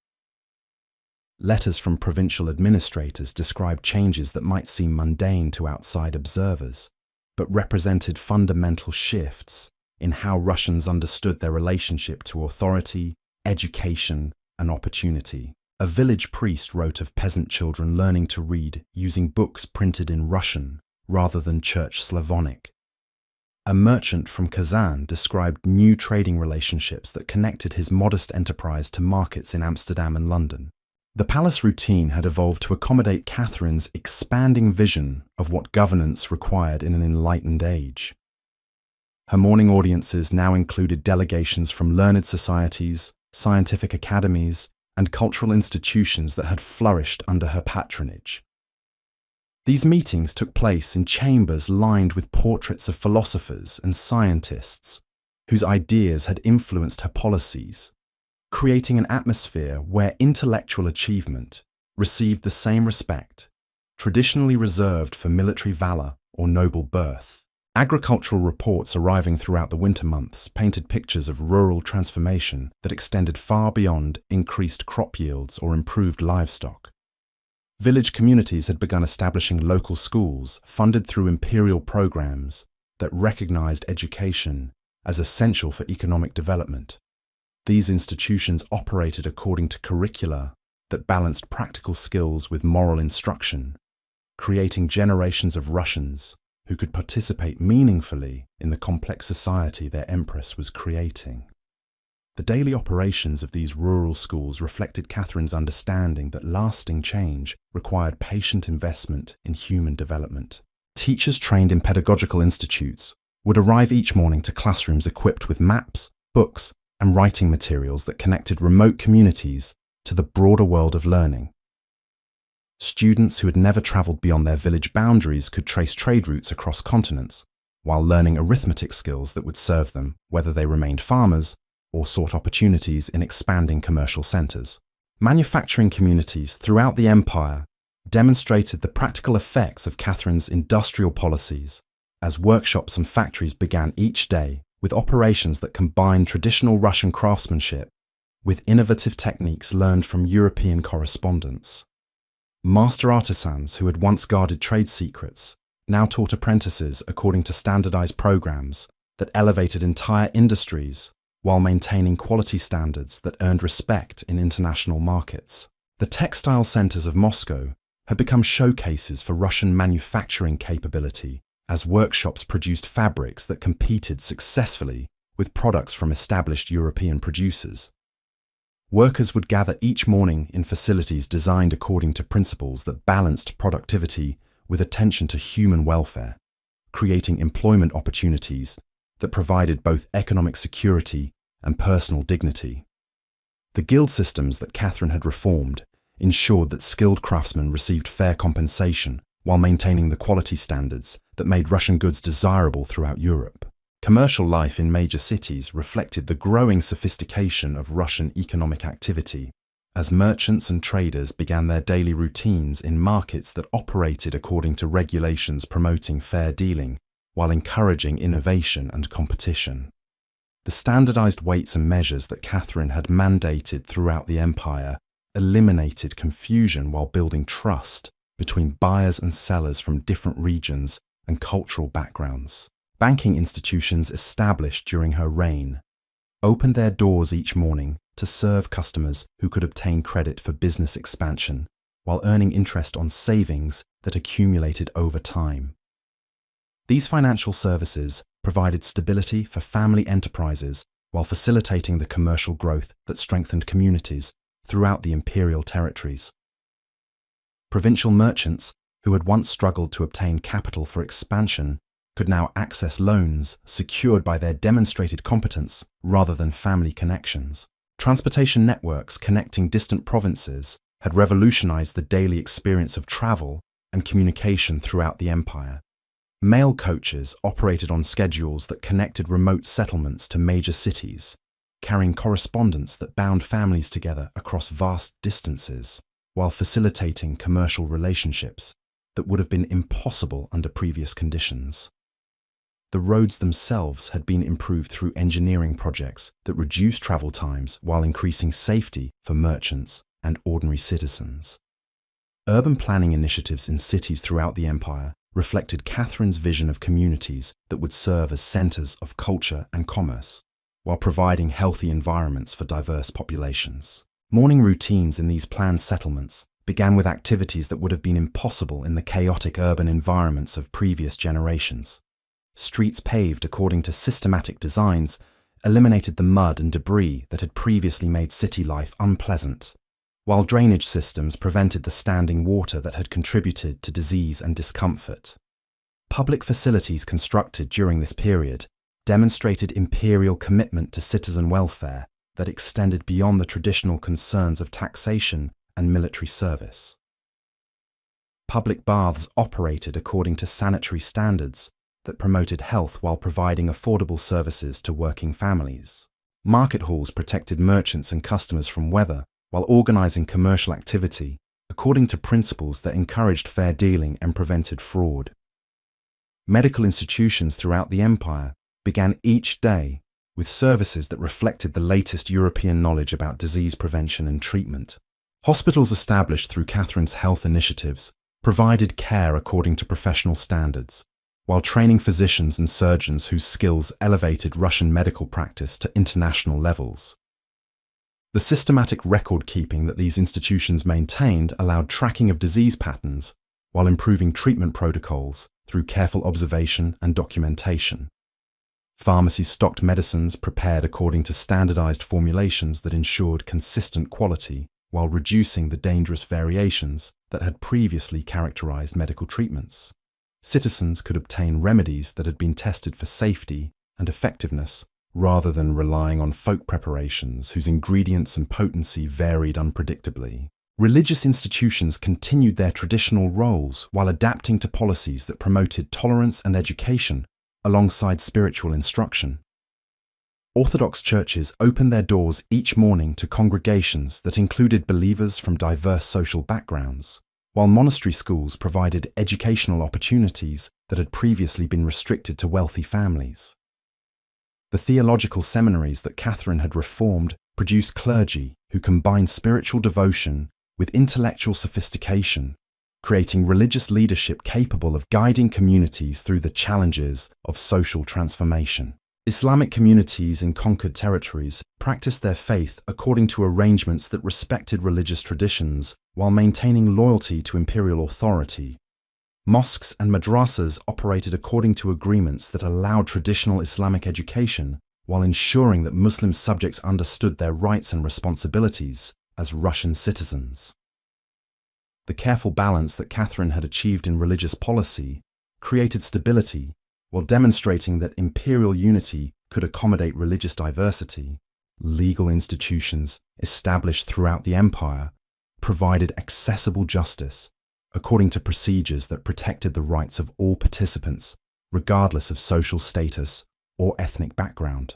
Letters from provincial administrators described changes that might seem mundane to outside observers, but represented fundamental shifts in how Russians understood their relationship to authority, education, and opportunity. A village priest wrote of peasant children learning to read using books printed in Russian rather than Church Slavonic. A merchant from Kazan described new trading relationships that connected his modest enterprise to markets in Amsterdam and London. The palace routine had evolved to accommodate Catherine's expanding vision of what governance required in an enlightened age. Her morning audiences now included delegations from learned societies, scientific academies, and cultural institutions that had flourished under her patronage. These meetings took place in chambers lined with portraits of philosophers and scientists whose ideas had influenced her policies, creating an atmosphere where intellectual achievement received the same respect traditionally reserved for military valor or noble birth. Agricultural reports arriving throughout the winter months painted pictures of rural transformation that extended far beyond increased crop yields or improved livestock. Village communities had begun establishing local schools funded through imperial programs that recognized education as essential for economic development. These institutions operated according to curricula that balanced practical skills with moral instruction, creating generations of Russians who could participate meaningfully in the complex society their empress was creating. The daily operations of these rural schools reflected Catherine's understanding that lasting change required patient investment in human development. Teachers trained in pedagogical institutes would arrive each morning to classrooms equipped with maps, books, and writing materials that connected remote communities to the broader world of learning. Students who had never traveled beyond their village boundaries could trace trade routes across continents, while learning arithmetic skills that would serve them whether they remained farmers or sought opportunities in expanding commercial centers. Manufacturing communities throughout the empire demonstrated the practical effects of Catherine's industrial policies, as workshops and factories began each day with operations that combined traditional Russian craftsmanship with innovative techniques learned from European correspondents. Master artisans who had once guarded trade secrets now taught apprentices according to standardized programs that elevated entire industries while maintaining quality standards that earned respect in international markets. The textile centers of Moscow had become showcases for Russian manufacturing capability, as workshops produced fabrics that competed successfully with products from established European producers. Workers would gather each morning in facilities designed according to principles that balanced productivity with attention to human welfare, creating employment opportunities that provided both economic security and personal dignity. The guild systems that Catherine had reformed ensured that skilled craftsmen received fair compensation while maintaining the quality standards that made Russian goods desirable throughout Europe. Commercial life in major cities reflected the growing sophistication of Russian economic activity, as merchants and traders began their daily routines in markets that operated according to regulations promoting fair dealing, while encouraging innovation and competition. The standardized weights and measures that Catherine had mandated throughout the empire eliminated confusion while building trust between buyers and sellers from different regions and cultural backgrounds. Banking institutions established during her reign opened their doors each morning to serve customers who could obtain credit for business expansion while earning interest on savings that accumulated over time. These financial services provided stability for family enterprises while facilitating the commercial growth that strengthened communities throughout the imperial territories. Provincial merchants who had once struggled to obtain capital for expansion could now access loans secured by their demonstrated competence rather than family connections. Transportation networks connecting distant provinces had revolutionized the daily experience of travel and communication throughout the empire. Mail coaches operated on schedules that connected remote settlements to major cities, carrying correspondence that bound families together across vast distances, while facilitating commercial relationships that would have been impossible under previous conditions. The roads themselves had been improved through engineering projects that reduced travel times while increasing safety for merchants and ordinary citizens. Urban planning initiatives in cities throughout the empire reflected Catherine's vision of communities that would serve as centres of culture and commerce, while providing healthy environments for diverse populations. Morning routines in these planned settlements began with activities that would have been impossible in the chaotic urban environments of previous generations. Streets paved according to systematic designs eliminated the mud and debris that had previously made city life unpleasant, while drainage systems prevented the standing water that had contributed to disease and discomfort. Public facilities constructed during this period demonstrated imperial commitment to citizen welfare that extended beyond the traditional concerns of taxation and military service. Public baths operated according to sanitary standards that promoted health while providing affordable services to working families. Market halls protected merchants and customers from weather while organizing commercial activity according to principles that encouraged fair dealing and prevented fraud. Medical institutions throughout the empire began each day with services that reflected the latest European knowledge about disease prevention and treatment. Hospitals established through Catherine's health initiatives provided care according to professional standards, while training physicians and surgeons whose skills elevated Russian medical practice to international levels. The systematic record-keeping that these institutions maintained allowed tracking of disease patterns while improving treatment protocols through careful observation and documentation. Pharmacies stocked medicines prepared according to standardized formulations that ensured consistent quality while reducing the dangerous variations that had previously characterized medical treatments. Citizens could obtain remedies that had been tested for safety and effectiveness rather than relying on folk preparations whose ingredients and potency varied unpredictably. Religious institutions continued their traditional roles while adapting to policies that promoted tolerance and education alongside spiritual instruction. Orthodox churches opened their doors each morning to congregations that included believers from diverse social backgrounds, while monastery schools provided educational opportunities that had previously been restricted to wealthy families. The theological seminaries that Catherine had reformed produced clergy who combined spiritual devotion with intellectual sophistication, creating religious leadership capable of guiding communities through the challenges of social transformation. Islamic communities in conquered territories practiced their faith according to arrangements that respected religious traditions while maintaining loyalty to imperial authority. Mosques and madrasas operated according to agreements that allowed traditional Islamic education while ensuring that Muslim subjects understood their rights and responsibilities as Russian citizens. The careful balance that Catherine had achieved in religious policy created stability while demonstrating that imperial unity could accommodate religious diversity. Legal institutions established throughout the empire provided accessible justice according to procedures that protected the rights of all participants, regardless of social status or ethnic background.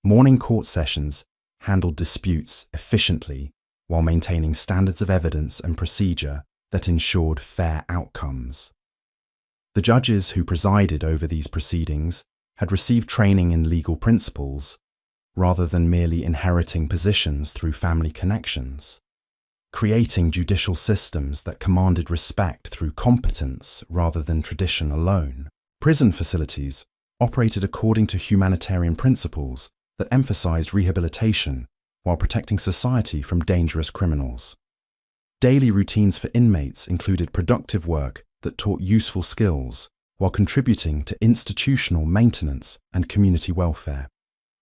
Morning court sessions handled disputes efficiently while maintaining standards of evidence and procedure that ensured fair outcomes. The judges who presided over these proceedings had received training in legal principles rather than merely inheriting positions through family connections, creating judicial systems that commanded respect through competence rather than tradition alone. Prison facilities operated according to humanitarian principles that emphasized rehabilitation while protecting society from dangerous criminals. Daily routines for inmates included productive work that taught useful skills while contributing to institutional maintenance and community welfare.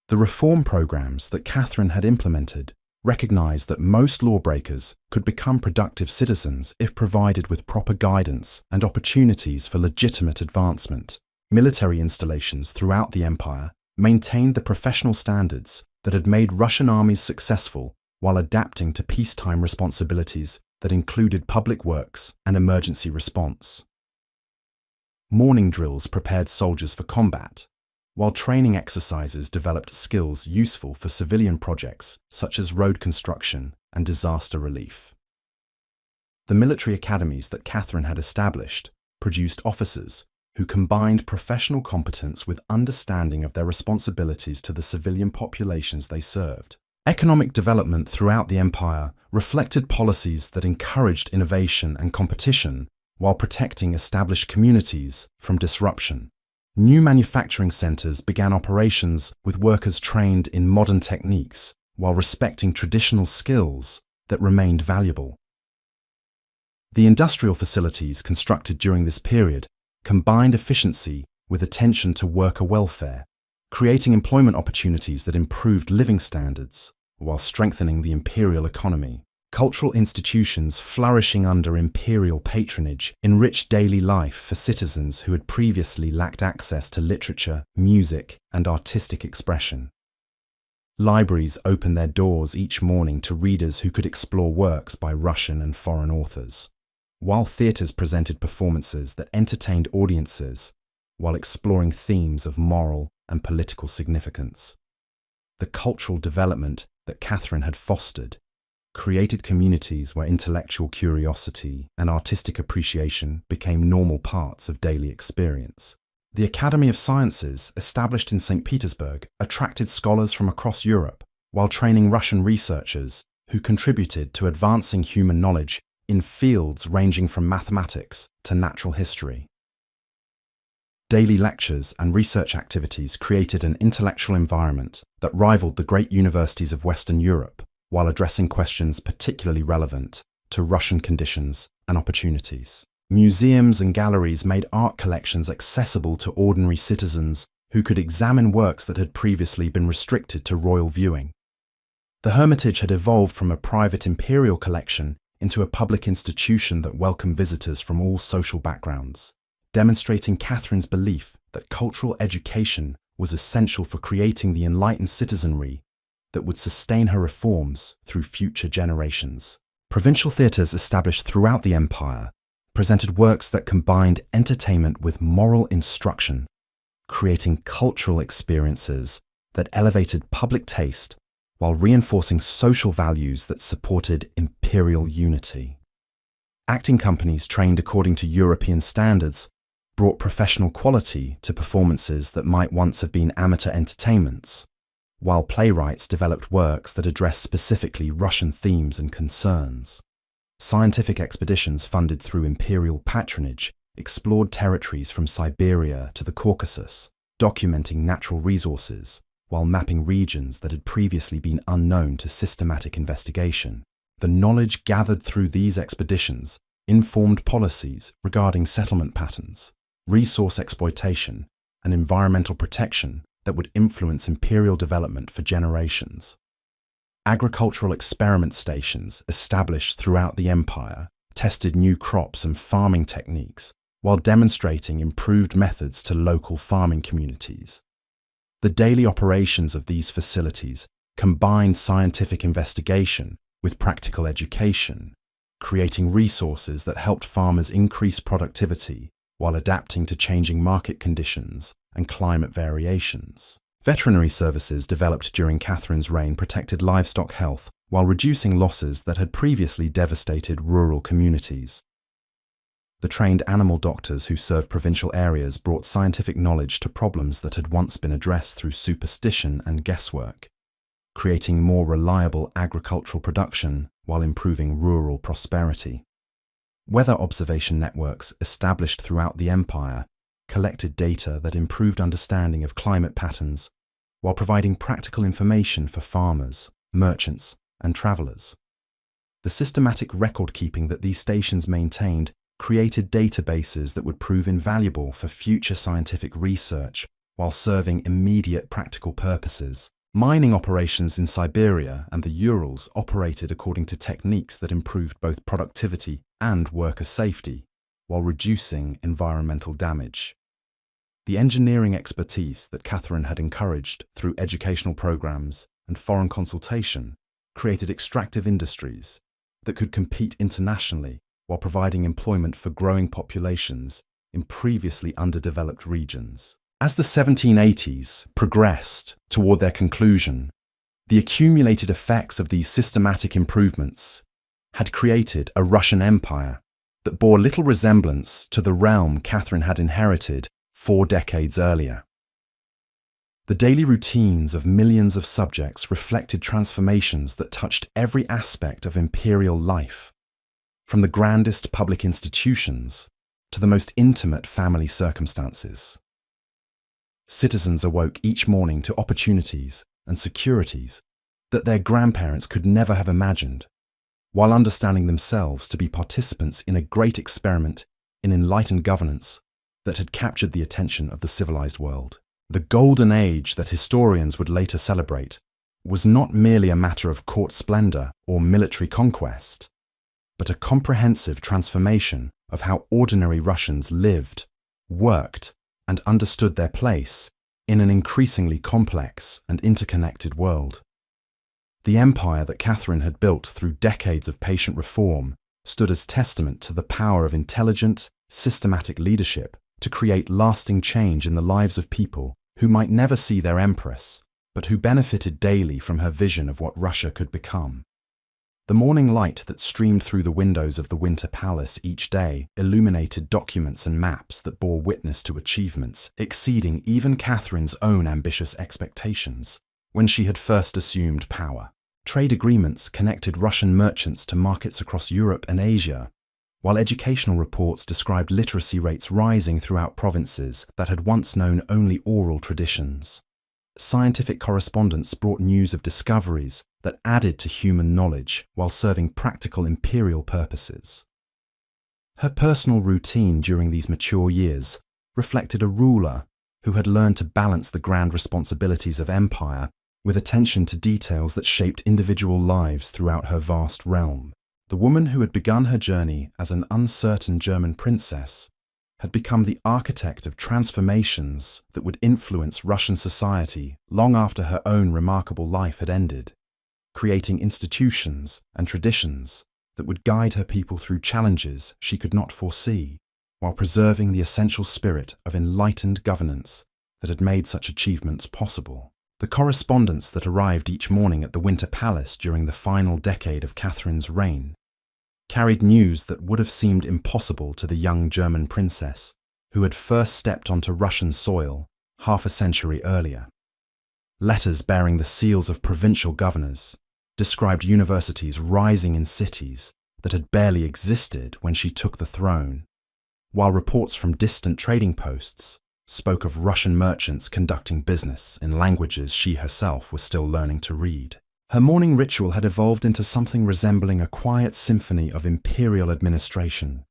The reform programs that Catherine had implemented recognized that most lawbreakers could become productive citizens if provided with proper guidance and opportunities for legitimate advancement. Military installations throughout the empire maintained the professional standards that had made Russian armies successful while adapting to peacetime responsibilities that included public works and emergency response. Morning drills prepared soldiers for combat, while training exercises developed skills useful for civilian projects such as road construction and disaster relief. The military academies that Catherine had established produced officers who combined professional competence with understanding of their responsibilities to the civilian populations they served. Economic development throughout the empire reflected policies that encouraged innovation and competition while protecting established communities from disruption. New manufacturing centers began operations with workers trained in modern techniques while respecting traditional skills that remained valuable. The industrial facilities constructed during this period combined efficiency with attention to worker welfare, creating employment opportunities that improved living standards while strengthening the imperial economy. Cultural institutions flourishing under imperial patronage enriched daily life for citizens who had previously lacked access to literature, music, and artistic expression. Libraries opened their doors each morning to readers who could explore works by Russian and foreign authors, while theatres presented performances that entertained audiences while exploring themes of moral and political significance. The cultural development that Catherine had fostered created communities where intellectual curiosity and artistic appreciation became normal parts of daily experience. The Academy of Sciences, established in St. Petersburg, attracted scholars from across Europe, while training Russian researchers who contributed to advancing human knowledge in fields ranging from mathematics to natural history. Daily lectures and research activities created an intellectual environment that rivaled the great universities of Western Europe, while addressing questions particularly relevant to Russian conditions and opportunities. Museums and galleries made art collections accessible to ordinary citizens who could examine works that had previously been restricted to royal viewing. The Hermitage had evolved from a private imperial collection into a public institution that welcomed visitors from all social backgrounds, demonstrating Catherine's belief that cultural education was essential for creating the enlightened citizenry that would sustain her reforms through future generations. Provincial theatres established throughout the empire presented works that combined entertainment with moral instruction, creating cultural experiences that elevated public taste while reinforcing social values that supported imperial unity. Acting companies trained according to European standards brought professional quality to performances that might once have been amateur entertainments, while playwrights developed works that addressed specifically Russian themes and concerns. Scientific expeditions funded through imperial patronage explored territories from Siberia to the Caucasus, documenting natural resources while mapping regions that had previously been unknown to systematic investigation. The knowledge gathered through these expeditions informed policies regarding settlement patterns, resource exploitation, and environmental protection that would influence imperial development for generations. Agricultural experiment stations established throughout the empire tested new crops and farming techniques while demonstrating improved methods to local farming communities. The daily operations of these facilities combined scientific investigation with practical education, creating resources that helped farmers increase productivity while adapting to changing market conditions and climate variations. Veterinary services developed during Catherine's reign protected livestock health while reducing losses that had previously devastated rural communities. The trained animal doctors who served provincial areas brought scientific knowledge to problems that had once been addressed through superstition and guesswork, creating more reliable agricultural production while improving rural prosperity. Weather observation networks established throughout the empire collected data that improved understanding of climate patterns while providing practical information for farmers, merchants, and travelers. The systematic record-keeping that these stations maintained created databases that would prove invaluable for future scientific research while serving immediate practical purposes. Mining operations in Siberia and the Urals operated according to techniques that improved both productivity and worker safety while reducing environmental damage. The engineering expertise that Catherine had encouraged through educational programs and foreign consultation created extractive industries that could compete internationally while providing employment for growing populations in previously underdeveloped regions. As the 1780s progressed toward their conclusion, the accumulated effects of these systematic improvements had created a Russian empire that bore little resemblance to the realm Catherine had inherited 4 decades earlier. The daily routines of millions of subjects reflected transformations that touched every aspect of imperial life, from the grandest public institutions to the most intimate family circumstances. Citizens awoke each morning to opportunities and securities that their grandparents could never have imagined, while understanding themselves to be participants in a great experiment in enlightened governance that had captured the attention of the civilized world. The golden age that historians would later celebrate was not merely a matter of court splendor or military conquest, but a comprehensive transformation of how ordinary Russians lived, worked, and understood their place in an increasingly complex and interconnected world. The empire that Catherine had built through decades of patient reform stood as testament to the power of intelligent, systematic leadership to create lasting change in the lives of people who might never see their empress, but who benefited daily from her vision of what Russia could become. The morning light that streamed through the windows of the Winter Palace each day illuminated documents and maps that bore witness to achievements exceeding even Catherine's own ambitious expectations when she had first assumed power. Trade agreements connected Russian merchants to markets across Europe and Asia, while educational reports described literacy rates rising throughout provinces that had once known only oral traditions. Scientific correspondence brought news of discoveries that added to human knowledge while serving practical imperial purposes. Her personal routine during these mature years reflected a ruler who had learned to balance the grand responsibilities of empire with attention to details that shaped individual lives throughout her vast realm. The woman who had begun her journey as an uncertain German princess had become the architect of transformations that would influence Russian society long after her own remarkable life had ended, creating institutions and traditions that would guide her people through challenges she could not foresee, while preserving the essential spirit of enlightened governance that had made such achievements possible. The correspondence that arrived each morning at the Winter Palace during the final decade of Catherine's reign carried news that would have seemed impossible to the young German princess who had first stepped onto Russian soil half a century earlier. Letters bearing the seals of provincial governors described universities rising in cities that had barely existed when she took the throne, while reports from distant trading posts spoke of Russian merchants conducting business in languages she herself was still learning to read. Her morning ritual had evolved into something resembling a quiet symphony of imperial administration.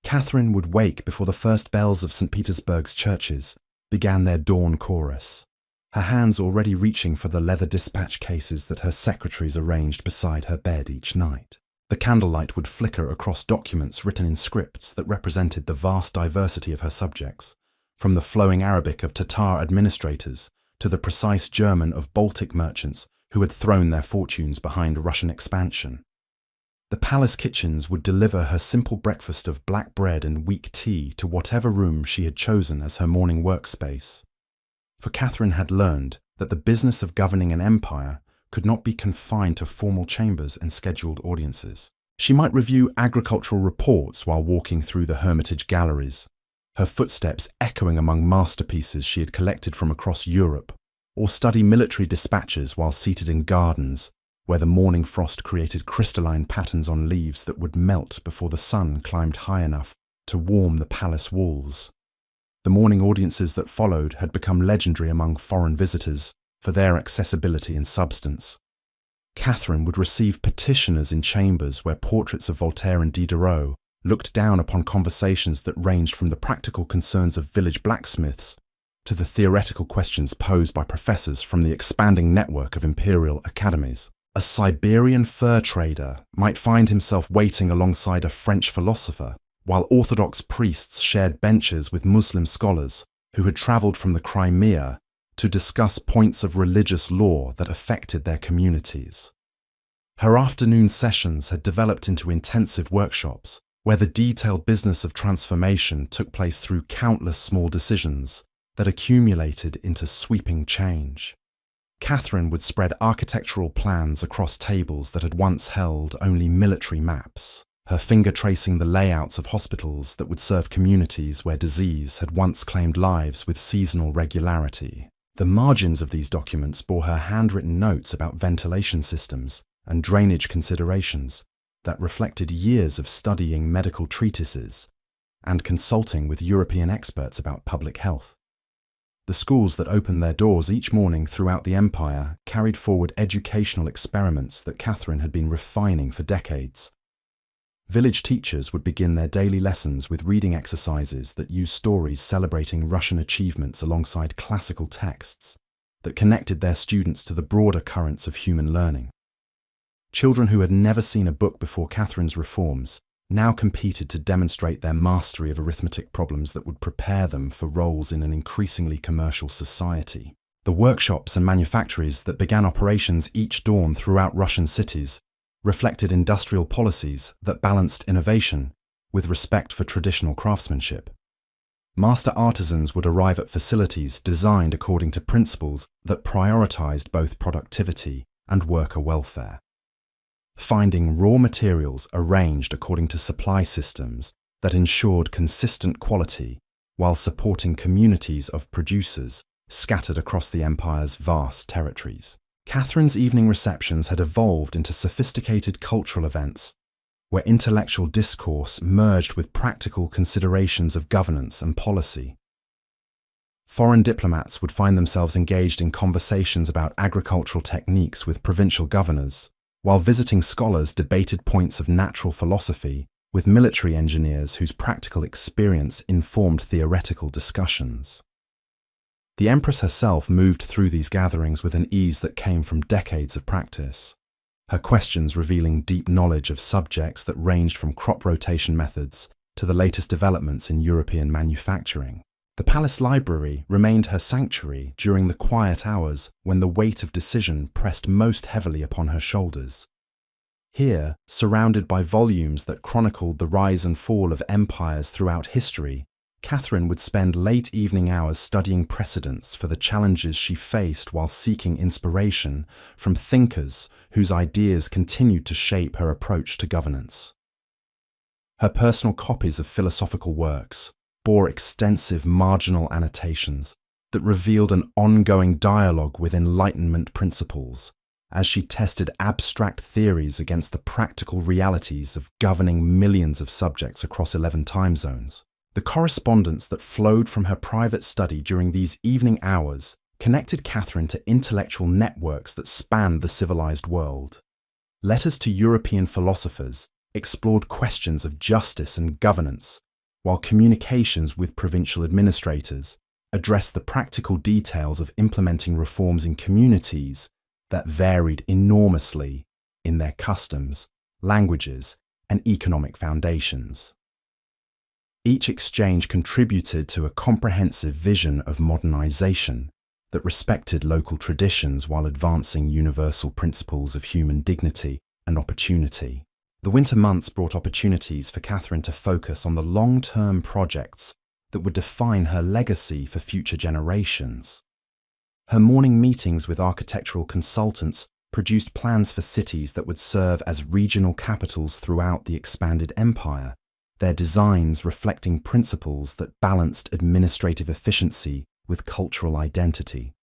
Catherine would wake before the first bells of St. Petersburg's churches began their dawn chorus, her hands already reaching for the leather dispatch cases that her secretaries arranged beside her bed each night. The candlelight would flicker across documents written in scripts that represented the vast diversity of her subjects, from the flowing Arabic of Tatar administrators to the precise German of Baltic merchants who had thrown their fortunes behind Russian expansion. The palace kitchens would deliver her simple breakfast of black bread and weak tea to whatever room she had chosen as her morning workspace. For Catherine had learned that the business of governing an empire could not be confined to formal chambers and scheduled audiences. She might review agricultural reports while walking through the Hermitage galleries, her footsteps echoing among masterpieces she had collected from across Europe, or study military dispatches while seated in gardens where the morning frost created crystalline patterns on leaves that would melt before the sun climbed high enough to warm the palace walls. The morning audiences that followed had become legendary among foreign visitors for their accessibility and substance. Catherine would receive petitioners in chambers where portraits of Voltaire and Diderot looked down upon conversations that ranged from the practical concerns of village blacksmiths to the theoretical questions posed by professors from the expanding network of imperial academies. A Siberian fur trader might find himself waiting alongside a French philosopher, while Orthodox priests shared benches with Muslim scholars who had travelled from the Crimea to discuss points of religious law that affected their communities. Her afternoon sessions had developed into intensive workshops where the detailed business of transformation took place through countless small decisions that accumulated into sweeping change. Catherine would spread architectural plans across tables that had once held only military maps, her finger tracing the layouts of hospitals that would serve communities where disease had once claimed lives with seasonal regularity. The margins of these documents bore her handwritten notes about ventilation systems and drainage considerations that reflected years of studying medical treatises and consulting with European experts about public health. The schools that opened their doors each morning throughout the empire carried forward educational experiments that Catherine had been refining for decades. Village teachers would begin their daily lessons with reading exercises that used stories celebrating Russian achievements alongside classical texts that connected their students to the broader currents of human learning. Children who had never seen a book before Catherine's reforms now competed to demonstrate their mastery of arithmetic problems that would prepare them for roles in an increasingly commercial society. The workshops and manufactories that began operations each dawn throughout Russian cities reflected industrial policies that balanced innovation with respect for traditional craftsmanship. Master artisans would arrive at facilities designed according to principles that prioritized both productivity and worker welfare. Finding raw materials arranged according to supply systems that ensured consistent quality while supporting communities of producers scattered across the empire's vast territories. Catherine's evening receptions had evolved into sophisticated cultural events where intellectual discourse merged with practical considerations of governance and policy. Foreign diplomats would find themselves engaged in conversations about agricultural techniques with provincial governors, while visiting scholars debated points of natural philosophy with military engineers whose practical experience informed theoretical discussions. The Empress herself moved through these gatherings with an ease that came from decades of practice, her questions revealing deep knowledge of subjects that ranged from crop rotation methods to the latest developments in European manufacturing. The palace library remained her sanctuary during the quiet hours when the weight of decision pressed most heavily upon her shoulders. Here, surrounded by volumes that chronicled the rise and fall of empires throughout history, Catherine would spend late evening hours studying precedents for the challenges she faced while seeking inspiration from thinkers whose ideas continued to shape her approach to governance. Her personal copies of philosophical works bore extensive marginal annotations that revealed an ongoing dialogue with Enlightenment principles as she tested abstract theories against the practical realities of governing millions of subjects across 11 time zones. The correspondence that flowed from her private study during these evening hours connected Catherine to intellectual networks that spanned the civilized world. Letters to European philosophers explored questions of justice and governance, while communications with provincial administrators addressed the practical details of implementing reforms in communities that varied enormously in their customs, languages, and economic foundations. Each exchange contributed to a comprehensive vision of modernization that respected local traditions while advancing universal principles of human dignity and opportunity. The winter months brought opportunities for Catherine to focus on the long-term projects that would define her legacy for future generations. Her morning meetings with architectural consultants produced plans for cities that would serve as regional capitals throughout the expanded empire, their designs reflecting principles that balanced administrative efficiency with cultural identity.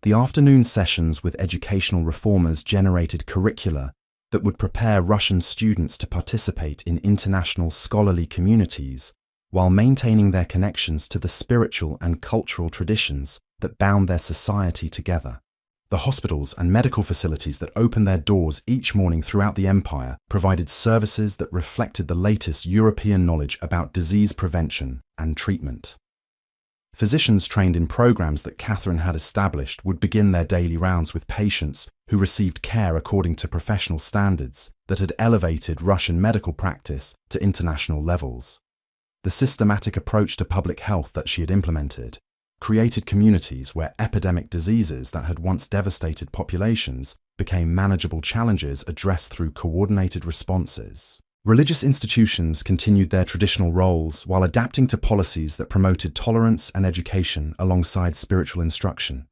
The afternoon sessions with educational reformers generated curricula that would prepare Russian students to participate in international scholarly communities while maintaining their connections to the spiritual and cultural traditions that bound their society together. The hospitals and medical facilities that opened their doors each morning throughout the empire provided services that reflected the latest European knowledge about disease prevention and treatment. Physicians trained in programs that Catherine had established would begin their daily rounds with patients who received care according to professional standards that had elevated Russian medical practice to international levels. The systematic approach to public health that she had implemented created communities where epidemic diseases that had once devastated populations became manageable challenges addressed through coordinated responses. Religious institutions continued their traditional roles while adapting to policies that promoted tolerance and education alongside spiritual instruction.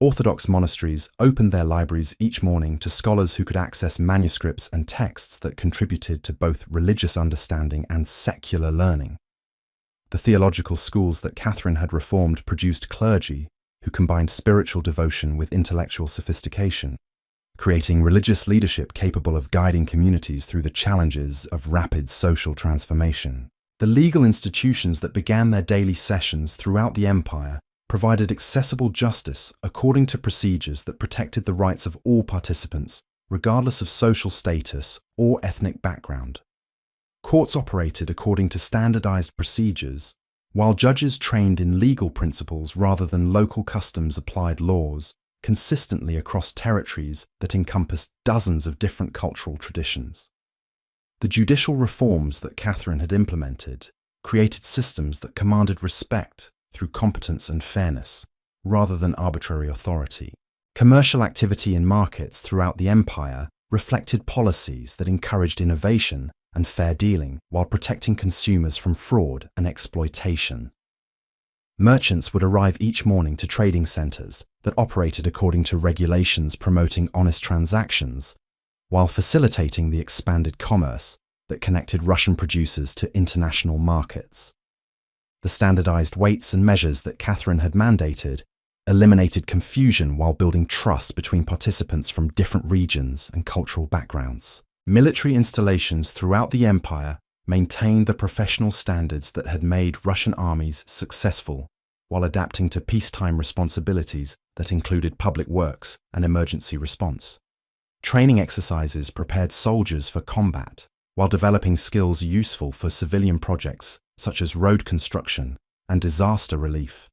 Orthodox monasteries opened their libraries each morning to scholars who could access manuscripts and texts that contributed to both religious understanding and secular learning. The theological schools that Catherine had reformed produced clergy who combined spiritual devotion with intellectual sophistication, creating religious leadership capable of guiding communities through the challenges of rapid social transformation. The legal institutions that began their daily sessions throughout the empire provided accessible justice according to procedures that protected the rights of all participants, regardless of social status or ethnic background. Courts operated according to standardized procedures, while judges trained in legal principles rather than local customs applied laws consistently across territories that encompassed dozens of different cultural traditions. The judicial reforms that Catherine had implemented created systems that commanded respect through competence and fairness, rather than arbitrary authority. Commercial activity in markets throughout the empire reflected policies that encouraged innovation and fair dealing while protecting consumers from fraud and exploitation. Merchants would arrive each morning to trading centers that operated according to regulations promoting honest transactions, while facilitating the expanded commerce that connected Russian producers to international markets. The standardized weights and measures that Catherine had mandated eliminated confusion while building trust between participants from different regions and cultural backgrounds. Military installations throughout the empire maintained the professional standards that had made Russian armies successful, while adapting to peacetime responsibilities that included public works and emergency response. Training exercises prepared soldiers for combat, while developing skills useful for civilian projects such as road construction and disaster relief.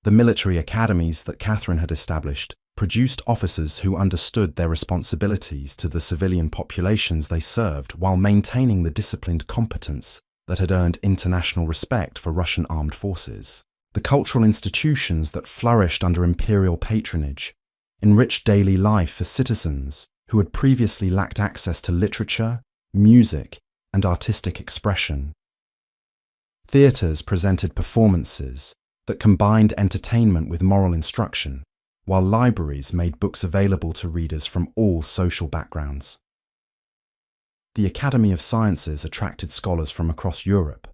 The military academies that Catherine had established produced officers who understood their responsibilities to the civilian populations they served while maintaining the disciplined competence that had earned international respect for Russian armed forces. The cultural institutions that flourished under imperial patronage enriched daily life for citizens who had previously lacked access to literature, music, and artistic expression. Theatres presented performances that combined entertainment with moral instruction, while libraries made books available to readers from all social backgrounds. The Academy of Sciences attracted scholars from across Europe,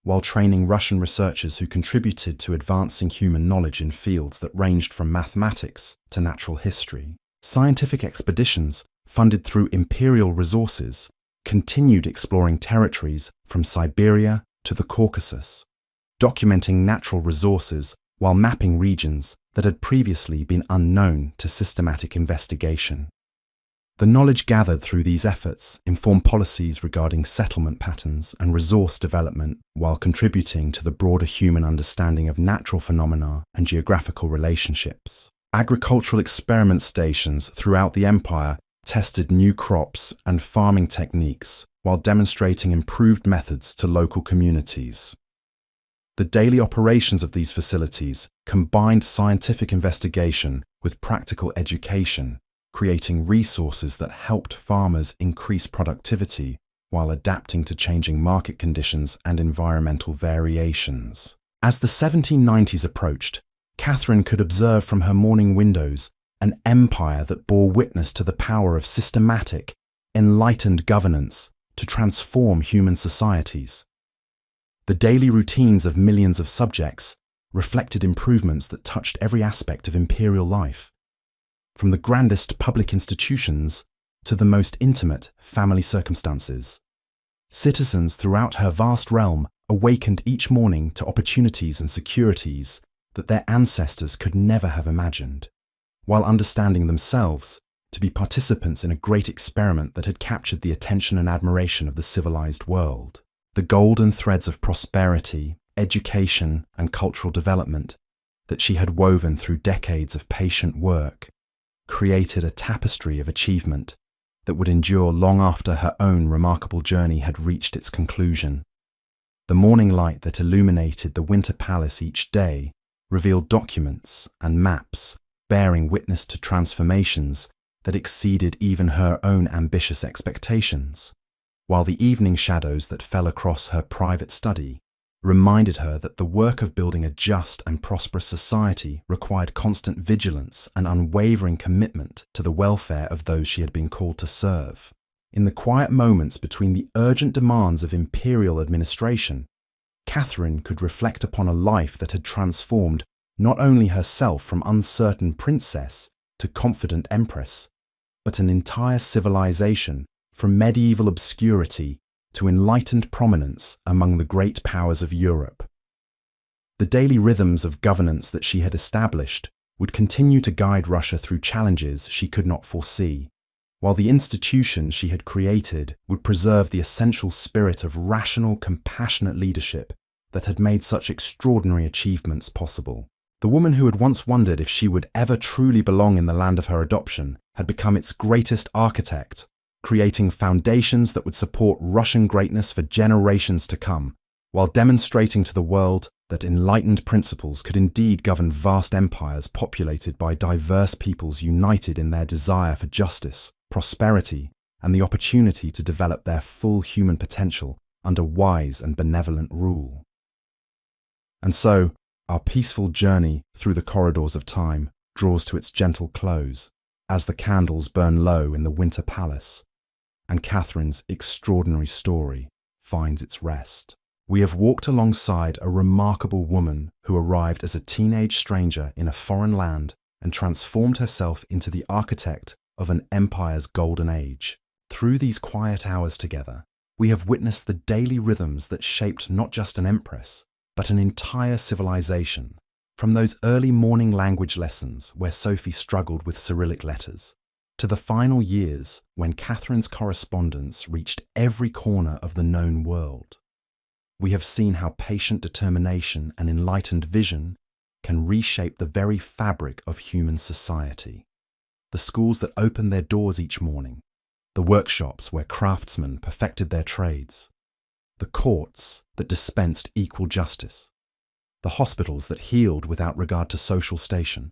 while training Russian researchers who contributed to advancing human knowledge in fields that ranged from mathematics to natural history. Scientific expeditions, funded through imperial resources, continued exploring territories from Siberia to the Caucasus, documenting natural resources while mapping regions that had previously been unknown to systematic investigation. The knowledge gathered through these efforts informed policies regarding settlement patterns and resource development while contributing to the broader human understanding of natural phenomena and geographical relationships. Agricultural experiment stations throughout the empire tested new crops and farming techniques while demonstrating improved methods to local communities. The daily operations of these facilities combined scientific investigation with practical education, creating resources that helped farmers increase productivity while adapting to changing market conditions and environmental variations. As the 1790s approached, Catherine could observe from her morning windows an empire that bore witness to the power of systematic, enlightened governance to transform human societies. The daily routines of millions of subjects reflected improvements that touched every aspect of imperial life, from the grandest public institutions to the most intimate family circumstances. Citizens throughout her vast realm awakened each morning to opportunities and securities that their ancestors could never have imagined, while understanding themselves to be participants in a great experiment that had captured the attention and admiration of the civilized world. The golden threads of prosperity, education, and cultural development that she had woven through decades of patient work created a tapestry of achievement that would endure long after her own remarkable journey had reached its conclusion. The morning light that illuminated the Winter Palace each day revealed documents and maps bearing witness to transformations that exceeded even her own ambitious expectations, while the evening shadows that fell across her private study reminded her that the work of building a just and prosperous society required constant vigilance and unwavering commitment to the welfare of those she had been called to serve. In the quiet moments between the urgent demands of imperial administration, Catherine could reflect upon a life that had transformed not only herself from uncertain princess to confident empress, but an entire civilization, from medieval obscurity to enlightened prominence among the great powers of Europe. The daily rhythms of governance that she had established would continue to guide Russia through challenges she could not foresee, while the institutions she had created would preserve the essential spirit of rational, compassionate leadership that had made such extraordinary achievements possible. The woman who had once wondered if she would ever truly belong in the land of her adoption had become its greatest architect, creating foundations that would support Russian greatness for generations to come, while demonstrating to the world that enlightened principles could indeed govern vast empires populated by diverse peoples united in their desire for justice, prosperity, and the opportunity to develop their full human potential under wise and benevolent rule. And so, our peaceful journey through the corridors of time draws to its gentle close as the candles burn low in the Winter Palace, and Catherine's extraordinary story finds its rest. We have walked alongside a remarkable woman who arrived as a teenage stranger in a foreign land and transformed herself into the architect of an empire's golden age. Through these quiet hours together, we have witnessed the daily rhythms that shaped not just an empress, but an entire civilization, from those early morning language lessons where Sophie struggled with Cyrillic letters, to the final years when Catherine's correspondence reached every corner of the known world. We have seen how patient determination and enlightened vision can reshape the very fabric of human society. The schools that opened their doors each morning, the workshops where craftsmen perfected their trades, the courts that dispensed equal justice, the hospitals that healed without regard to social station.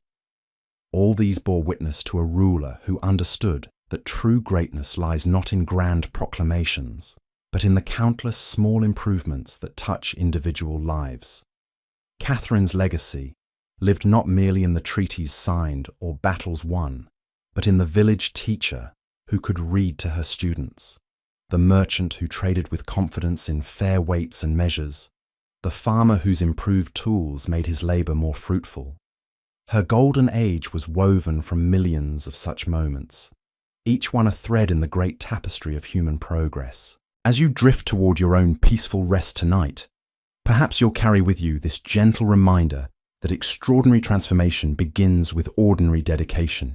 All these bore witness to a ruler who understood that true greatness lies not in grand proclamations, but in the countless small improvements that touch individual lives. Catherine's legacy lived not merely in the treaties signed or battles won, but in the village teacher who could read to her students, the merchant who traded with confidence in fair weights and measures, the farmer whose improved tools made his labor more fruitful. Her golden age was woven from millions of such moments, each one a thread in the great tapestry of human progress. As you drift toward your own peaceful rest tonight, perhaps you'll carry with you this gentle reminder that extraordinary transformation begins with ordinary dedication.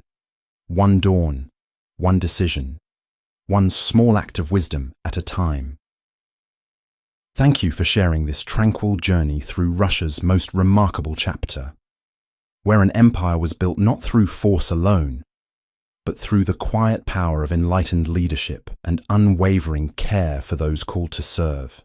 One dawn, one decision, one small act of wisdom at a time. Thank you for sharing this tranquil journey through Russia's most remarkable chapter, where an empire was built not through force alone, but through the quiet power of enlightened leadership and unwavering care for those called to serve.